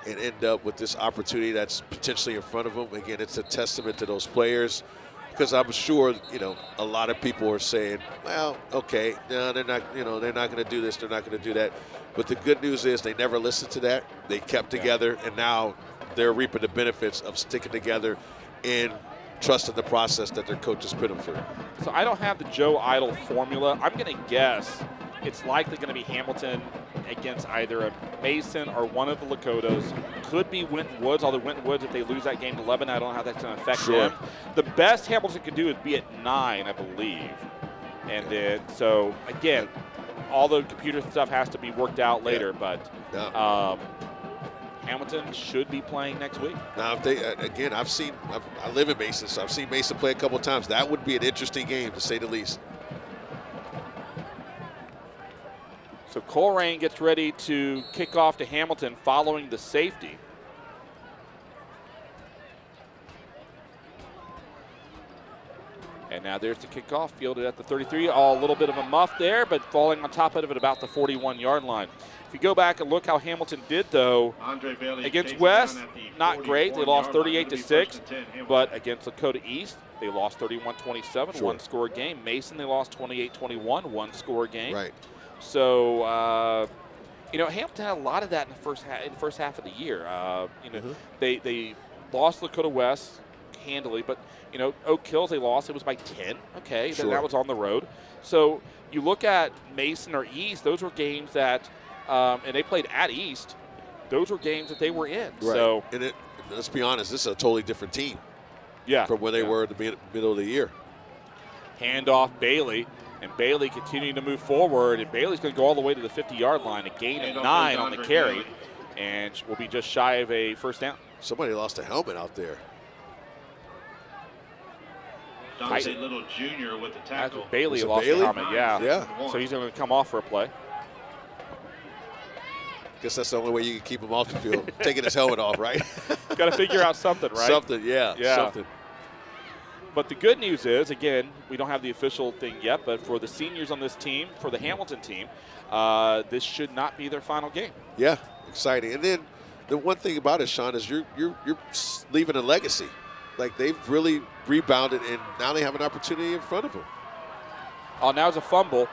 and end up with this opportunity that's potentially in front of them, again, it's a testament to those players. Because I'm sure, you know, a lot of people are saying, well, okay, no, they're not going to do this, they're not going to do that. But the good news is they never listened to that. They kept together, and now they're reaping the benefits of sticking together and trusting the process that their coaches put them through. So I don't have the Joe Idle formula. I'm going to guess it's likely going to be Hamilton against either a Mason or one of the Lakotas. Could be Winton Woods, although Winton Woods, if they lose that game to 11, I don't know how that's going to affect them. The best Hamilton could do is be at 9, I believe. And then, so, again, all the computer stuff has to be worked out later, but Hamilton should be playing next week. Now, if they, again, I live in Mason, so I've seen Mason play a couple of times. That would be an interesting game, to say the least. So Colerain gets ready to kick off to Hamilton following the safety. And now there's the kickoff, fielded at the 33. A little bit of a muff there, but falling on top of it at about the 41-yard line. If you go back and look how Hamilton did, though, against West, not great. They lost 38-6, but against Lakota East, they lost 31-27, one-score game. Mason, they lost 28-21, one-score game. Right. So, you know, Hamilton had a lot of that in the first half of the year. You know, they lost Lakota West handily, but, you know, Oak Hills, they lost. It was by 10. Okay, then that was on the road. So you look at Mason or East, those were games that, and they played at East, those were games that they were in. Right. So, and let's be honest, this is a totally different team. from where they were at the middle of the year. Handoff Bailey, and Bailey continuing to move forward, and Bailey's going to go all the way to the 50-yard line, a gain of 9 on the carry, and will be just shy of a first down. Somebody lost a helmet out there. Dante Little Jr. with the tackle. Bailey lost the helmet, yeah. So he's going to come off for a play. Guess that's the only way you can keep him off the field, taking his helmet off, right? Got to figure out something, right? Something, yeah, something. But the good news is, again, we don't have the official thing yet, but for the seniors on this team, for the Hamilton team, this should not be their final game. Yeah, exciting. And then the one thing about it, Sean, is you're leaving a legacy. Like, they've really rebounded, and now they have an opportunity in front of them. Oh, now it's a fumble,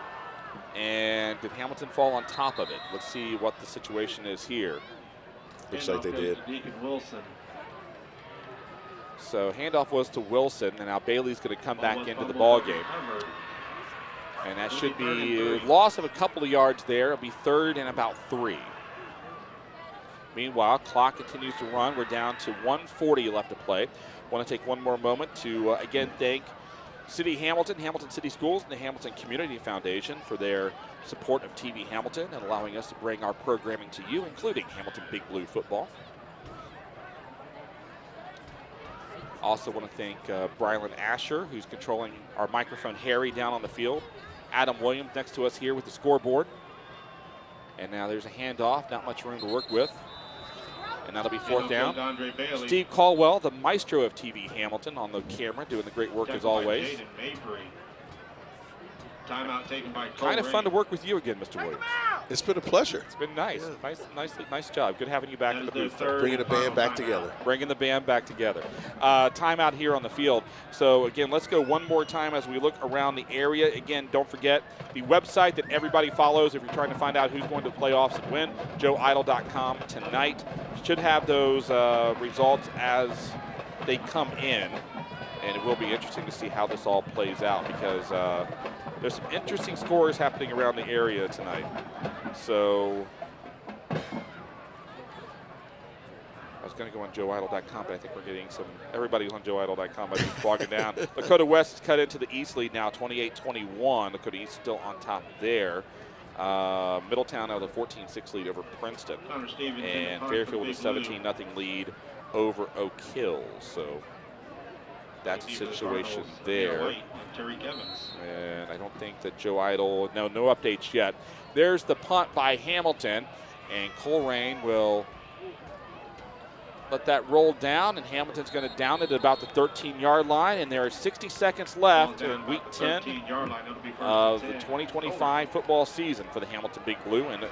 and did Hamilton fall on top of it? Let's see what the situation is here. Looks like they did. Deacon Wilson. So handoff was to Wilson, and now Bailey's going to come back into the ball game. And that should be a loss of a couple of yards there. It'll be 3rd and about 3. Meanwhile, clock continues to run. We're down to 1:40 left to play. Want to take one more moment to, again, thank City Hamilton, Hamilton City Schools, and the Hamilton Community Foundation for their support of TV Hamilton and allowing us to bring our programming to you, including Hamilton Big Blue football. Also want to thank Brylan Asher, who's controlling our microphone, Harry, down on the field. Adam Williams next to us here with the scoreboard. And now there's a handoff, not much room to work with. And that'll be 4th down. Steve Caldwell, the maestro of TV Hamilton, on the camera, doing the great work as always. Timeout taken by Colerain. Kind of fun to work with you again, Mr. Williams. It's been a pleasure. It's been nice. Nice job. Good having you back in the booth. Bringing the band back together. Bringing the band back together. Timeout here on the field. So, again, let's go one more time as we look around the area. Again, don't forget the website that everybody follows if you're trying to find out who's going to the playoffs and win, joeidle.com tonight. Should have those results as they come in. And it will be interesting to see how this all plays out because there's some interesting scores happening around the area tonight. So I was going to go on joeidle.com, but I think we're getting some. Everybody's on joeidle.com. I just bogging down. Lakota West has cut into the East lead now, 28-21. Lakota East still on top there. Middletown now the 14-6 lead over Princeton, and Fairfield with a 17-0 lead over Oak Hill. So that's the situation there. And I don't think that Joe Idle, no updates yet. There's the punt by Hamilton, and Colerain will let that roll down, and Hamilton's going to down it at about the 13-yard line, and there are 60 seconds left in Week 10 of the 2025 football season for the Hamilton Big Blue and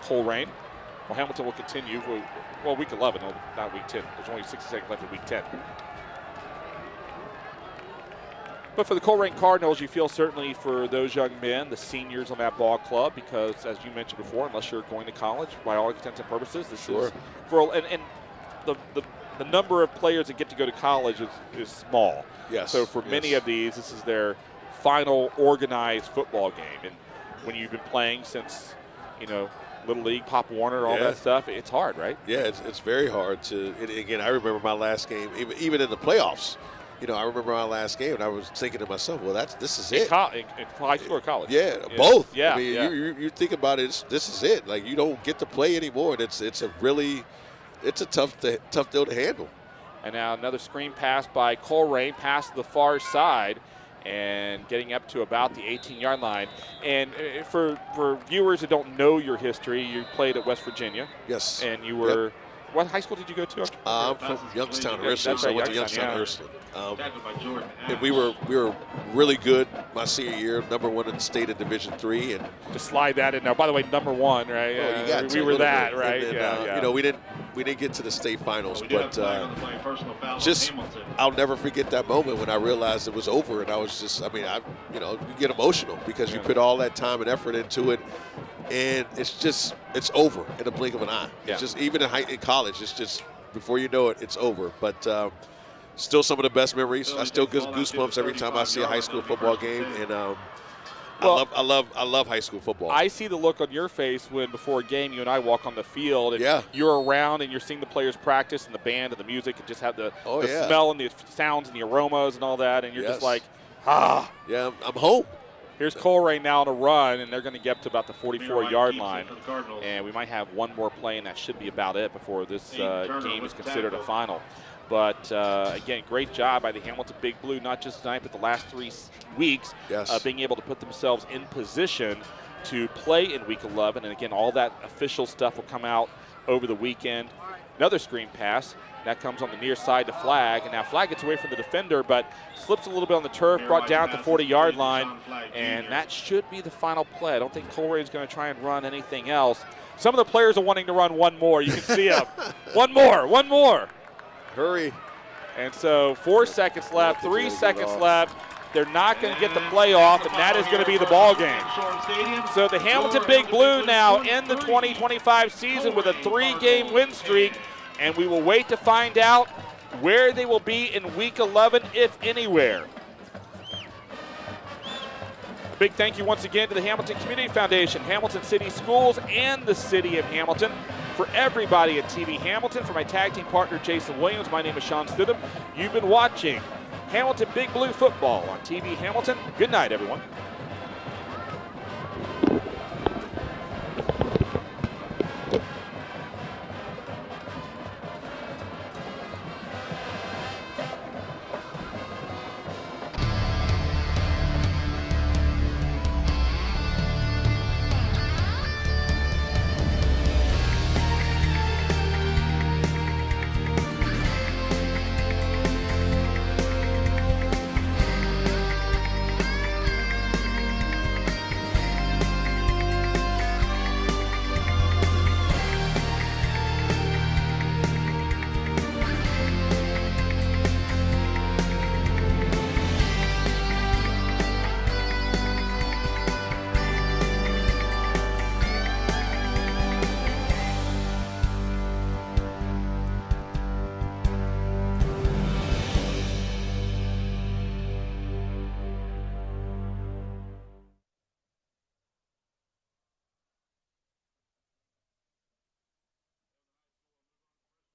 Colerain. Well, Hamilton will continue, well, Week 11, not Week 10. There's only 60 seconds left in Week 10. But for the Colerain Cardinals, you feel certainly for those young men, the seniors on that ball club, because as you mentioned before, unless you're going to college, by all intents and purposes, this is for and the number of players that get to go to college is small. Yes. So for many of these, this is their final organized football game. And when you've been playing since, Little League, Pop Warner, all that stuff, it's hard, right? Yeah, it's very hard to. Again, I remember my last game, even in the playoffs. I remember my last game, and I was thinking to myself, well, this is it. In high school or college? Yeah, both. Yeah, I mean, you think about it, this is it. Like, you don't get to play anymore, and it's a tough deal to handle. And now another screen pass by Colerain, past the far side, and getting up to about the 18-yard line. And for viewers that don't know your history, you played at West Virginia. Yes. And you were. What high school did you go to? I'm from Youngstown, Ursuline, so I went to Youngstown, Ursuline. And we were really good my senior year, #1 in the state in Division III. And to slide that in now. By the way, #1, right? Oh, you got we were that, bit. Right? And then, we didn't get to the state finals, but I'll never forget that moment when I realized it was over, and I was just, you get emotional because you put all that time and effort into it. And it's over in the blink of an eye. Yeah. It's just, even in college, it's just, before you know it, it's over. But still some of the best memories. I still get goosebumps every time I see a high school football game. And Well, I love high school football. I see the look on your face when before a game you and I walk on the field and Yeah. you're around and you're seeing the players practice and the band and the music and just have the yeah. smell and the sounds and the aromas and all that, and you're just Yes. like, ah. Yeah, I'm home. Here's Colerain now on a run, and they're going to get up to about the 44-yard line. For the Cardinals. And we might have one more play, and that should be about it before this game is considered a final. But, again, great job by the Hamilton Big Blue, not just tonight, but the last 3 weeks, Yes. being able to put themselves in position to play in Week 11. And, again, all that official stuff will come out over the weekend. Another screen pass. That comes on the near side to Flag. And now Flag gets away from the defender, but slips a little bit on the turf, brought down at the 40-yard line. And that should be the final play. I don't think Colerain is going to try and run anything else. Some of the players are wanting to run one more. You can see them. One more. Hurry. And so 4 seconds left, 3 seconds left. They're not going to get the play off, and that is going to be the ball game. So the Hamilton Big Blue now in the 2025 season with a 3-game win streak, and we will wait to find out where they will be in Week 11, if anywhere. A big thank you once again to the Hamilton Community Foundation, Hamilton City Schools, and the City of Hamilton. For everybody at TV Hamilton, for my tag team partner Jason Williams, my name is Sean Stidham. You've been watching Hamilton Big Blue Football on TV Hamilton. Good night, everyone.